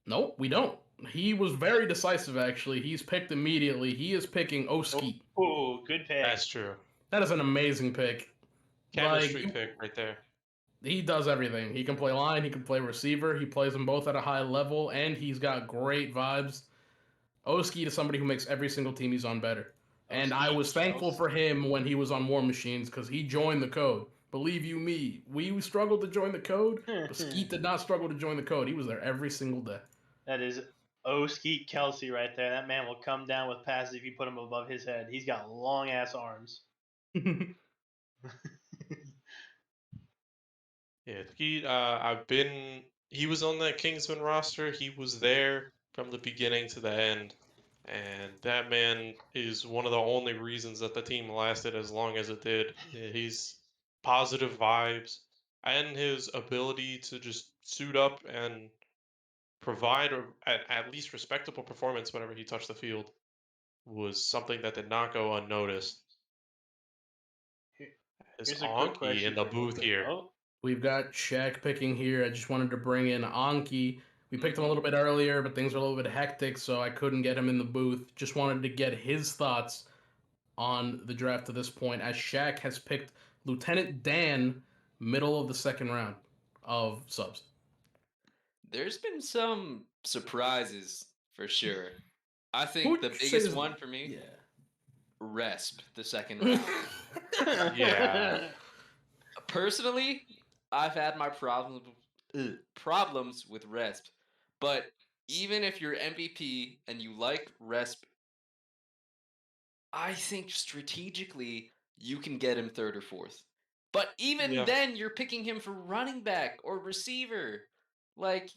Nope, we don't. He was very decisive, actually. He's picked immediately. He is picking Oski. Oh, good pick. That's true. That is an amazing pick. Chemistry pick right there. He does everything. He can play line, he can play receiver, he plays them both at a high level, and he's got great vibes. Oski is somebody who makes every single team he's on better. And I was thankful for him when he was on War Machines because he joined the code. Believe you me, we struggled to join the code, but Skeet did not struggle to join the code. He was there every single day. That is Skeet Kelsey right there. That man will come down with passes if you put him above his head. He's got long ass arms. Yeah, Skeet, he was on that Kingsman roster. He was there from the beginning to the end. And that man is one of the only reasons that the team lasted as long as it did. He's positive vibes, and his ability to just suit up and provide at least respectable performance whenever he touched the field was something that did not go unnoticed. Is Anki in the booth here? Oh. We've got Shaq picking here. I just wanted to bring in Anki. We picked him a little bit earlier, but things are a little bit hectic, so I couldn't get him in the booth. Just wanted to get his thoughts on the draft to this point, as Shaq has picked Lieutenant Dan, middle of the 2nd round of subs. There's been some surprises for sure. I think the biggest one for me, Resp, the 2nd round. Yeah. Personally, I've had my problems with Resp, but even if you're MVP and you like Resp, I think strategically you can get him 3rd or 4th. But even then, you're picking him for running back or receiver. Like,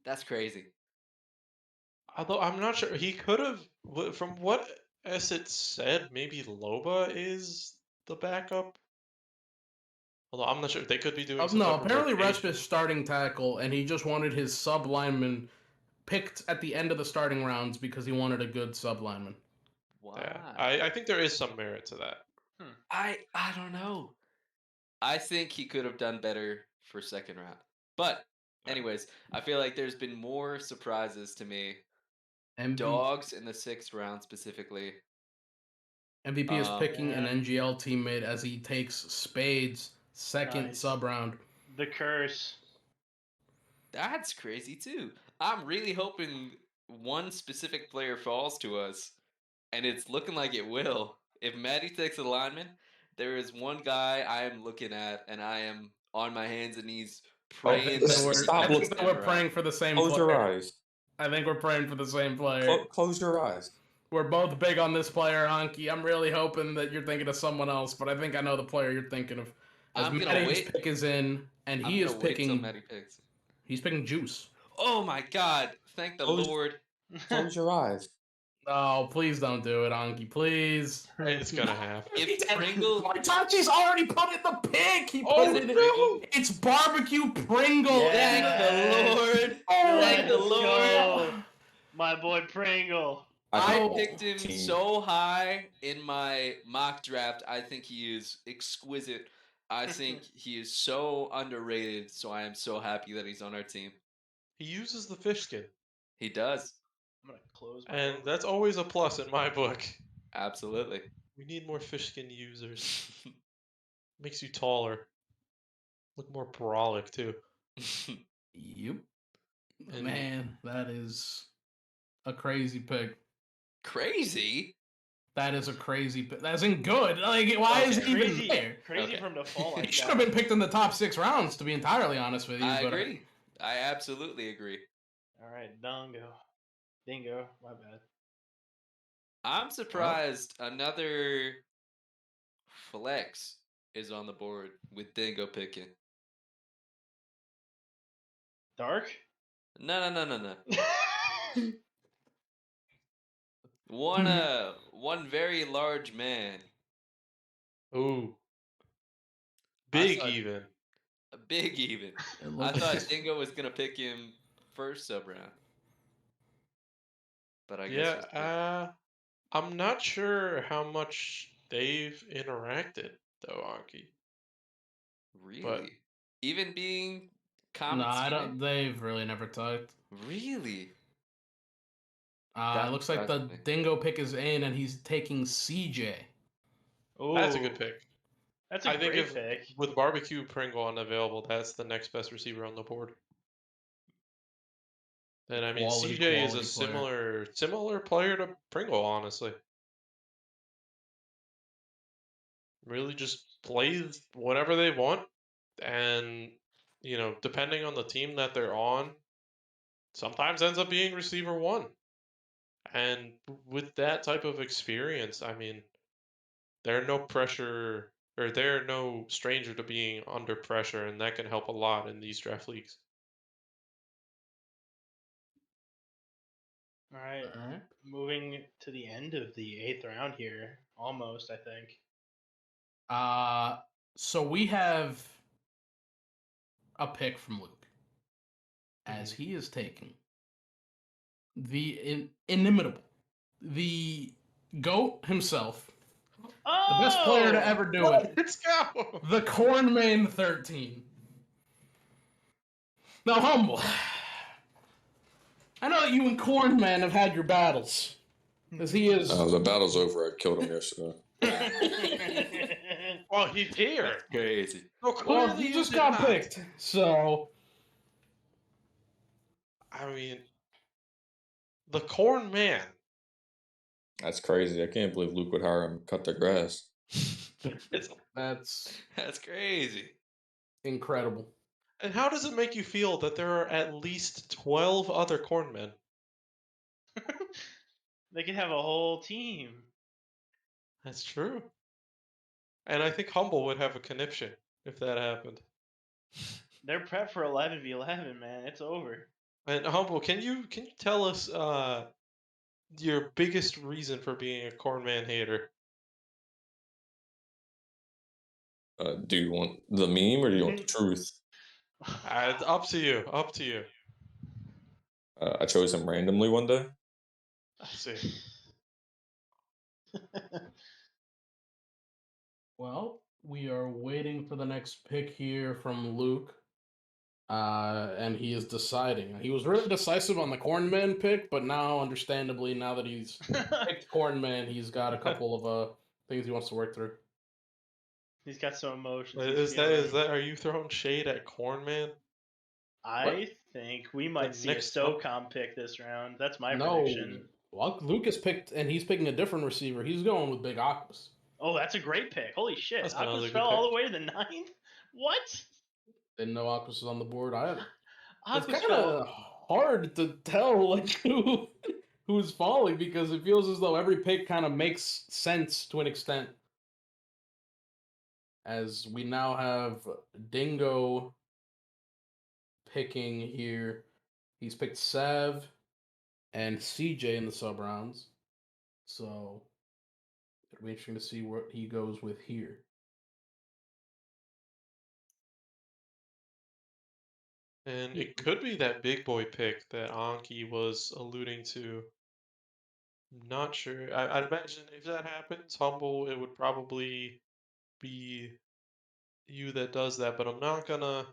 that's crazy. Although I'm not sure, he could have, from what Esset said, maybe Loba is the backup. Although I'm not sure, they could be doing some No, type of apparently rotation. Resp is starting tackle, and he just wanted his sub lineman picked at the end of the starting rounds because he wanted a good sub lineman. Wow. Yeah, I think there is some merit to that. I don't know. I think he could have done better for 2nd round. But anyways, I feel like there's been more surprises to me. Dogs in the 6th round specifically. MVP is picking an NGL teammate as he takes Spades second Nice. sub round. The curse. That's crazy too. I'm really hoping one specific player falls to us, and it's looking like it will. If Maddie takes a lineman, there is one guy I am looking at, and I am on my hands and knees praying that Stop I he think takes that we're him praying out. for the same Close player. your eyes. I think we're praying for the same player. Close your eyes. We're both big on this player, Anki. I'm really hoping that you're thinking of someone else, but I think I know the player you're thinking of. As I'm gonna Maddie's wait. pick is in, and I'm he is gonna wait till picking. Maddie picks. He's picking Juice. Oh my God! Thank the Lord. Close your eyes. Oh, please don't do it, Anki. Please. It's gonna happen. If Pringle, Tachi's already put in the pick. He Oh, put is it it in. Pringle? It's barbecue Pringle. Thank the Lord. Oh, Thank the Let's Lord. go. My boy Pringle. I Oh, picked him team. so high in my mock draft. I think he is exquisite. I think he is so underrated. So I am so happy that he's on our team. He uses the fish skin, He does. I'm gonna close my and door. that's always a plus in my book. Absolutely. We need more fish skin users. Makes you taller. Look more brolic too. Yep. And- Man, that is a crazy pick. Crazy? That is a crazy pick. That isn't good. Like, why is it even Crazy, there? crazy for him to fall like He should that. have been picked in the top 6 rounds, to be entirely honest with you. I but, agree. I absolutely agree. All right, Dingo. My bad. I'm surprised another flex is on the board with Dingo picking. Dark. No. One very large man. Ooh. I Big thought- even. Big even. It I looks- thought Dingo was gonna pick him first sub round. But I guess Yeah, I'm not sure how much they've interacted though, Anki. really? Even being common No, I teammate? don't. They've really never talked. Really? It looks like the surprises me. Dingo pick is in, and he's taking CJ. That's a Ooh, good pick. That's a I think great if pick. with barbecue Pringle unavailable, that's the next best receiver on the board. And I mean, Quality CJ is a player. similar player to Pringle, honestly. Really just plays whatever they want, and depending on the team that they're on, sometimes ends up being receiver 1. And with that type of experience, I mean, they're no pressure, or they're no stranger to being under pressure, and that can help a lot in these draft leagues. All right, moving to the end of the 8th round here, almost. I think. So we have a pick from Luke, as he is taking the inimitable, the GOAT himself, the best player to ever do it. Let's go. The Cornman 13. Now, Humble, I know that you and Cornman have had your battles, as he is. The battle's over. I killed him yesterday. Well, he's here. Crazy. No, Well, clearly he you just did got not. picked, so I mean, the Corn Man. That's crazy. I can't believe Luke would hire him to cut the grass. that's crazy. Incredible. And how does it make you feel that there are at least 12 other cornmen? They could have a whole team. That's true. And I think Humble would have a conniption if that happened. They're prepped for 11v11, man. It's over. And Humble, can you tell us your biggest reason for being a cornman hater? Do you want the meme or do you want the truth? It's up to you. Up to you. I chose him randomly one day. I see. Well, we are waiting for the next pick here from Luke. And he is deciding. He was really decisive on the Cornman pick, but now, understandably, now that he's picked Cornman, he's got a couple of things he wants to work through. He's got some emotions. Is that? Are you throwing shade at Corn Man? I think we might see a SOCOM pick this round. That's my prediction. Well, Lucas picked, and he's picking a different receiver. He's going with Big Octopus. Oh, that's a great pick. Holy shit. That's Octopus fell all the way to the 9th? What? Didn't know Octopus was on the board either. It's Octopus kind of hard to tell like who's falling because it feels as though every pick kind of makes sense to an extent. As we now have Dingo picking here. He's picked Sav and CJ in the sub rounds. So it'll be interesting to see what he goes with here. And it could be that big boy pick that Anki was alluding to. Not sure. I'd imagine if that happens, Humble, it would probably be you that does that, but I'm not gonna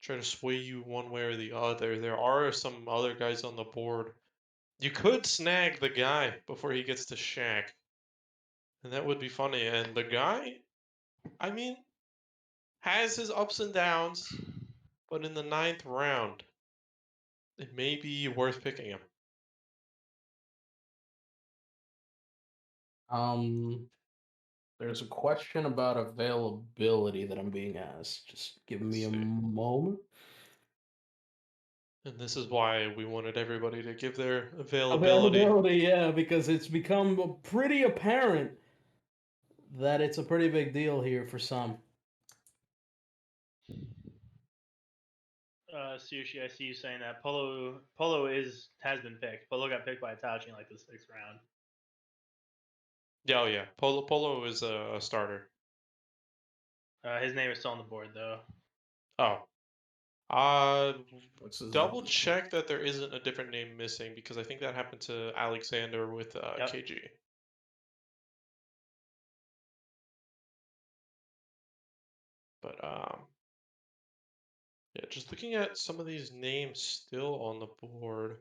try to sway you one way or the other. There are some other guys on the board. You could snag the guy before he gets to Shaq. And that would be funny. And the guy, I mean, has his ups and downs, but in the 9th round, it may be worth picking him. There's a question about availability that I'm being asked. Just give me a moment. And this is why we wanted everybody to give their availability. Yeah, because it's become pretty apparent that it's a pretty big deal here for some. Sushi, I see you saying that. Polo has been picked. Polo got picked by Itachi in like the 6th round. Yeah, oh yeah. Polo is a starter. His name is still on the board though. Oh. Double check that there isn't a different name missing because I think that happened to Alexander with KG. But yeah, just looking at some of these names still on the board.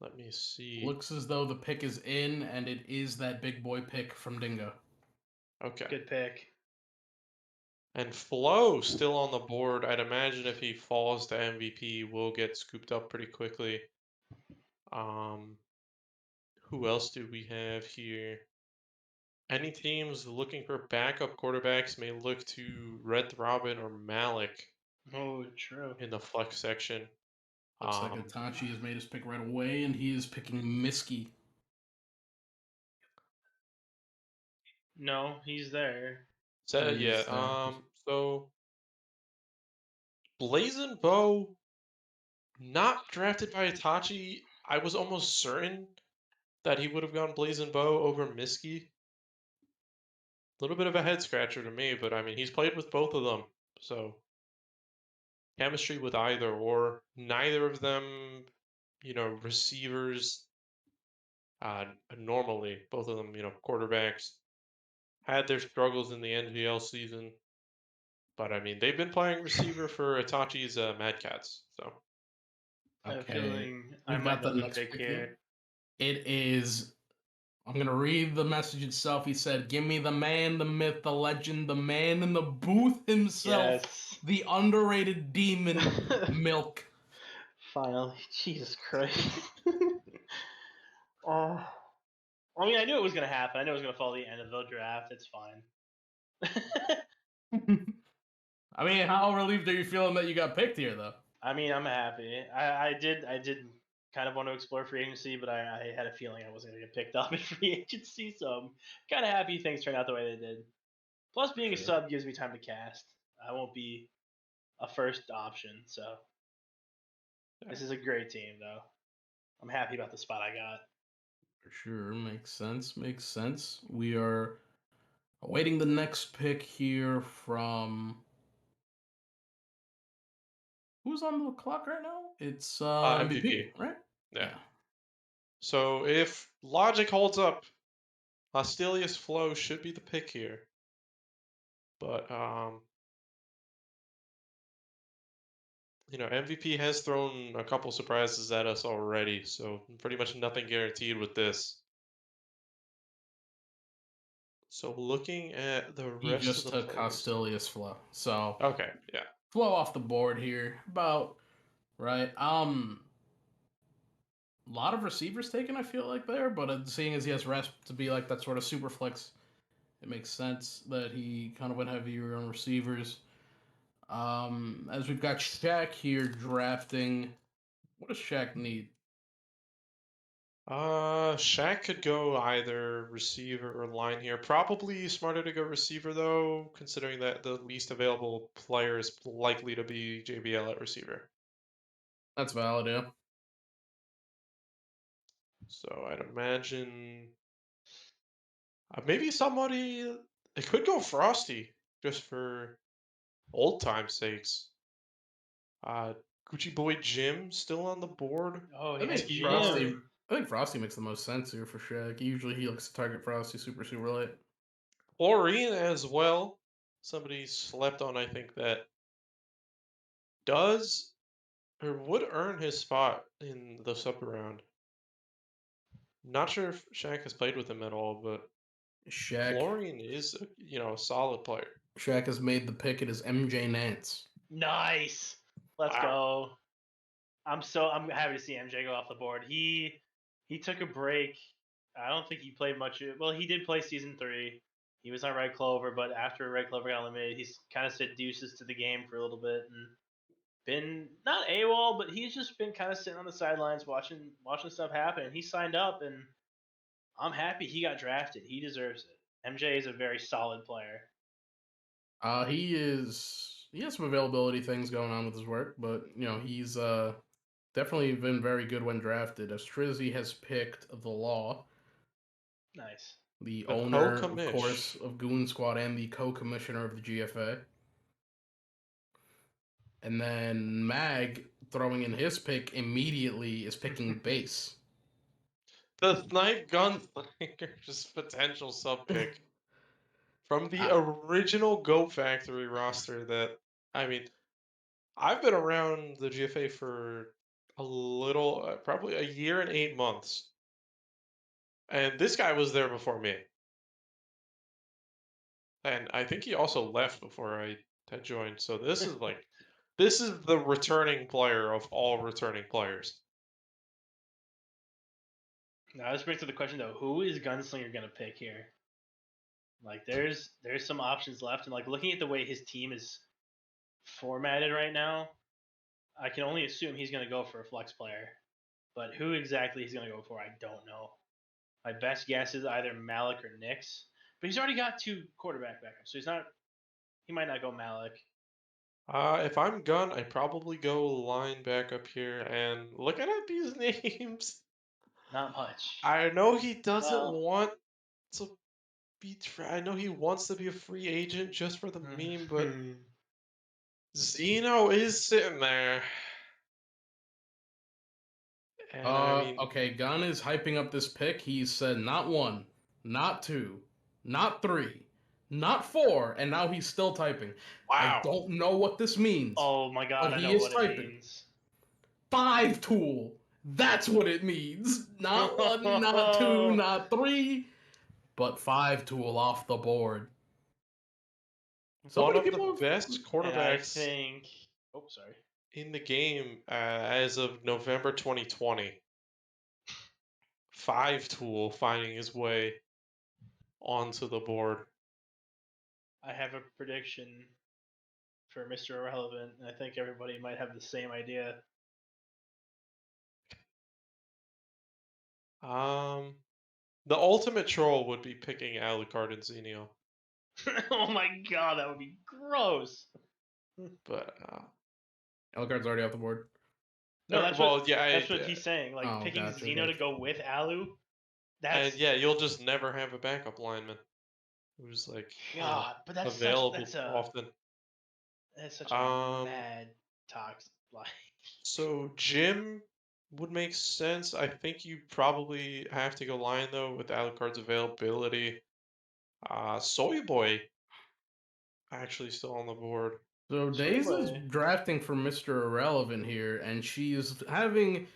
Let me see. Looks as though the pick is in, and it is that big boy pick from Dingo. Okay. Good pick. And Flo still on the board. I'd imagine if he falls to MVP, will get scooped up pretty quickly. Who else do we have here? Any teams looking for backup quarterbacks may look to Red Robin or Malik. Oh, true. In the flex section. Looks like Itachi has made his pick right away, and he is picking Miski. No, he's there. So so Blazing Bow, not drafted by Itachi. I was almost certain that he would have gone Blazing Bow over Miski. A little bit of a head scratcher to me, but I mean he's played with both of them, so chemistry with either or. Neither of them, receivers. Normally, both of them, quarterbacks had their struggles in the NGL season. But, I mean, they've been playing receiver for Itachi's Mad Cats, so. Okay, we've got the next pick here. It is, I'm going to read the message itself. He said, give me the man, the myth, the legend, the man in the booth himself, the underrated demon, Milk. Finally, Jesus Christ. I mean, I knew it was going to happen. I knew it was going to fall at the end of the draft. It's fine. I mean, how relieved are you feeling that you got picked here, though? I mean, I'm happy. I did kind of want to explore free agency, but I had a feeling I wasn't going to get picked up in free agency, so I'm kind of happy things turned out the way they did. Plus, being a sub gives me time to cast. I won't be a first option, so this is a great team, though. I'm happy about the spot I got. For sure, makes sense. We are awaiting the next pick here from... Who's on the clock right now? It's MVP, right? Yeah. So if logic holds up, Hostilius Flow should be the pick here. But MVP has thrown a couple surprises at us already, so pretty much nothing guaranteed with this. So looking at the He rest just of the took players. Costilius Flow. So Okay, yeah. Flow off the board here. About right. A lot of receivers taken, I feel like there, but seeing as he has rest to be like that sort of super flex, it makes sense that he kind of went heavier on receivers. As we've got Shaq here drafting. What does Shaq need? Shaq could go either receiver or line here. Probably smarter to go receiver though, considering that the least available player is likely to be JBL at receiver. That's valid, yeah. So I'd imagine maybe somebody. It could go Frosty just for old time's sakes. Gucci Boy Jim still on the board. Oh, I yeah, think Jim. I think Frosty makes the most sense here for Shaq. Usually he looks to target Frosty super late. Florine as well. Somebody slept on, I think, that does or would earn his spot in the sub round. Not sure if Shaq has played with him at all, but Florine is a solid player. Shaq has made the pick. It is MJ Nance. Nice. Let's go. I'm happy to see MJ go off the board. He took a break. I don't think he played much. Well, he did play season 3. He was on Red Clover, but after Red Clover got eliminated, he's kind of said deuces to the game for a little bit and been not AWOL, but he's just been kind of sitting on the sidelines watching stuff happen. He signed up, and I'm happy he got drafted. He deserves it. MJ is a very solid player. He has some availability things going on with his work, but he's definitely been very good when drafted. As Trizzy has picked the Law. Nice. The owner, of course, of Goon Squad and the co-commissioner of the GFA. And then Mag, throwing in his pick immediately, is picking base. The Snipe Gunslinger's potential sub pick from the original Go Factory roster that, I mean, I've been around the GFA for a little, probably a year and 8 months. And this guy was there before me. And I think he also left before I had joined. So this is this is the returning player of all returning players. Now this brings to the question though: who is Gunslinger gonna pick here? Like, there's some options left, and like looking at the way his team is formatted right now, I can only assume he's gonna go for a flex player. But who exactly he's gonna go for, I don't know. My best guess is either Malik or Nix, but he's already got 2 quarterback backups, so he might not go Malik. If I'm Gun, I'd probably go line back up here and looking at these names. Not much. I know he doesn't want to be. I know he wants to be a free agent just for the meme, but Zeno is sitting there. And okay, Gun is hyping up this pick. He said not 1, not 2, not 3, not 4, and now he's still typing. Wow. I don't know what this means. Oh my god, but I know what it means. 5 tool. That's what it means. Not 1, not 2, not 3, but 5 tool off the board. One of the best quarterbacks sorry. in the game as of November 2020. 5 tool finding his way onto the board. I have a prediction for Mr. Irrelevant, and I think everybody might have the same idea. The ultimate troll would be picking Alucard and Xenio. Oh my god, that would be gross. But Alucard's already off the board. No, that's what he's saying. Like picking Xeno to go with Alu. And yeah, you'll just never have a backup lineman who's like but that's available often. That's such a mad toxic line. So Jim would make sense. I think you probably have to go line though with Alucard's availability. Soy Boy actually still on the board. So Days is drafting for Mr. Irrelevant here, and she's having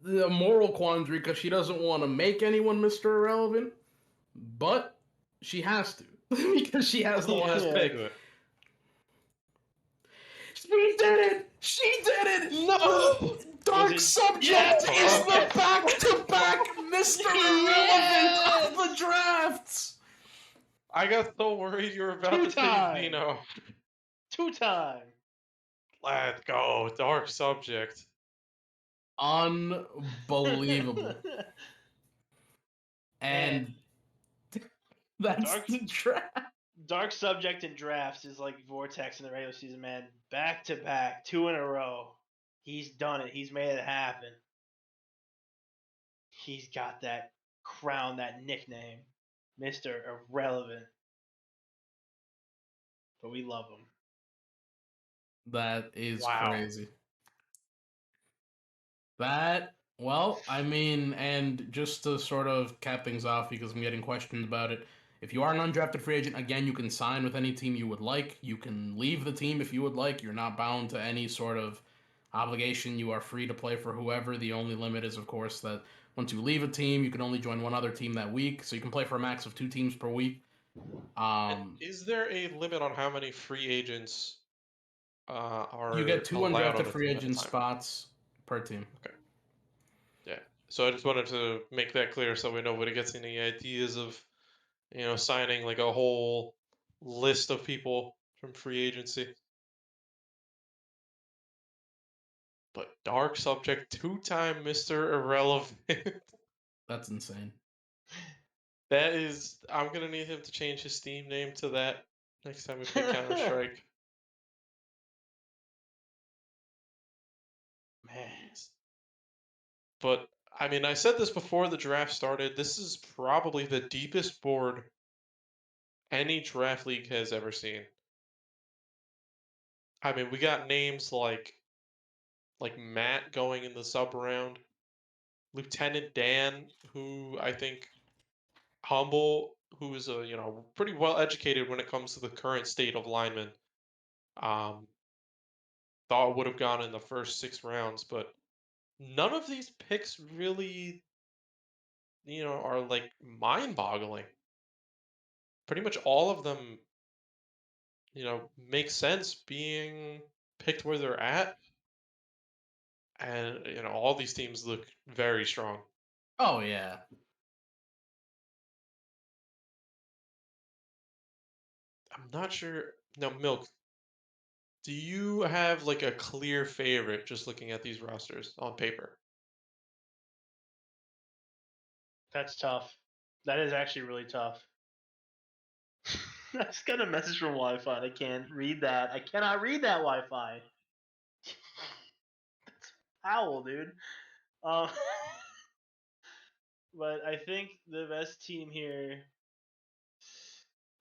the moral quandary because she doesn't want to make anyone Mr. Irrelevant, but She has to because she has the last Yeah. pick. She did it! She did it! No! Dark it- Subject Yes! is the Yes! back-to-back Mr. Irrelevant of the drafts! I got so worried you were about to say Two-time. Zeno. 2-time. Let's go. Dark Subject. Unbelievable. And that's Dark- the draft. Dark Subject in drafts is like Vortex in the regular season, man. Back to back, 2 in a row. He's done it. He's made it happen. He's got that crown, that nickname, Mr. Irrelevant. But we love him. That is Wow. crazy. That, well, I mean, and just to sort of cap things off, because I'm getting questions about it, if you are an undrafted free agent, again, you can sign with any team you would like. You can leave the team if you would like. You're not bound to any sort of obligation. You are free to play for whoever. The only limit is, of course, that once you leave a team, you can only join one other team that week. So you can play for a max of 2 teams per week. Is there a limit on how many free agents are You get 2 allowed on undrafted a free team at a agent time? spots per team. Okay. Yeah. So I just wanted to make that clear so we nobody gets any ideas of, signing like a whole list of people from free agency. But Dark Subject, 2-time Mr. Irrelevant. That's insane. That is, I'm gonna need him to change his Steam name to that next time we play Counter Strike. Man. But I mean, I said this before the draft started. This is probably the deepest board any draft league has ever seen. I mean, we got names like Matt going in the sub round, Lieutenant Dan, who I think humble, who is pretty well educated when it comes to the current state of linemen. Thought would have gone in the first 6 rounds, but none of these picks really, are like mind-boggling. Pretty much all of them, make sense being picked where they're at. And, all these teams look very strong. Oh, yeah. I'm not sure. Now, Milk, do you have like a clear favorite just looking at these rosters on paper? That's tough. That is actually really tough. I just got a message from Wi-Fi. I can't read that. I cannot read that Wi-Fi. That's foul, dude. But I think the best team here.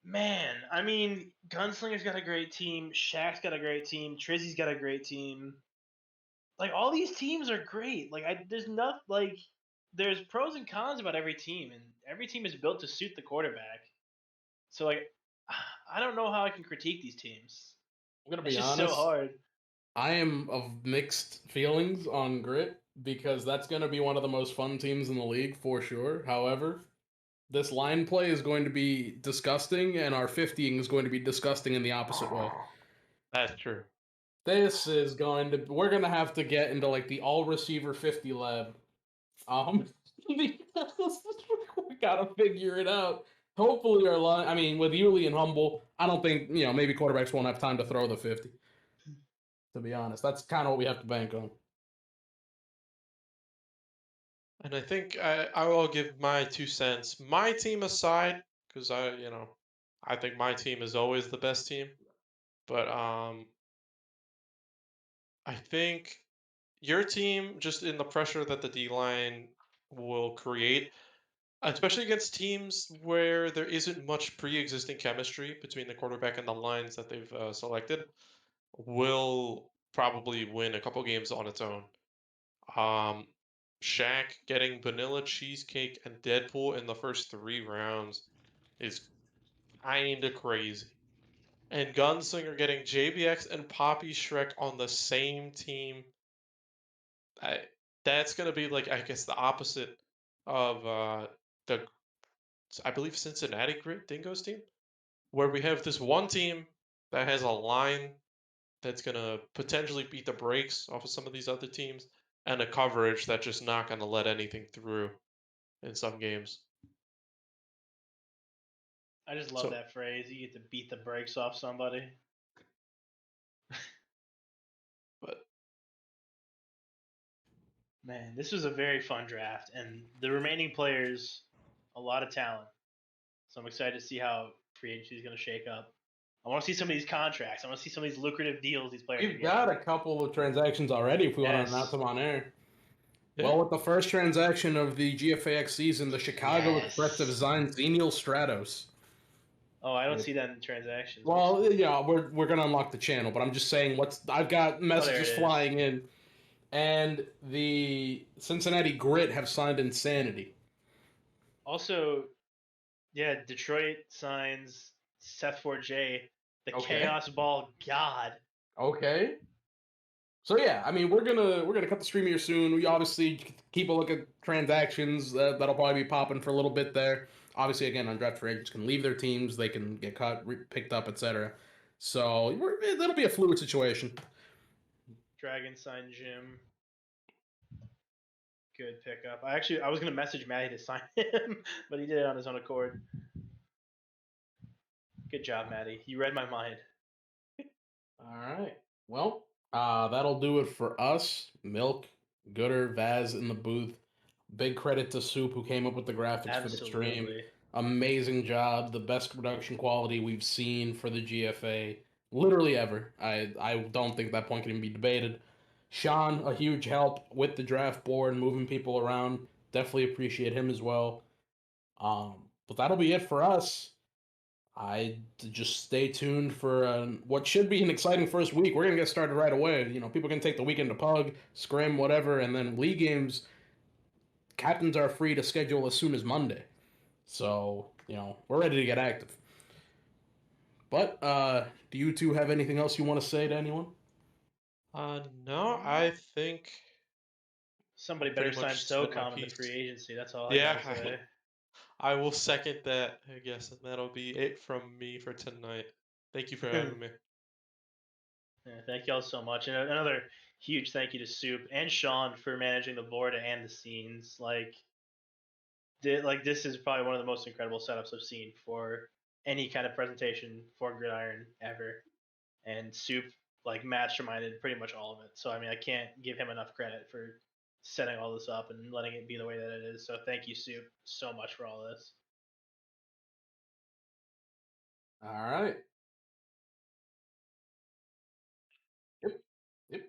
Man, I mean, Gunslinger's got a great team. Shaq's got a great team. Trizzy's got a great team. Like all these teams are great. There's pros and cons about every team, and every team is built to suit the quarterback. So I don't know how I can critique these teams. I'm gonna It's be just honest. so hard. I am of mixed feelings on Grit because that's gonna be one of the most fun teams in the league for sure. However, this line play is going to be disgusting, and our 50ing is going to be disgusting in the opposite way. That's true. This is going to. We're gonna have to get into like the all receiver 50 lab. We gotta figure it out. Hopefully, our line. I mean, with Yuli and Humble, I don't think maybe quarterbacks won't have time to throw the 50. To be honest, that's kind of what we have to bank on. And I think I will give my 2 cents. My team aside, because I think my team is always the best team. But I think your team, just in the pressure that the D line will create, especially against teams where there isn't much pre-existing chemistry between the quarterback and the lines that they've selected, will probably win a couple games on its own. Shaq getting Vanilla Cheesecake and Deadpool in the first 3 rounds is kinda crazy. And Gunslinger getting JBX and Poppy Shrek on the same team. That's gonna be like, I guess, the opposite of the I believe Cincinnati Grit Dingoes team, where we have this one team that has a line that's gonna potentially beat the brakes off of some of these other teams, and a coverage that's just not gonna let anything through in some games. I just love that phrase. You get to beat the brakes off somebody. But man, this was a very fun draft, and the remaining players, a lot of talent. So I'm excited to see how free agency is going to shake up. I want to see some of these contracts. I want to see some of these lucrative deals these players. We've got a couple of transactions already. If we want to announce them on air. Yeah. Well, with the first transaction of the GFAX season, the Chicago Express have signed Zenial Stratos. Oh, I don't see that in the transactions. Well, yeah, we're gonna unlock the channel, but I'm just saying I've got messages flying in, and the Cincinnati Grit have signed Insanity. Also, yeah, Detroit signs Seth 4J, the Chaos Ball God. Okay. So yeah, I mean we're gonna cut the stream here soon. We obviously keep a look at transactions that'll probably be popping for a little bit there. Obviously, again, undrafted free agents can leave their teams, they can get cut, picked up, etc. So that'll be a fluid situation. Dragon sign Jim. Good pickup. I was gonna message Matty to sign him, but he did it on his own accord. Good job, Matty. You read my mind. All right. Well, that'll do it for us. Milk, Gooder, Vaz in the booth. Big credit to Soup who came up with the graphics for the stream. Amazing job. The best production quality we've seen for the GFA literally ever. I don't think that point can even be debated. Sean, a huge help with the draft board, moving people around. Definitely appreciate him as well. But that'll be it for us. I just stay tuned for what should be an exciting first week. We're gonna get started right away. You know, people can take the weekend to pug, scrim, whatever, and then league games. Captains are free to schedule as soon as Monday, so you know we're ready to get active. But do you two have anything else you want to say to anyone? No, I think somebody better sign SOCOM in the free agency. That's all I gotta say. I will second that, I guess, and that'll be it from me for tonight. Thank you for having me. Yeah, thank y'all so much. And another huge thank you to Soup and Sean for managing the board and the scenes. Like this is probably one of the most incredible setups I've seen for any kind of presentation for Gridiron ever. And Soup masterminded pretty much all of it. So I mean I can't give him enough credit for setting all this up and letting it be the way that it is. So thank you, Soup, so much for all this. All right. Yep.